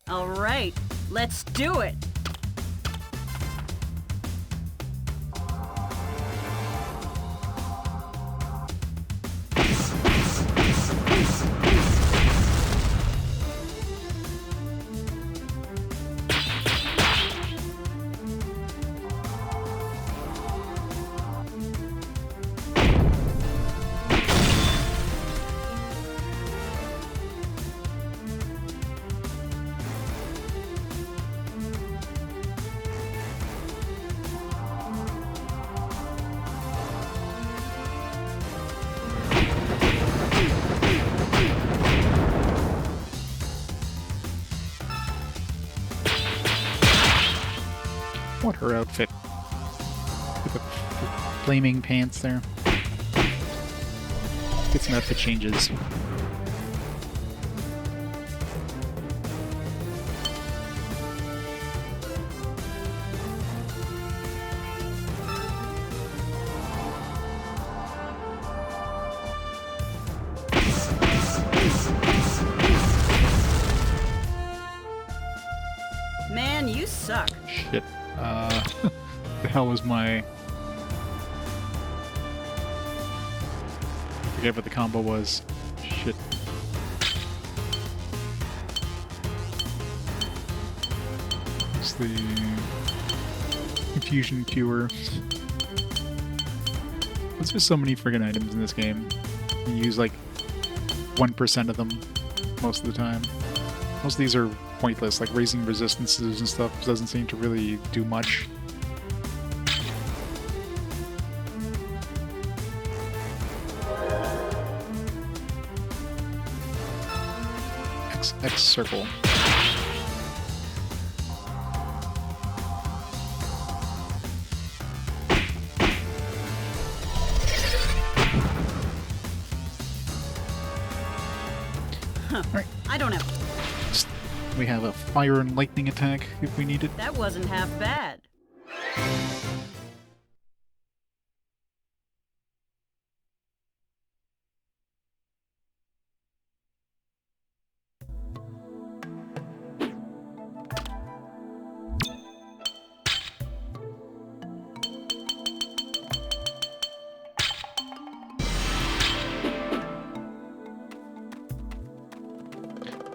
All right, let's do it. What her outfit? With the flaming pants there. Get some outfit changes. Man, you suck. Shit. The hell was my... I forget what the combo was. Shit. It's the... Confusion Cure. There's just so many friggin' items in this game. You use like 1% of them most of the time. Most of these are pointless, like raising resistances and stuff doesn't seem to really do much. X circle. Alright. I don't have... We have a fire and lightning attack if we need it. That wasn't half bad.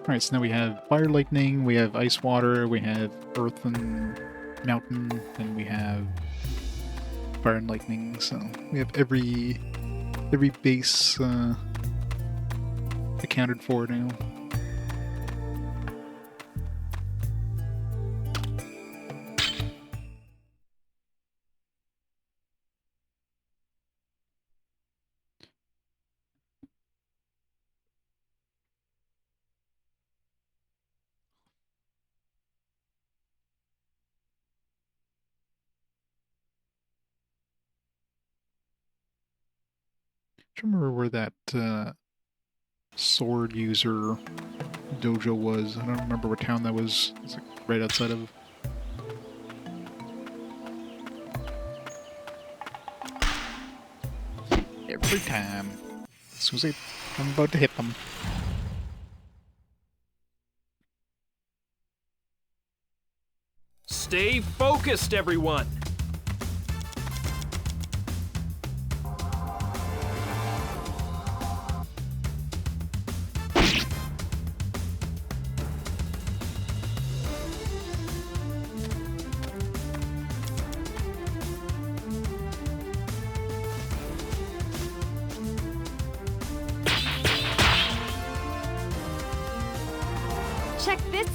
Alright, so now we have fire lightning, we have ice water, we have earth and mountain, and we have fire and lightning, so we have every base accounted for now. I don't remember where that sword user dojo was. I don't remember what town that was. It's like right outside of. Every time. As soon as I'm about to hit them. Stay focused, everyone!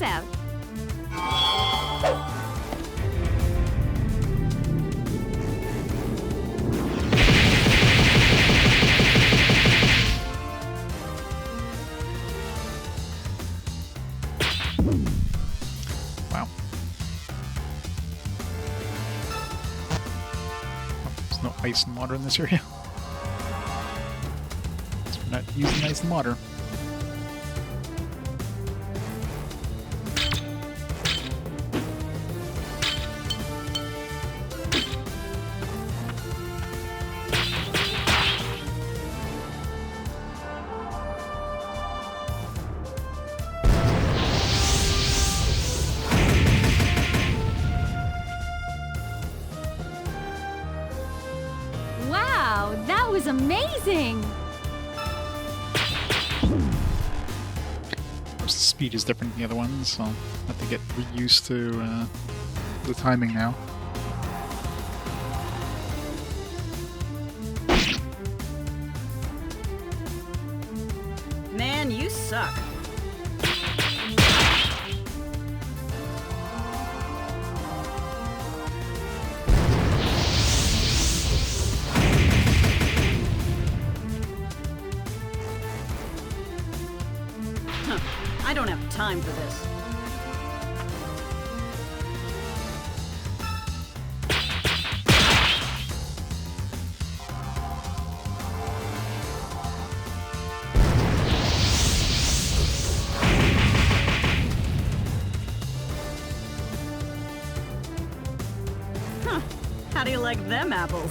that's out. Wow. There's no ice and water in this area. We're not using ice and water. Wow, that was amazing! Of course, the speed is different than the other ones, so I have to get used to the timing now. Man, you suck. Huh. I don't have time for this. Huh. How do you like them apples?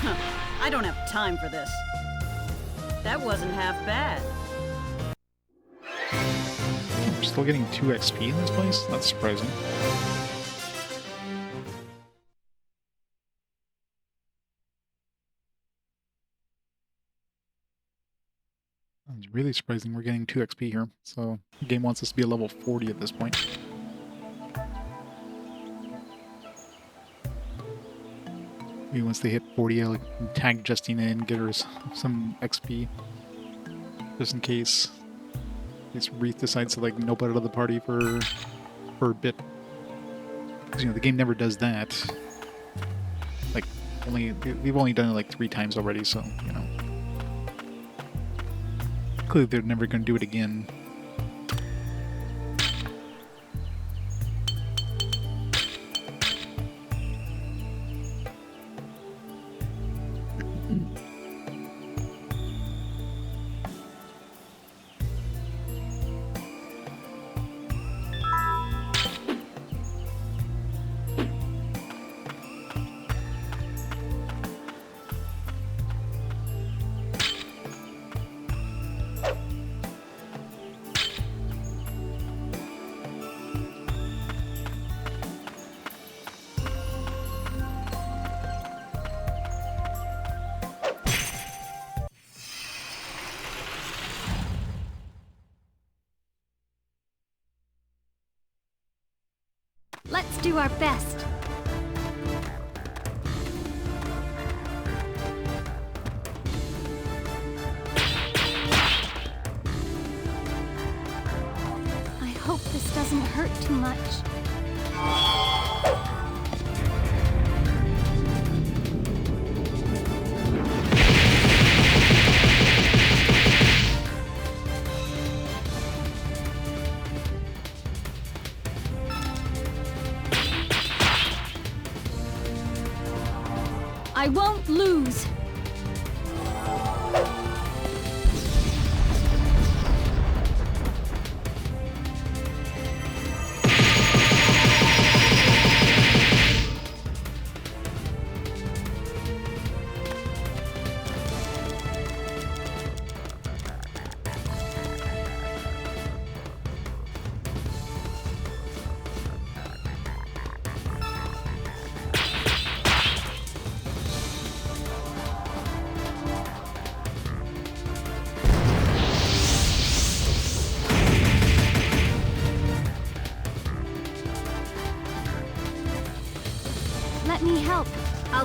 Huh. I don't have time for this. That wasn't half bad. We're still getting 2 XP in this place? That's surprising. It's really surprising we're getting 2 XP here. So the game wants us to be a level 40 at this point. Maybe once they hit 40, I'll tag Justine in, get her some XP. Just in case. Wreath decides to like nope out of the party for a bit. Because, you know, the game never does that. Like, we've only done it like 3 times already, so, you know. Clearly they're never going to do it again. Let's do our best. I hope this doesn't hurt too much. I won't lose.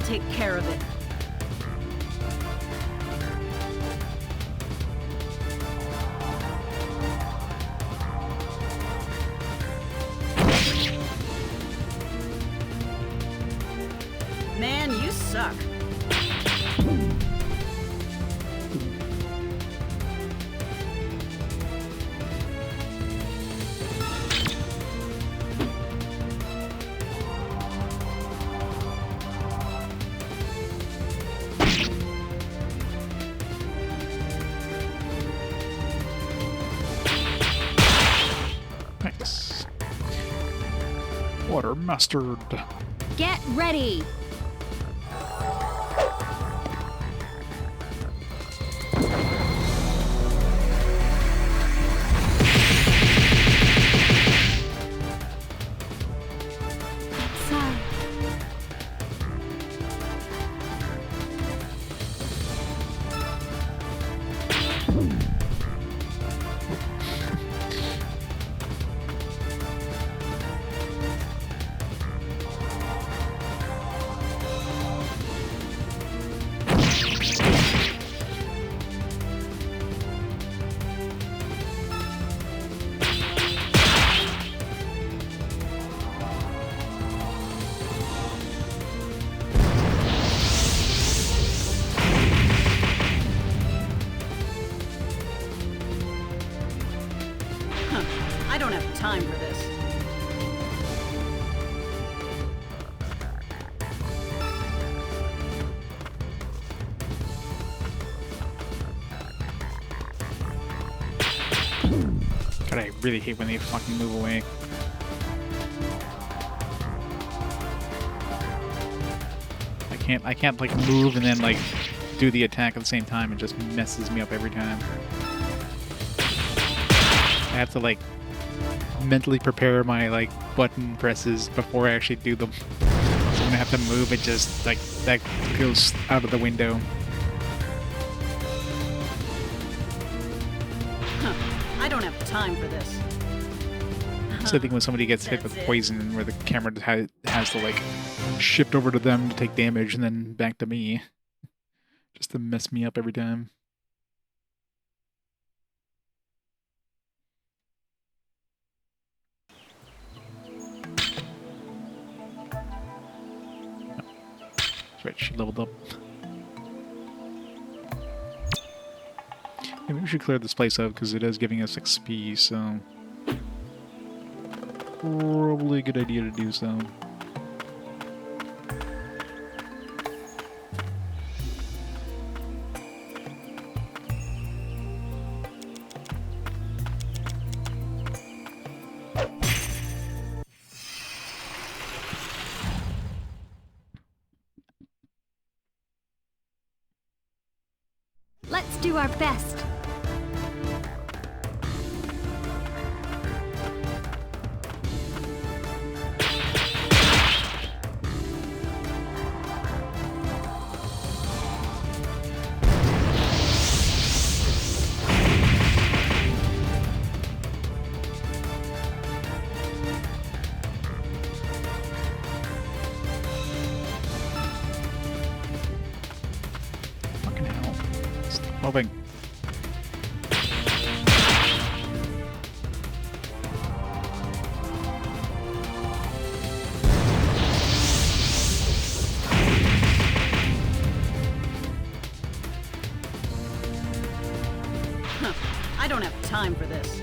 take care of it. Man, you suck. Nice. Water mustard. Get ready! Sorry. I don't have time for this. God, I really hate when they fucking move away. I can't like move and then like do the attack at the same time. It just messes me up every time. I have to like mentally prepare my like button presses before I actually do them. So when I have to move, it just like that goes out of the window. I don't have time for this. So I think when somebody gets hit with poison, where the camera has to like shift over to them to take damage and then back to me, just to mess me up every time. Right, she leveled up. Maybe we should clear this place out because it is giving us XP, so probably a good idea to do so. Let's do our best. Fucking hell. Stop moving. I don't have time for this.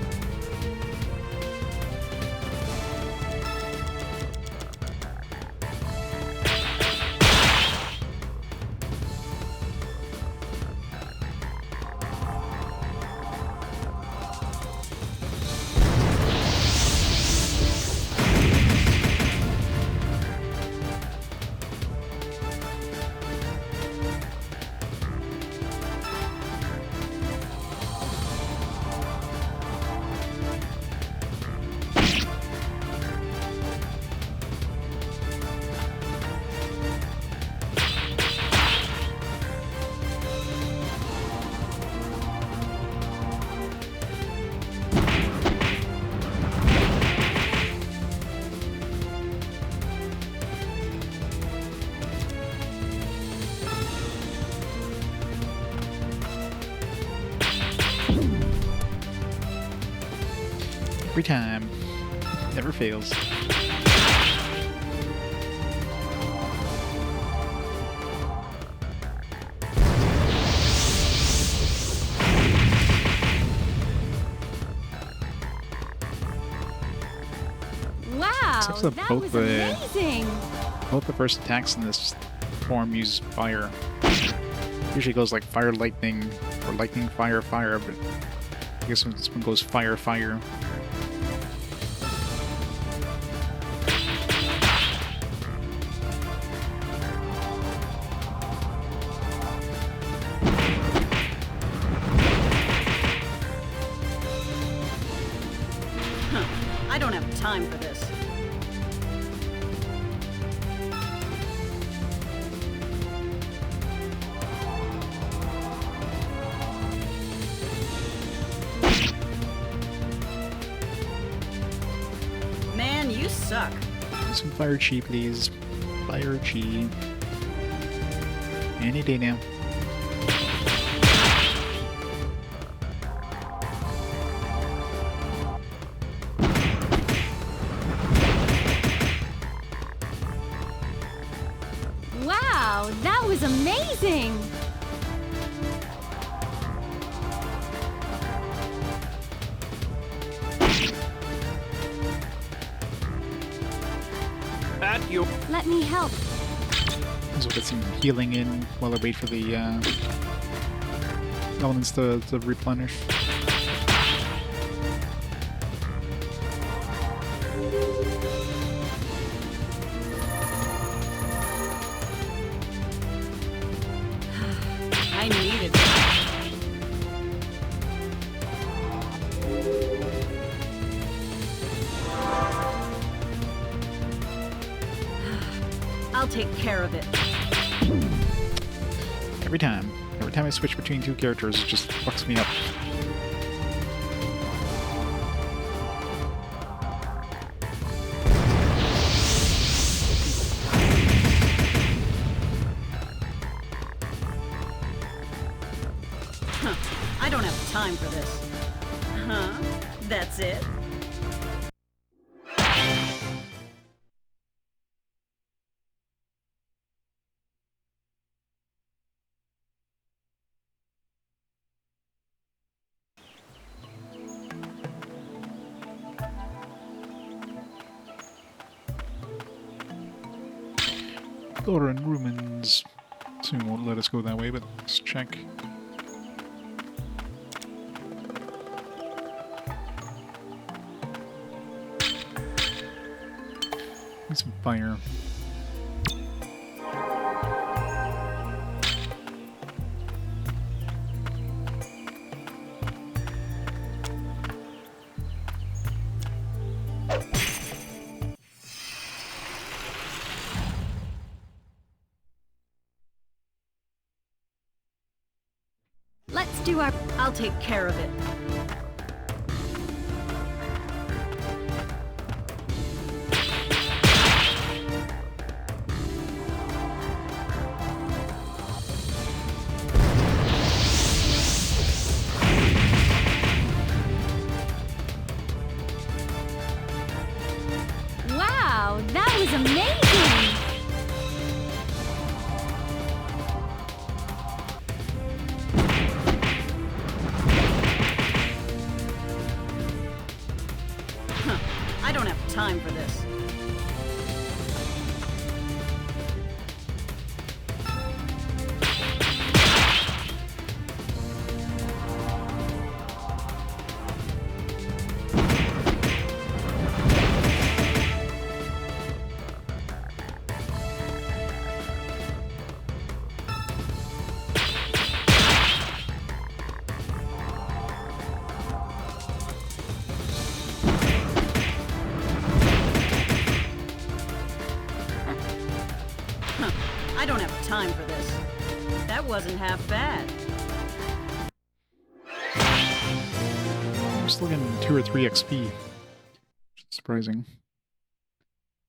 Every time. Never fails. Wow, Sucks that that both was the- amazing. Both the first attacks in this form use fire. Usually goes like fire, lightning, or lightning, fire, fire, but I guess this one goes fire, fire. I don't have time for this. Man, you suck. Some fire chi, please. Fire chi. Any day now. Wow, that was amazing. At your Let me help. So we'll get some healing in while I wait for the elements to replenish. I needed it. I'll take care of it. Every time. Every time I switch between two characters, it just fucks me up. Huh. I don't have time for this. Huh? That's it? Flora and Rumens soon won't let us go that way, but let's check. Need some fire. Let's do our... I'll take care of it. Wow, that was amazing. I don't have time for this. I don't have time for this. That wasn't half bad. I'm still getting 2 or 3 XP. Which is surprising.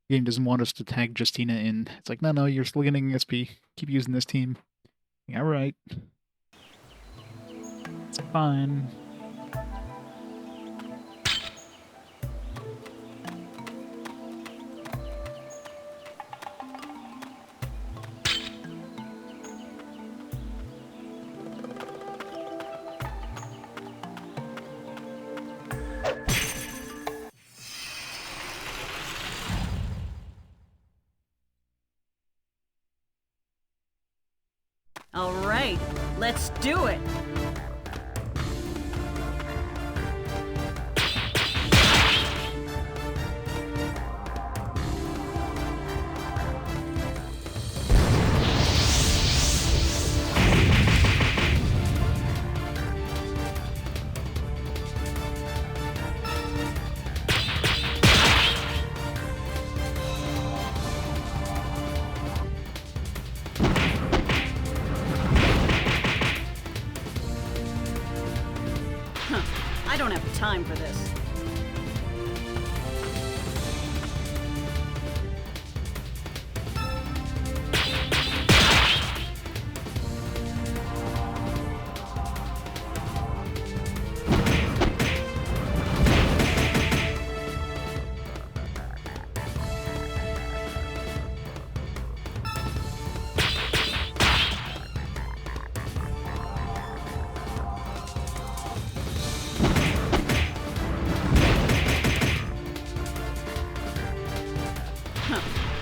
The game doesn't want us to tag Justina in. It's like, no, you're still getting XP. Keep using this team. Yeah, alright. It's fine. All right, let's do it. I don't have time for this.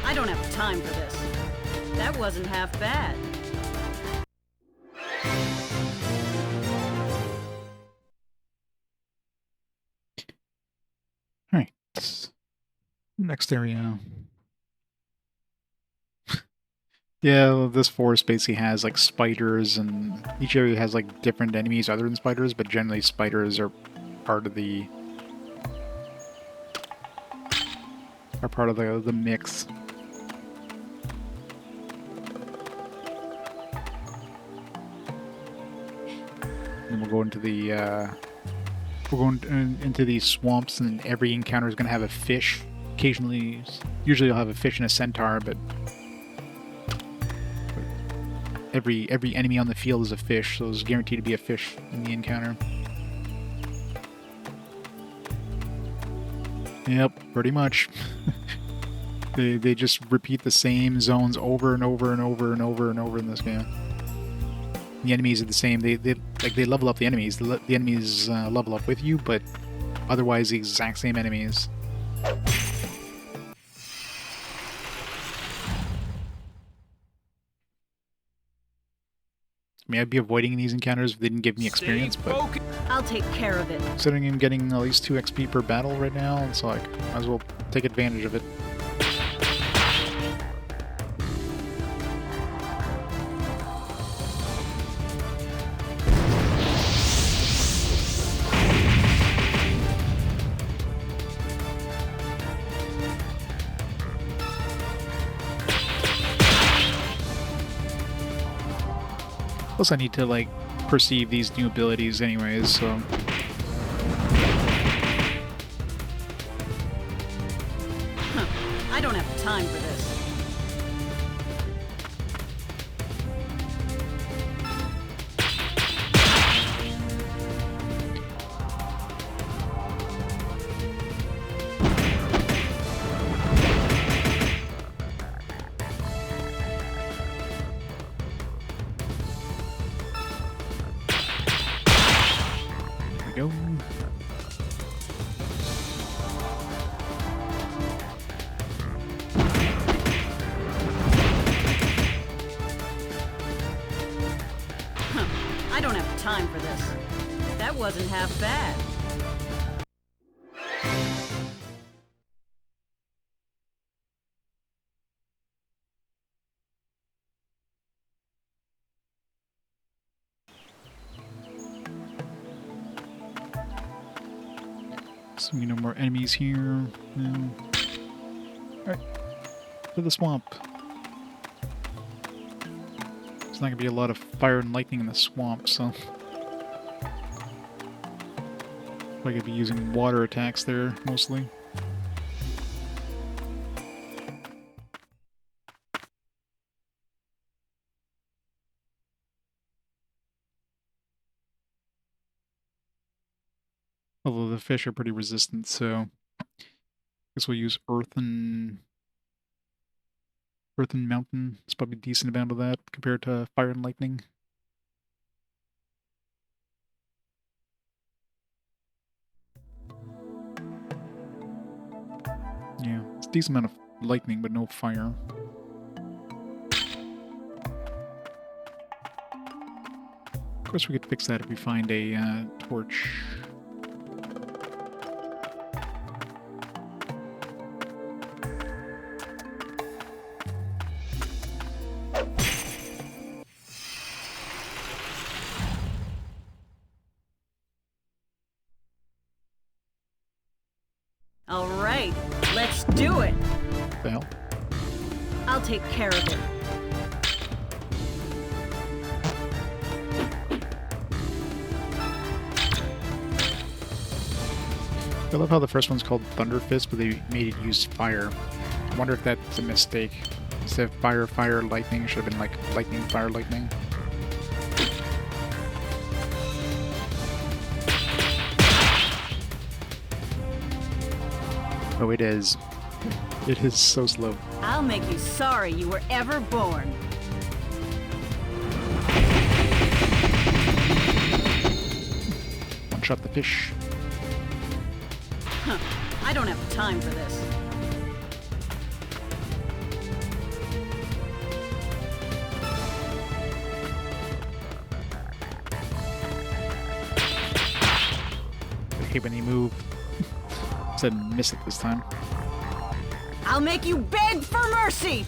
I don't have time for this. That wasn't half bad. Alright. Next area. Yeah, this forest basically has like spiders, and each area has like different enemies other than spiders, but generally spiders are part of the the mix. And we'll go into the into these swamps, and every encounter is going to have a fish. Occasionally, usually you'll have a fish and a centaur, but every enemy on the field is a fish, so there's guaranteed to be a fish in the encounter. Yep, pretty much. They just repeat the same zones over and over and over and over and over in this game. The enemies are the same. They level up the enemies. The enemies level up with you, but otherwise the exact same enemies. I mean, I'd be avoiding these encounters if they didn't give me experience, but I'll take care of it. considering I'm getting at least 2 XP per battle right now, it's like, might as well take advantage of it. Plus I need to, like, perceive these new abilities anyways, so... I don't have time for this. There we go. I don't have time for this. That wasn't half bad. So no more enemies here. No. Alright. To the swamp. There's not gonna be a lot of fire and lightning in the swamp, so... I could be using water attacks there, mostly. Although the fish are pretty resistant, so... I guess we'll use Earth and Mountain. It's probably a decent amount of that compared to Fire and Lightning. Yeah, it's a decent amount of lightning, but no fire. Of course, we could fix that if we find a torch. All right, let's do it. What the hell? I'll take care of it. I love how the first one's called Thunder Fist, but they made it use fire. I wonder if that's a mistake. Instead of fire, fire, lightning, it should have been like lightning, fire, lightning. Oh, it is. It is so slow. I'll make you sorry you were ever born. One shot the fish. Huh. I don't have time for this. I hate when they move. Said miss it this time. I'll make you beg for mercy!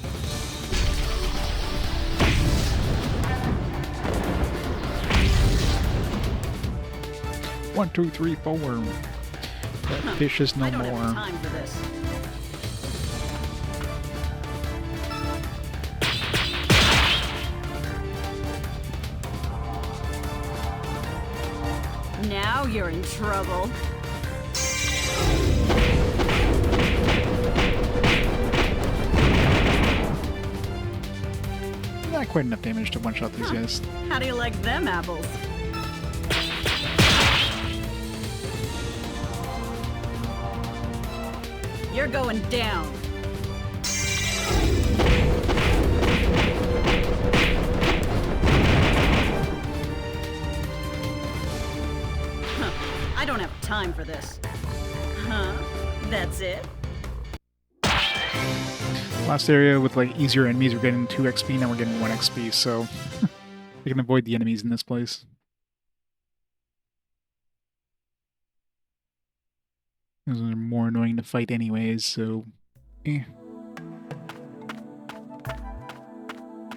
One, two, three, four. That fish is no I don't more. have time for this. Now you're in trouble. Not quite enough damage to one-shot these guys. How do you like them apples? You're going down. Huh. I don't have time for this. Huh? That's it? Last area with like easier enemies, we're getting 2 XP, now we're getting 1 XP, so we can avoid the enemies in this place. Those are more annoying to fight anyways, so eh.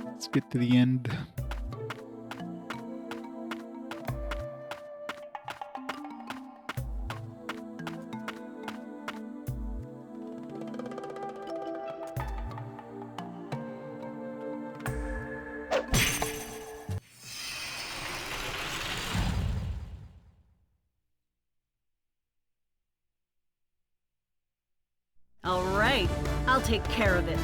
Let's get to the end. All right, I'll take care of it.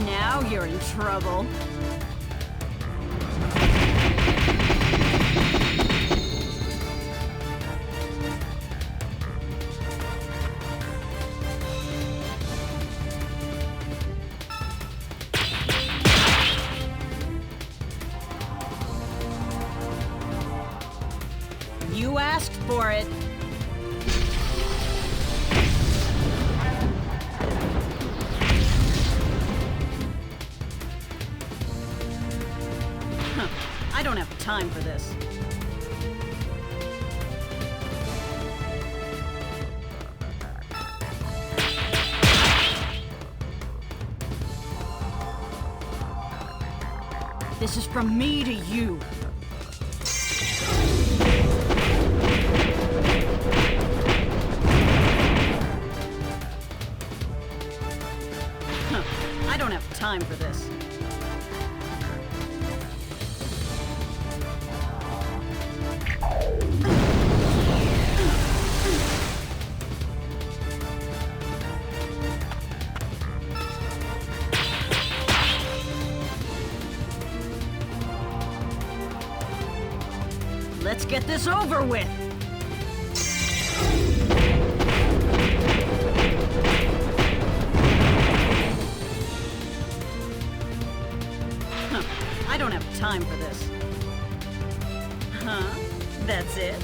Now you're in trouble. You asked for it. Huh. I don't have time for this. This is from me to you. I don't have time for this. Let's get this over with. I don't have time for this. Huh? That's it?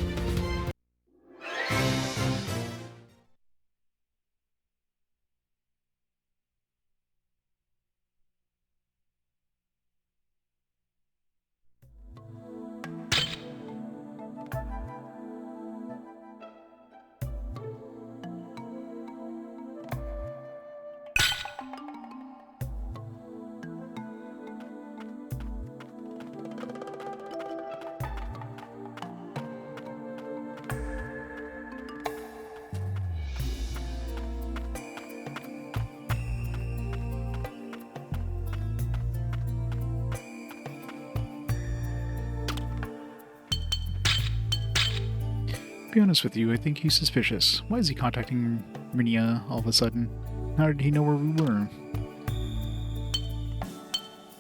To be honest with you, I think he's suspicious. Why is he contacting Rinia all of a sudden? How did he know where we were?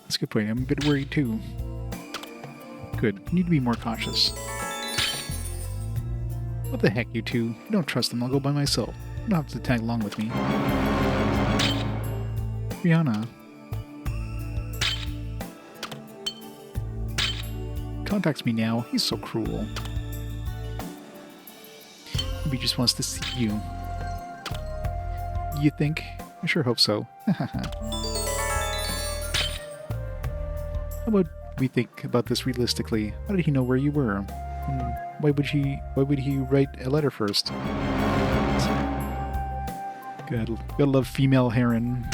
That's a good point. I'm a bit worried too. Good. You need to be more cautious. What the heck, you two? If you don't trust them, I'll go by myself. You don't have to tag along with me. Rihanna. Contacts me now. He's so cruel. Maybe he just wants to see you. You think? I sure hope so. How about we think about this realistically? How did he know where you were? Why would he write a letter first? Gotta love female heron.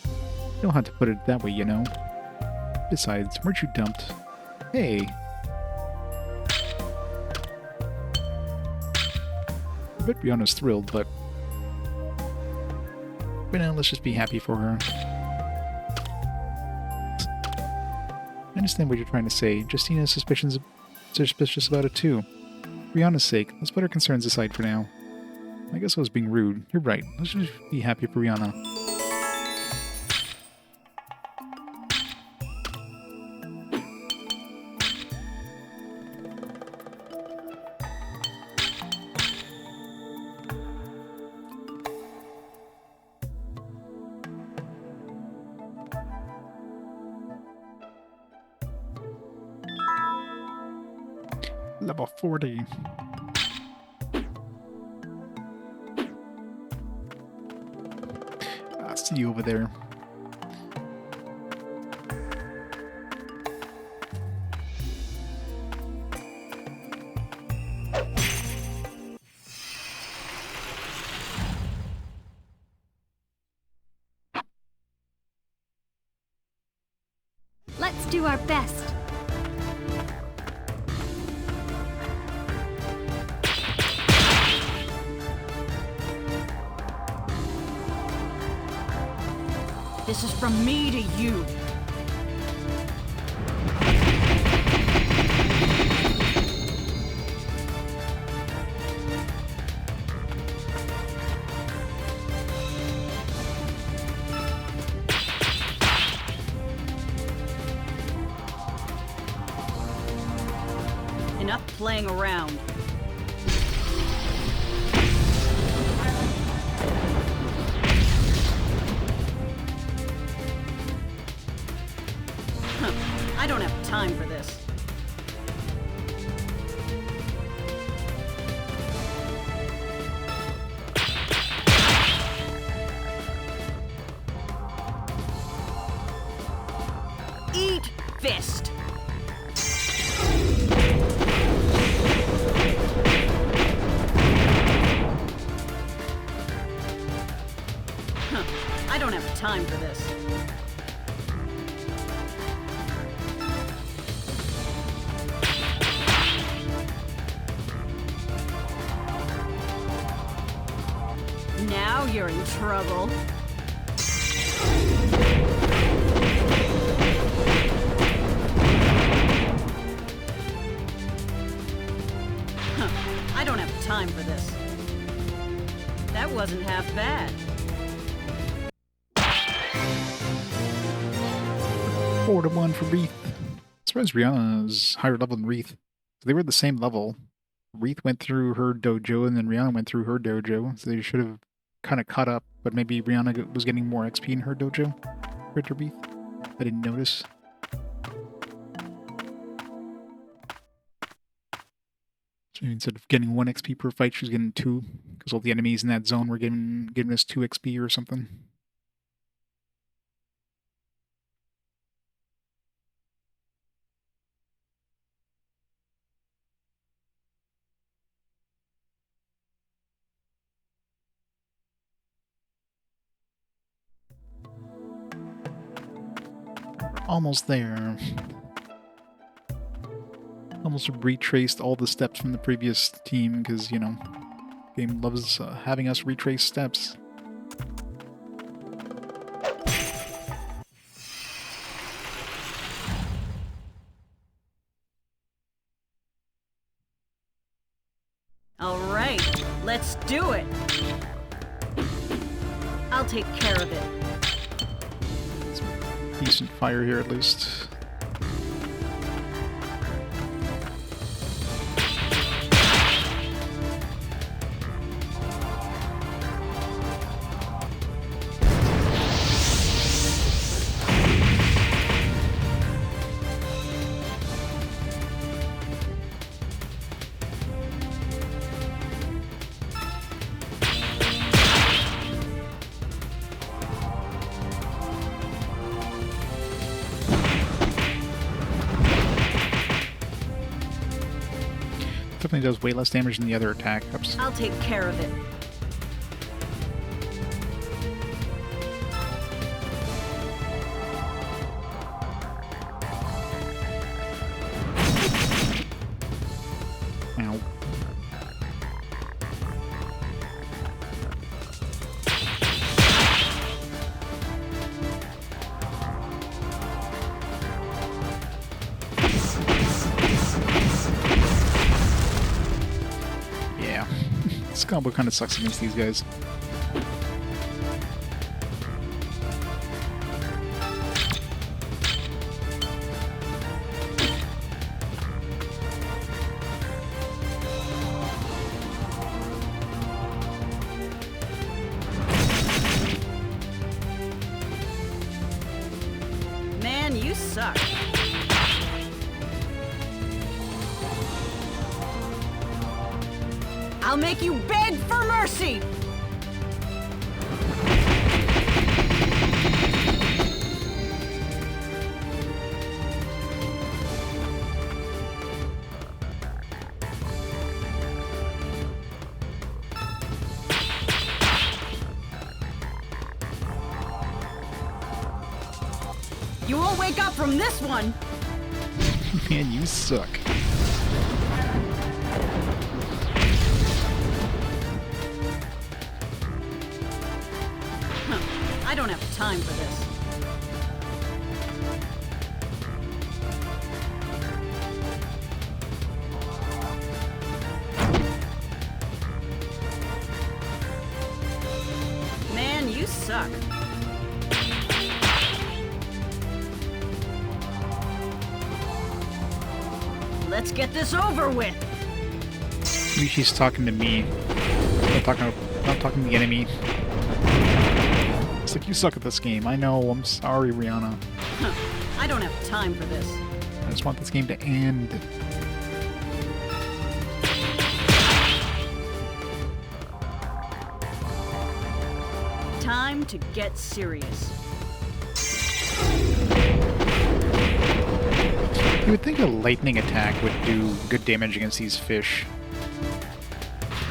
You don't have to put it that way, you know. Besides, weren't you dumped? Hey. I bet Rihanna's thrilled, but now let's just be happy for her. I understand what you're trying to say. Justina's suspicious about it too. For Rihanna's sake, let's put our concerns aside for now. I guess I was being rude. You're right. Let's just be happy for Rihanna. Level 40. I see you over there. Let's do our best. This is from me to you. Enough playing around. I don't have time for this. Eat fist. I don't have time for this. Now you're in trouble. I don't have time for this. That wasn't half bad. 4-1 for Wreath. As far as Rihanna's higher level than Wreath. They were at the same level. Wreath went through her dojo, and then Rihanna went through her dojo. So they should have kind of caught up, but maybe Rihanna was getting more XP in her dojo compared to Wreath. I didn't notice. So instead of getting 1 XP per fight, she was getting 2, because all the enemies in that zone were giving us 2 XP or something. Almost there. Almost retraced all the steps from the previous team because, you know, game loves having us retrace steps. All right, let's do it. I'll take care of it. Decent fire here, at least. Definitely does way less damage than the other attack ups. I'll take care of it. Ow. Yeah. This combo kind of sucks against these guys. Man, you suck. I'll make you beg for mercy! You won't wake up from this one! Man, you suck. I don't have time for this. Man, you suck. Let's get this over with. Maybe she's talking to me. Not talking to the enemy. It's like, you suck at this game. I know, I'm sorry, Rihanna. I don't have time for this. I just want this game to end. Time to get serious. You would think a lightning attack would do good damage against these fish.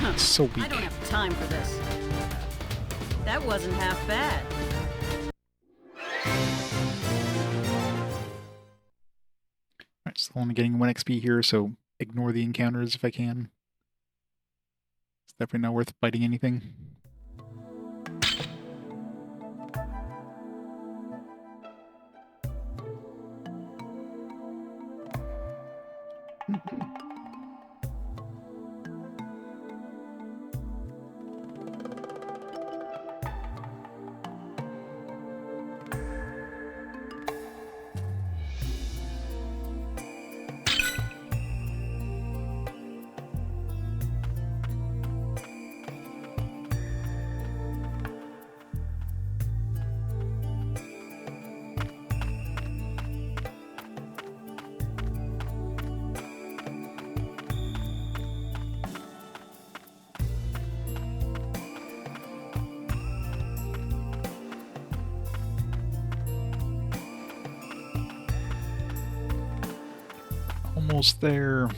It's so weak. I don't have time for this. That wasn't half bad. Alright, still only getting 1 XP here, so ignore the encounters if I can. It's definitely not worth fighting anything. Almost there.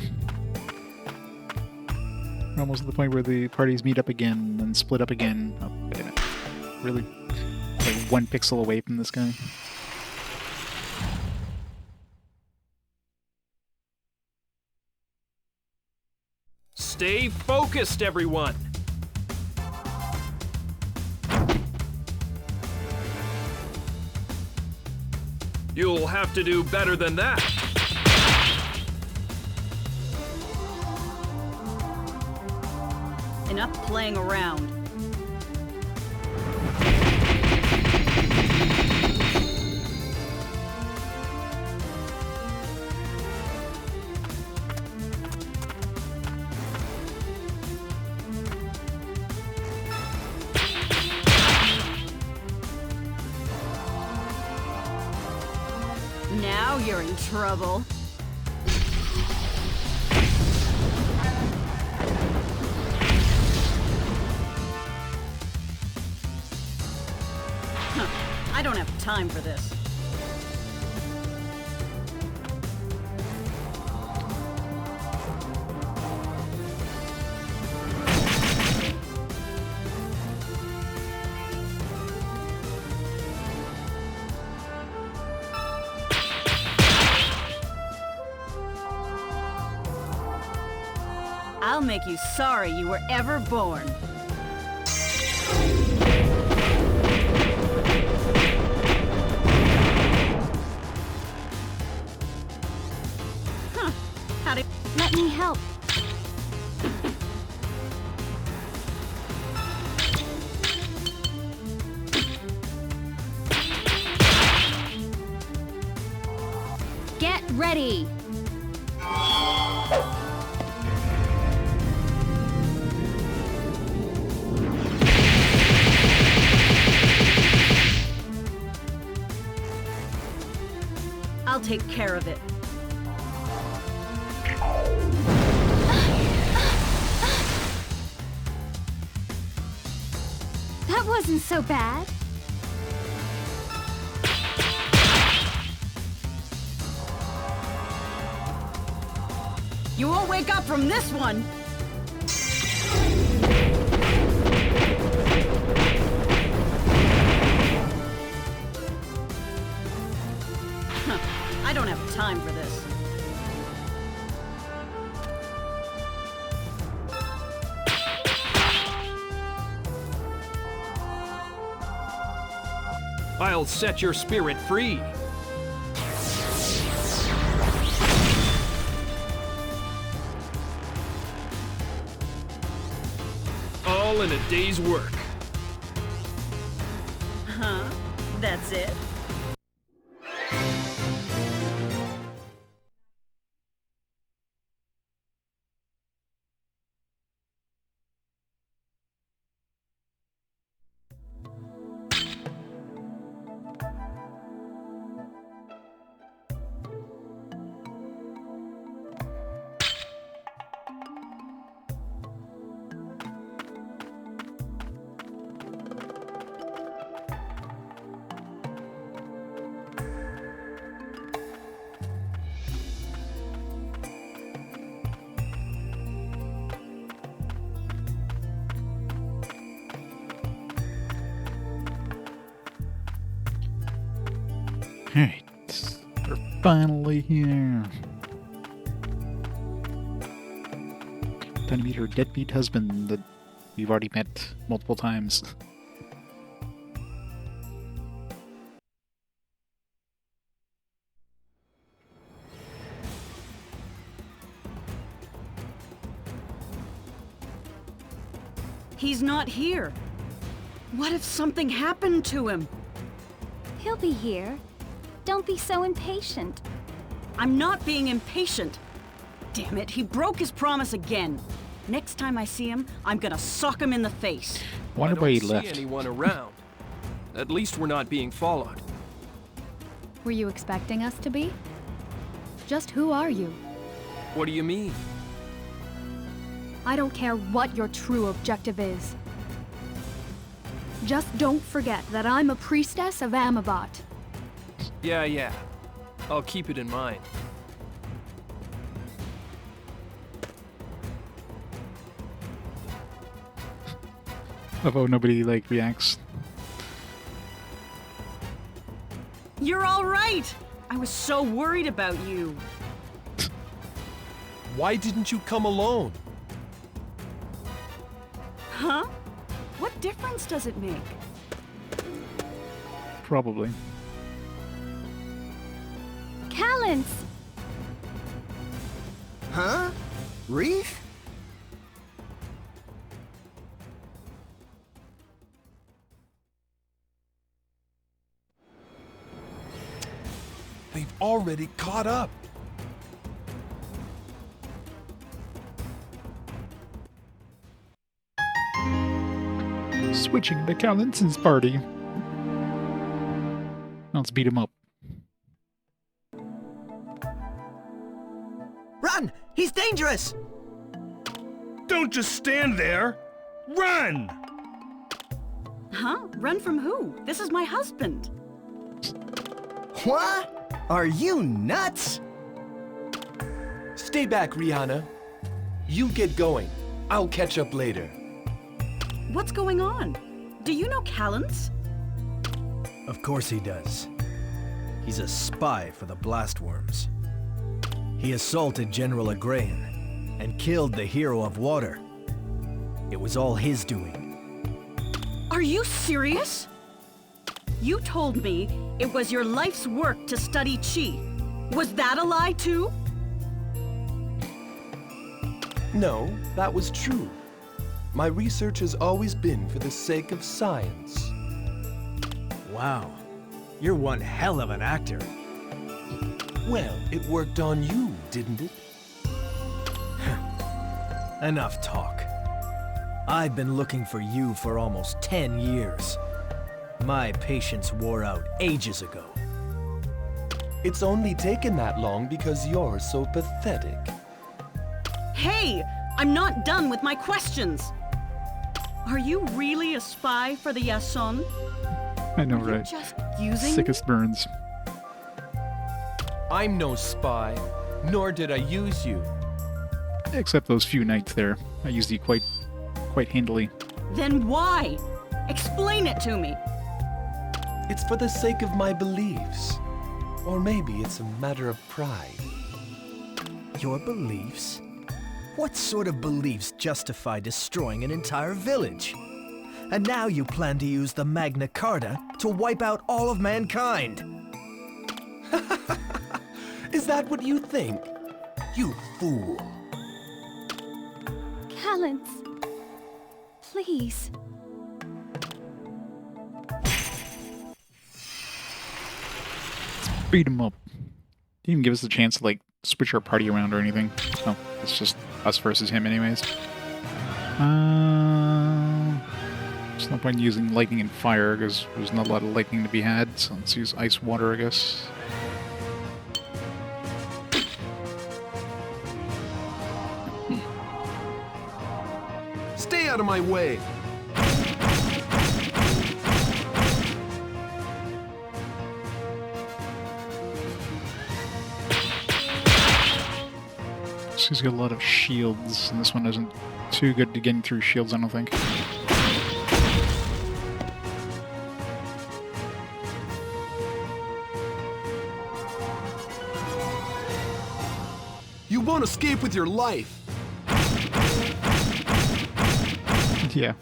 We're almost at the point where the parties meet up again and split up again. Oh, wait a minute. Really? Like 1 pixel away from this guy? Stay focused, everyone! You'll have to do better than that. Enough playing around. Now you're in trouble. I don't have time for this. I'll make you sorry you were ever born. Let me help. Get ready. I'll take care of it. That wasn't so bad. You won't wake up from this one! I don't have time for this. I'll set your spirit free. All in a day's work. Huh? That's it? Alright, we're finally here. Time to meet her deadbeat husband that we've already met multiple times. He's not here. What if something happened to him? He'll be here. Don't be so impatient. I'm not being impatient. Damn it, he broke his promise again. Next time I see him, I'm gonna sock him in the face. Wonder why I he don't see left. anyone around. At least we're not being followed. Were you expecting us to be? Just who are you? What do you mean? I don't care what your true objective is. Just don't forget that I'm a priestess of Amabot. Yeah. I'll keep it in mind. Love how nobody, like, reacts. You're all right! I was so worried about you. Why didn't you come alone? Huh? What difference does it make? Probably. Calintz! Huh? Reef? They've already caught up. Switching to Calintz's party. Let's beat him up. Run! He's dangerous! Don't just stand there! Run! Huh? Run from who? This is my husband. What? Are you nuts? Stay back, Rihanna. You get going. I'll catch up later. What's going on? Do you know Calintz? Of course he does. He's a spy for the Blastworms. He assaulted General Agrayan and killed the hero of water. It was all his doing. Are you serious? You told me it was your life's work to study Qi. Was that a lie too? No, that was true. My research has always been for the sake of science. Wow, you're one hell of an actor. Well, it worked on you, didn't it? Enough talk. I've been looking for you for almost 10 years. My patience wore out ages ago. It's only taken that long because you're so pathetic. Hey! I'm not done with my questions! Are you really a spy for the Yason? I know, You're right? just using Sickest burns. I'm no spy, nor did I use you. Except those few nights there. I used you quite handily. Then why? Explain it to me. It's for the sake of my beliefs. Or maybe it's a matter of pride. Your beliefs? What sort of beliefs justify destroying an entire village? And now you plan to use the Magna Carta to wipe out all of mankind. Is that what you think? You fool. Calintz. Please. Beat him up. Didn't even give us a chance to, like, switch our party around or anything. No, it's just us versus him anyways. There's no point in using lightning and fire because there's not a lot of lightning to be had, so let's use ice water, I guess. Stay out of my way! She's got a lot of shields, and this one isn't too good to getting through shields, I don't think. You won't escape with your life! Yeah.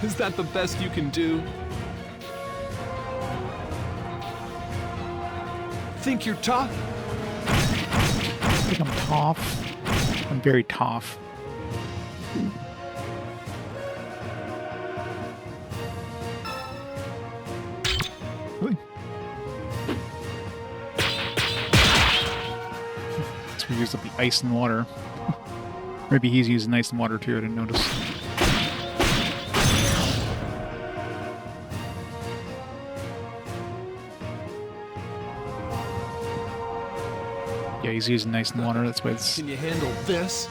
Is that the best you can do? Think you're tough? I think I'm tough. I'm very tough. Really? So we used up the ice and water. Maybe he's using ice and water too, I didn't notice. Yeah, he's using ice and water, that's why it's... Can you handle this?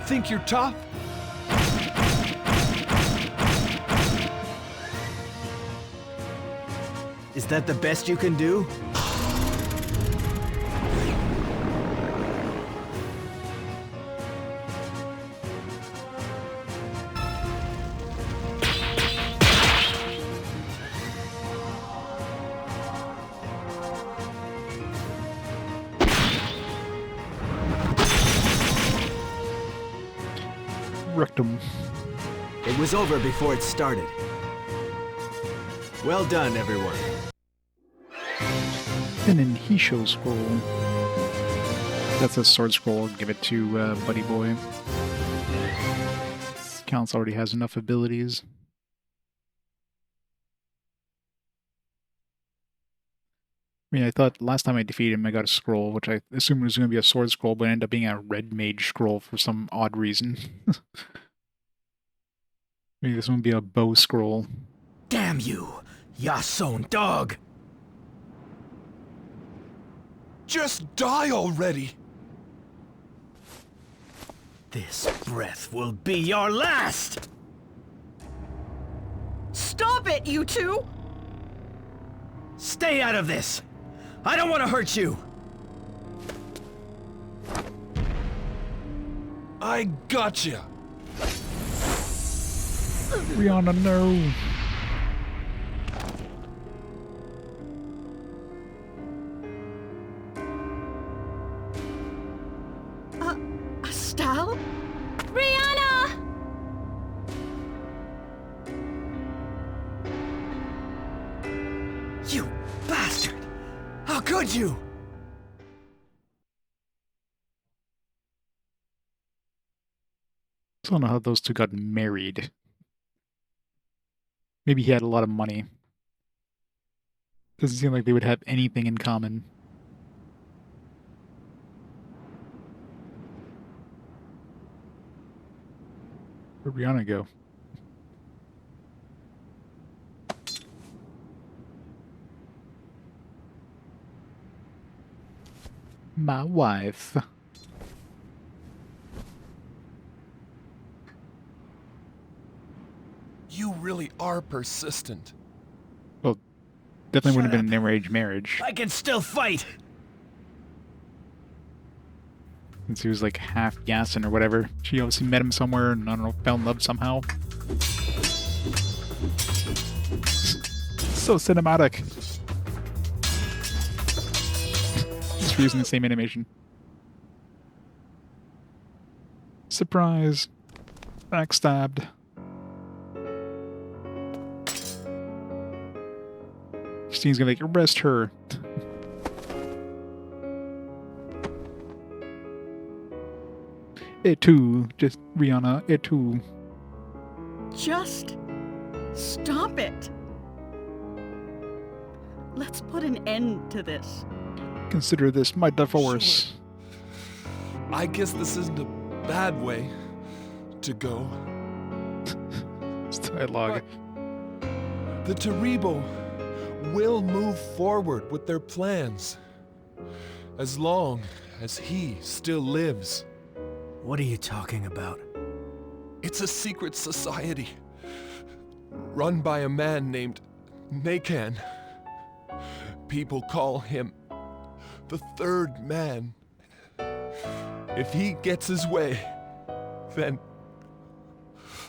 Think you're tough? Is that the best you can do? Rectum. It was over before it started. Well done, everyone. An Inhisho scroll. That's a sword scroll. Give it to Buddy Boy. Calintz already has enough abilities. I mean, I thought last time I defeated him, I got a scroll, which I assumed was going to be a sword scroll, but it ended up being a red mage scroll for some odd reason. Maybe this one would be a bow scroll. Damn you, Yason dog! Just die already! This breath will be your last! Stop it, you two! Stay out of this! I don't want to hurt you! I gotcha! Rihanna, no! Estelle? Rihanna! You bastard! How could you? I don't know how those two got married. Maybe he had a lot of money. Doesn't seem like they would have anything in common. Where'd Rihanna go? My wife. You really are persistent. Well, definitely wouldn't Shut have been an arranged marriage. I can still fight! Since he was like half Yason or whatever. She obviously met him somewhere and, I don't know, fell in love somehow. So cinematic. Just using the same animation. Surprise. Backstabbed. Christine's gonna like, arrest her. It too. Just Rihanna, it too. Just stop it. Let's put an end to this. Consider this my divorce. I guess this isn't a bad way to go. It's dialogue. The Taribo will move forward with their plans. As long as he still lives. What are you talking about? It's a secret society. Run by a man named Nakan. People call him the Third Man. If he gets his way, then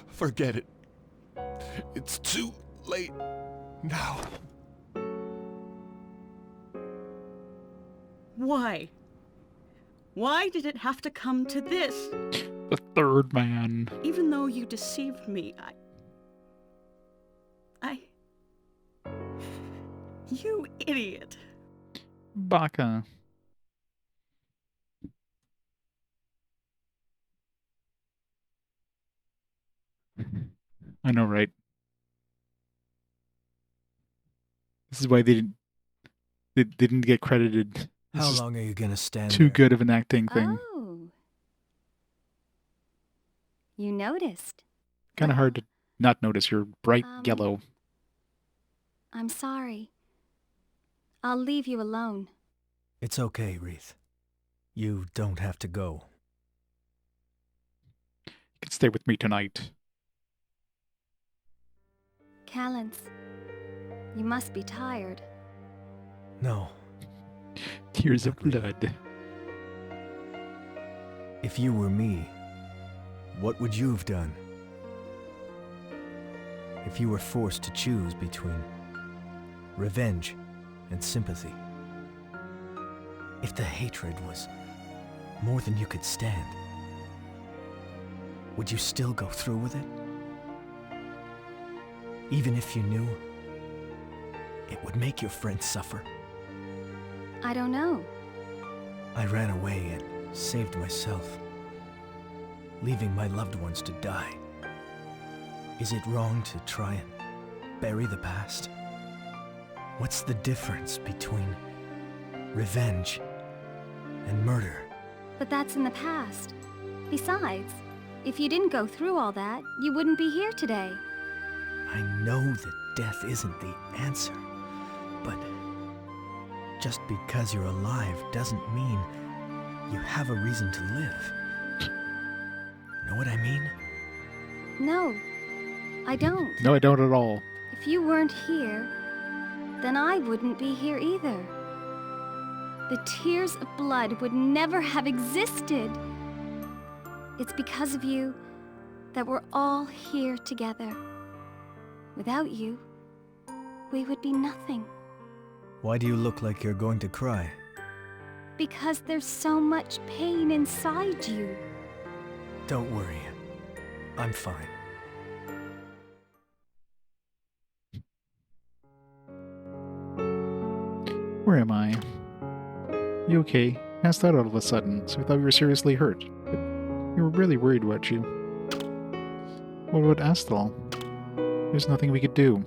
forget it. It's too late now. Why? Why did it have to come to this? The Third Man. Even though you deceived me, You idiot. Baka. I know, right? This is why they didn't get credited. This How is long are you gonna stand too there? good of an acting thing. Oh. You noticed. Kind of hard to not notice. You're bright yellow. I'm sorry. I'll leave you alone. It's okay, Wreath. You don't have to go. You can stay with me tonight. Calintz, you must be tired. No. Tears of blood. If you were me, what would you have done? If you were forced to choose between revenge and sympathy. If the hatred was more than you could stand, would you still go through with it? Even if you knew it would make your friends suffer? I don't know. I ran away and saved myself, leaving my loved ones to die. Is it wrong to try and bury the past? What's the difference between revenge and murder? But that's in the past. Besides, if you didn't go through all that, you wouldn't be here today. I know that death isn't the answer, but just because you're alive doesn't mean you have a reason to live. Know what I mean? No, I don't. No, I don't at all. If you weren't here, then I wouldn't be here either. The tears of blood would never have existed. It's because of you that we're all here together. Without you, we would be nothing. Why do you look like you're going to cry? Because there's so much pain inside you. Don't worry. I'm fine. Where am I? You okay? Passed out all of a sudden, so I thought we were seriously hurt. But we were really worried about you. What about Astal? There's nothing we could do.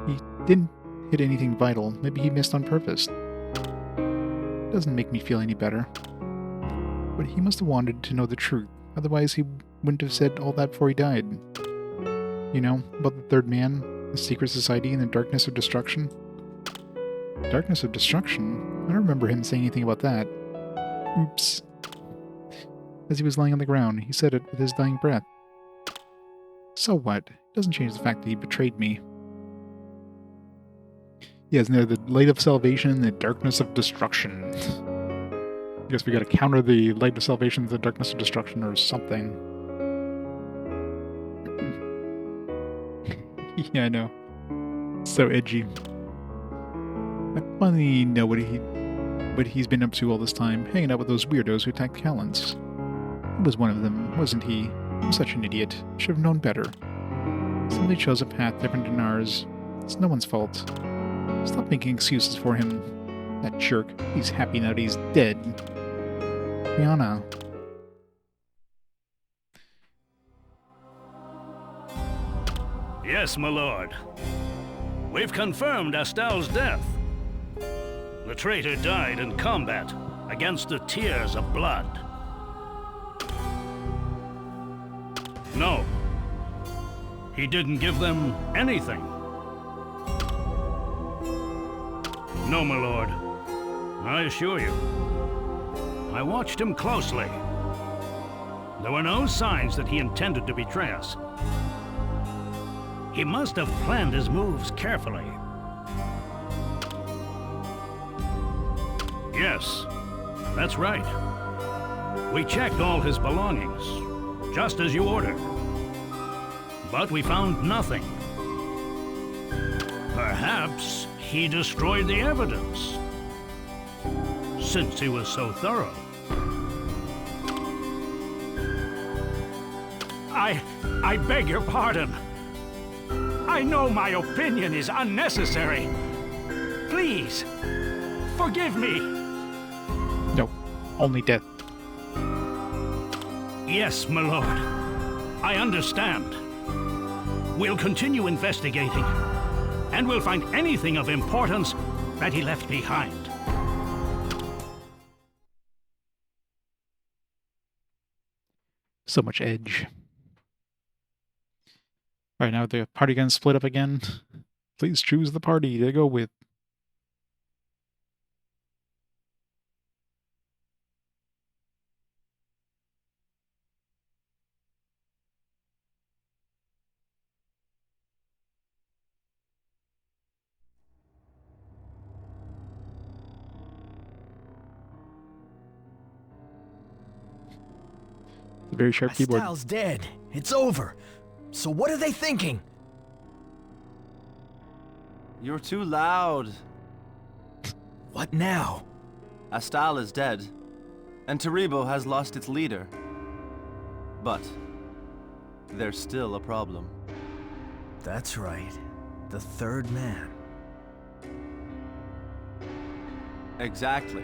He didn't hit anything vital. Maybe he missed on purpose. Doesn't make me feel any better. But he must have wanted to know the truth. Otherwise he wouldn't have said all that before he died. You know, about the third man, the secret society, and the darkness of destruction? Darkness of destruction? I don't remember him saying anything about that. Oops. As he was lying on the ground, he said it with his dying breath. So what? It doesn't change the fact that he betrayed me. Yeah, isn't there the light of salvation and the darkness of destruction? I guess we gotta counter the light of salvation with the darkness of destruction or something. Yeah, I know. So edgy. I finally know what he's been up to all this time, hanging out with those weirdos who attacked Calintz. He was one of them, wasn't he? I'm such an idiot. Should have known better. Simply chose a path different than ours. It's no one's fault. Stop making excuses for him. That jerk. He's happy now that he's dead. Rihanna. Yes, my lord. We've confirmed Astal's death. The traitor died in combat against the tears of blood. No. He didn't give them anything. No, my lord. I assure you. I watched him closely. There were no signs that he intended to betray us. He must have planned his moves carefully. Yes, that's right. We checked all his belongings, just as you ordered. But we found nothing. Perhaps he destroyed the evidence, since he was so thorough. I beg your pardon. I know my opinion is unnecessary. Please, forgive me. No, only death. Yes, my lord. I understand. We'll continue investigating, and we'll find anything of importance that he left behind. So much edge. Alright, now the party gonna split up again. Please choose the party to go with. a very sharp keyboard. Astal's dead. It's over. So what are they thinking? You're too loud. What now? Astal is dead, and Taribo has lost its leader. But there's still a problem. That's right. The third man. Exactly.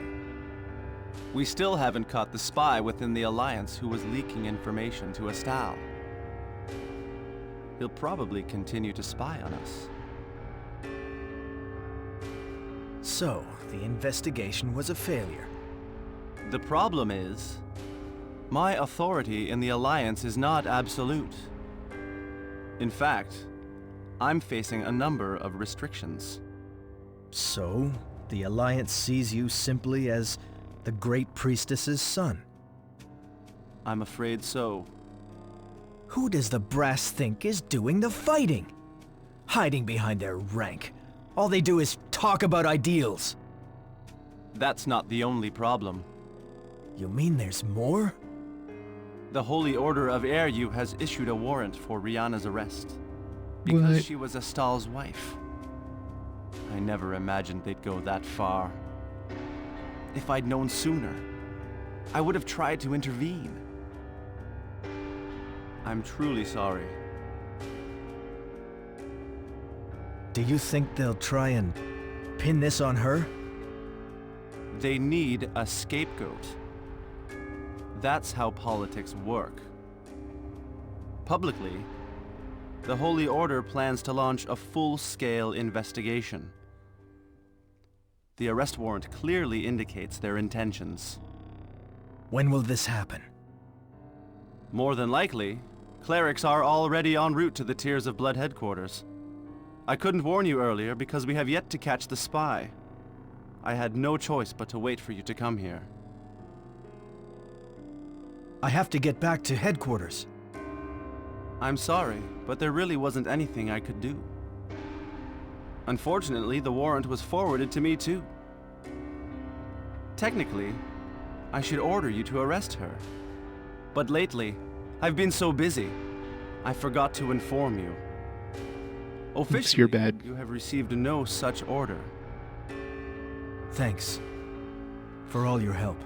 We still haven't caught the spy within the Alliance who was leaking information to Astal. He'll probably continue to spy on us. So, the investigation was a failure. The problem is, my authority in the Alliance is not absolute. In fact, I'm facing a number of restrictions. So, the Alliance sees you simply as the Great Priestess's son. I'm afraid so. Who does the brass think is doing the fighting? Hiding behind their rank. All they do is talk about ideals. That's not the only problem. You mean there's more? The Holy Order of Eryu has issued a warrant for Rihanna's arrest. Because What? she was Astal's wife. I never imagined they'd go that far. If I'd known sooner, I would have tried to intervene. I'm truly sorry. Do you think they'll try and pin this on her? They need a scapegoat. That's how politics work. Publicly, the Holy Order plans to launch a full-scale investigation. The arrest warrant clearly indicates their intentions. When will this happen? More than likely, clerics are already en route to the Tears of Blood headquarters. I couldn't warn you earlier because we have yet to catch the spy. I had no choice but to wait for you to come here. I have to get back to headquarters. I'm sorry, but there really wasn't anything I could do. Unfortunately, the warrant was forwarded to me too. Technically, I should order you to arrest her. But lately, I've been so busy, I forgot to inform you. Officially, you're bad. you have received no such order. Thanks for all your help.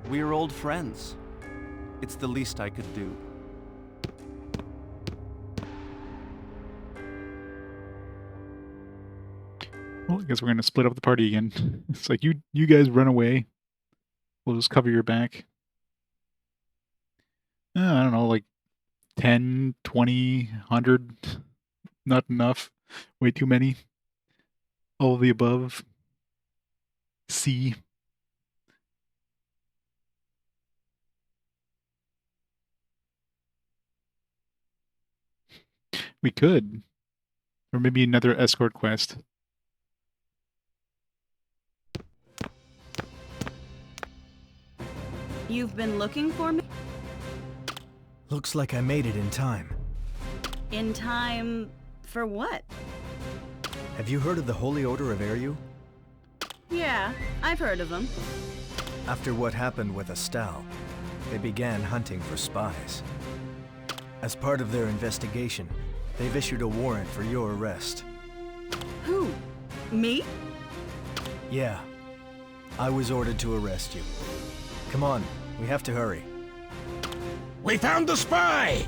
We're old friends. It's the least I could do. Well, I guess we're gonna split up the party again. It's like you guys run away. We'll just cover your back. I don't know, like 10, 20, 100. Not enough. Way too many. All of the above. C. We could. Or maybe another escort quest. You've been looking for me? Looks like I made it in time. In time for what? Have you heard of the Holy Order of Eryu? Yeah, I've heard of them. After what happened with Astal, they began hunting for spies. As part of their investigation, they've issued a warrant for your arrest. Who? Me? Yeah. I was ordered to arrest you. Come on, we have to hurry. We found the spy!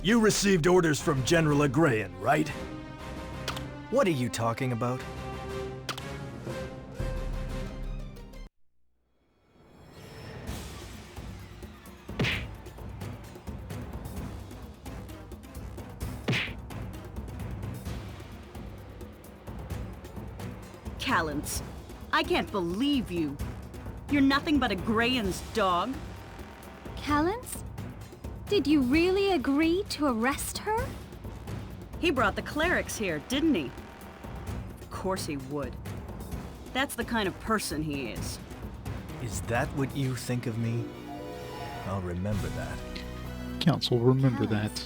You received orders from General Agrayan, right? What are you talking about? Calintz, I can't believe you. You're nothing but a Grayan's dog. Calintz? Did you really agree to arrest her? He brought the clerics here, didn't he? Of course he would. That's the kind of person he is. Is that what you think of me? I'll remember that. Council, remember that.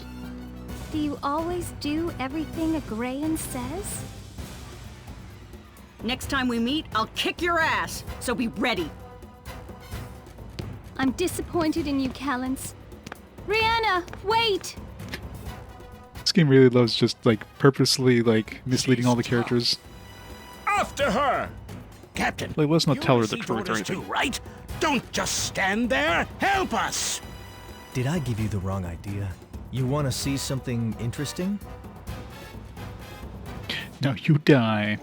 Do you always do everything a Grayan says? Next time we meet, I'll kick your ass, so be ready. I'm disappointed in you, Calintz. Rihanna, wait! This game really loves just, like, purposely, like, misleading all the characters. After her! Captain, Like, let's not you tell her the received truth or orders anything. too, right? Don't just stand there! Help us! Did I give you the wrong idea? You want to see something interesting? No, you die.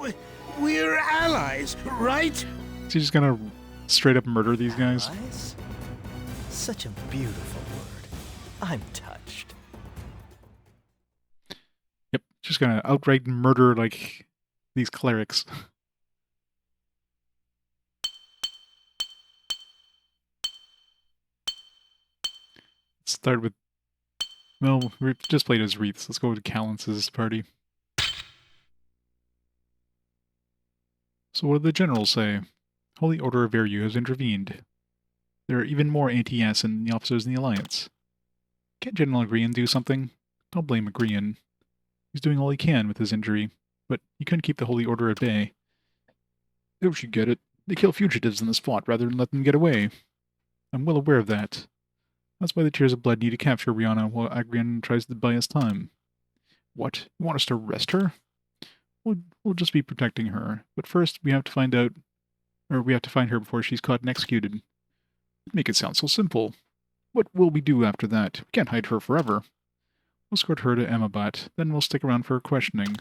We're allies, right? So you're just gonna straight up murder these guys? Allies? Such a beautiful word. I'm touched. Yep, just gonna outright murder, like, these clerics. Let's start with... Well, we just played as Wreaths. Let's go to Calintz's party. So what do the generals say? Holy Order of Veru has intervened. There are even more anti-Yason than the officers in the Alliance. Can't General Agrian do something? Don't blame Agrian. He's doing all he can with his injury, but he couldn't keep the Holy Order at bay. Don't you get it? They kill fugitives in the spot rather than let them get away. I'm well aware of that. That's why the Tears of Blood need to capture Rihanna while Agrian tries to buy us time. What? You want us to arrest her? We'll just be protecting her. But first, we have to find out... Or we have to find her before she's caught and executed. Make it sound so simple. What will we do after that? We can't hide her forever. We'll escort her to Emmabat, then we'll stick around for her questioning.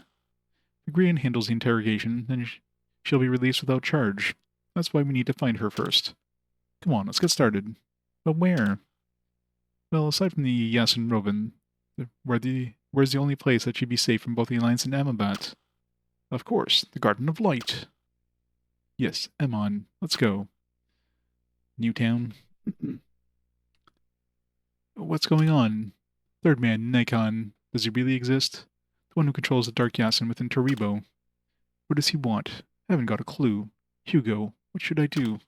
If Agrian handles the interrogation, then she'll be released without charge. That's why we need to find her first. Come on, let's get started. But where? Well, aside from the Yason Rovan, where's the only place that she'd be safe from both the Alliance and Emmabat? Of course, the Garden of Light. Yes, Emmon. Let's go. Newtown. What's going on? Third man, Nikon. Does he really exist? The one who controls the Dark Yason within Toribo. What does he want? I haven't got a clue. Hugo, what should I do?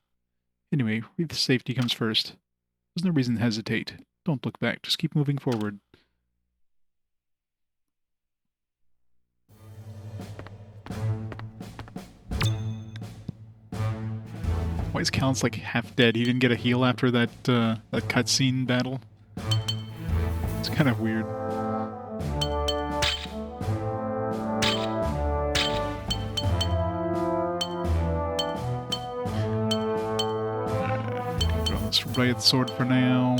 Anyway, Wreath's safety comes first. There's no reason to hesitate. Don't look back, just keep moving forward. Why is Calintz like half dead? He didn't get a heal after that that cutscene battle. It's kind of weird. Throw this riot sword for now.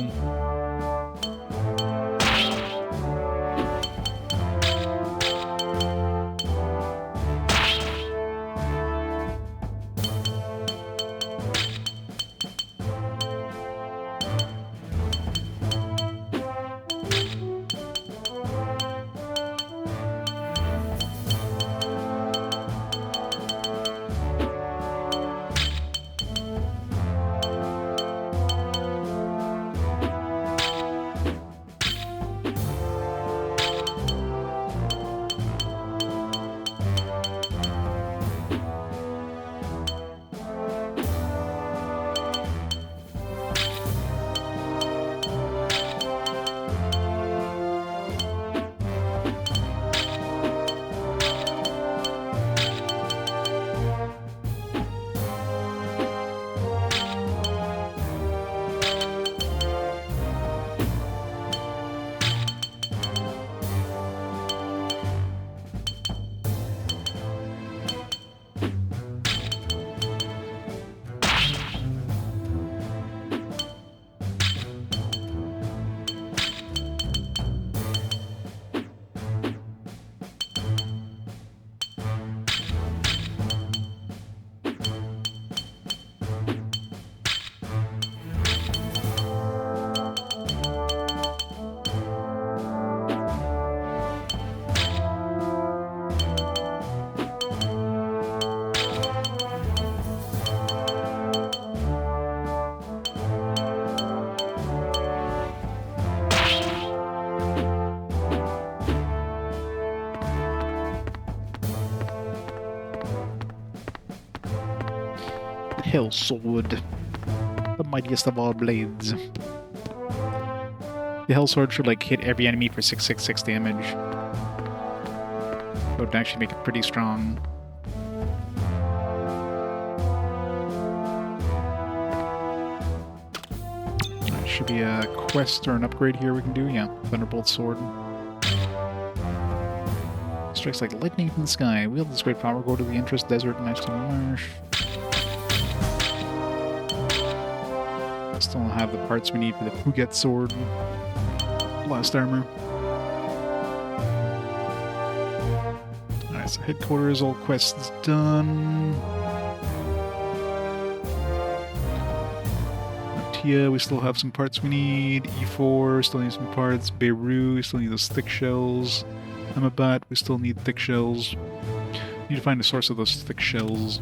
Hell Sword, the mightiest of all blades. The Hell Sword should like hit every enemy for 666 damage. It would actually make it pretty strong. should be a quest or an upgrade here we can do. Yeah, Thunderbolt Sword. Strikes like lightning from the sky. Wield this great power, go to the Interest Desert next to the marsh. Still don't have the parts we need for the Puget Sword. Blast armor. Alright, so headquarters, all quests done. Tia, we still have some parts we need. E4, still need some parts. Beirut, we still need those thick shells. Amabat, we still need thick shells. Need to find the source of those thick shells.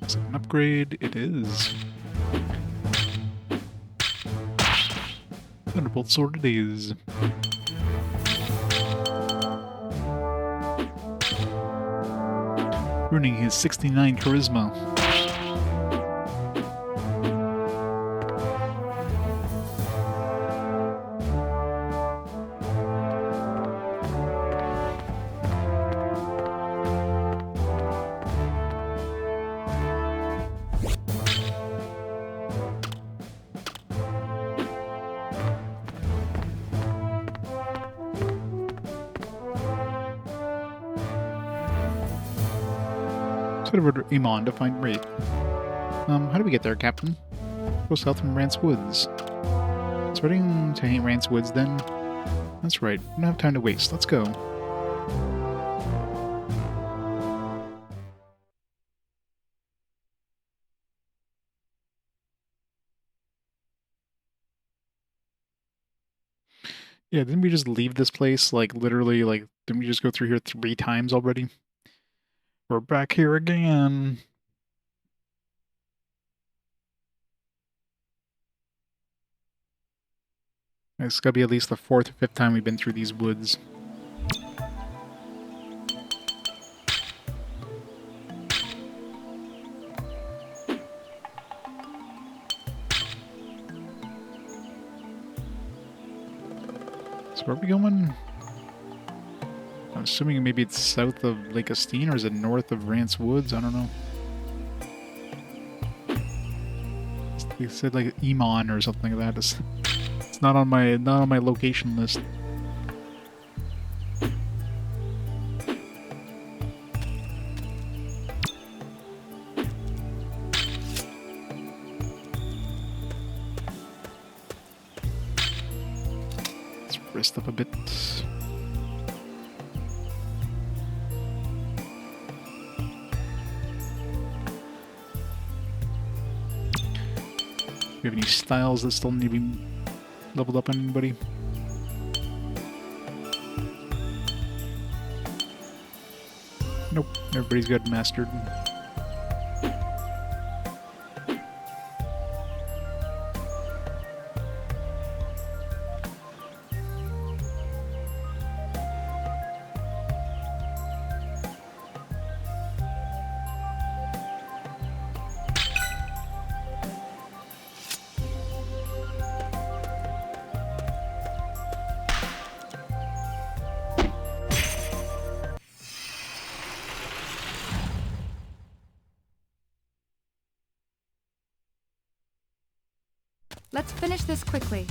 Is it an upgrade? It is. Thunderbolt Sword it is. Ruining his 69 charisma. Head over to Amon to find Wraith. How do we get there, Captain? Go south from Rance Woods. Starting to hate Rance Woods, then? That's right. We don't have time to waste. Let's go. Yeah, didn't we just leave this place, like, literally, like, didn't we just go through here 3 times already? We're back here again. It's gotta be at least the 4th or 5th time we've been through these woods. So where are we going? I'm assuming maybe it's south of Lake Estine, or is it north of Rance Woods? I don't know. They said like Emon or something like that. It's not on my location list. Let's rest up a bit. Do we have any styles that still need to be leveled up on anybody? Nope, everybody's got mastered. Let's finish this quickly.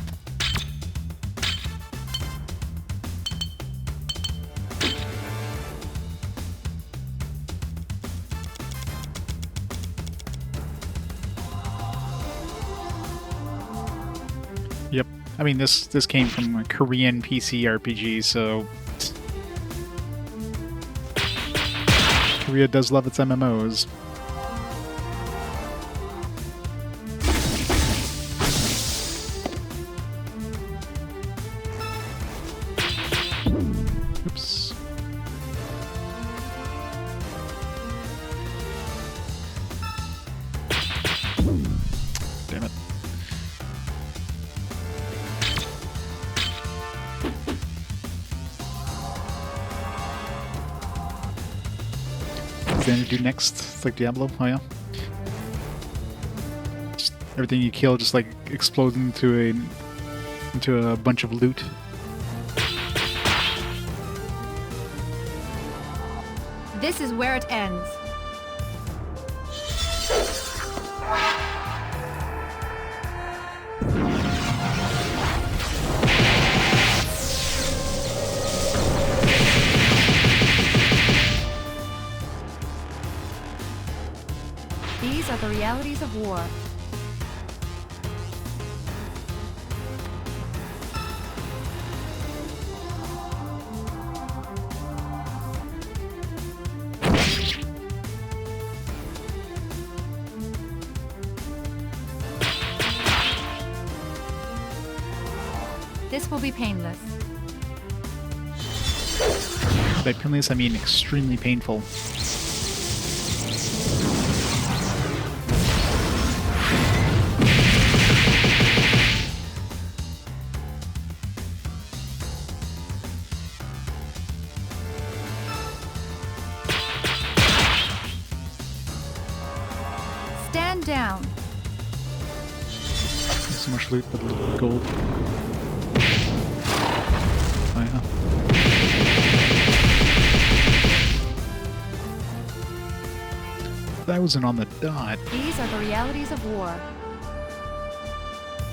Yep. I mean, this came from a Korean PC RPG, so Korea does love its MMOs. Oops. Damn it. What's the end do next? It's like Diablo? Oh yeah. Just everything you kill just like explodes into a bunch of loot. This is where it ends. These are the realities of war. This will be painless. By painless, I mean extremely painful. Stand down. So much loot, but little gold. Oh yeah. $1,000 on the dot. These are the realities of war.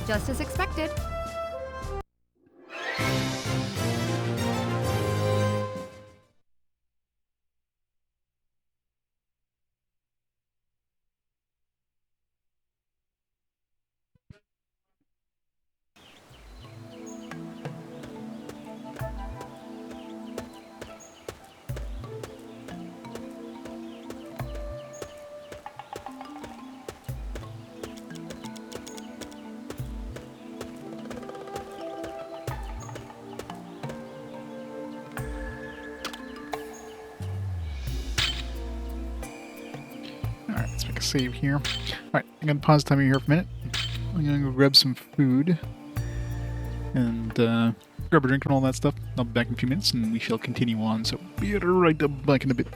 Just as expected. Alright, let's make a save here. Alright, I'm gonna pause the timer here for a minute. I'm gonna go grab some food. And grab a drink and all that stuff. I'll be back in a few minutes and we shall continue on, so be right back in a bit.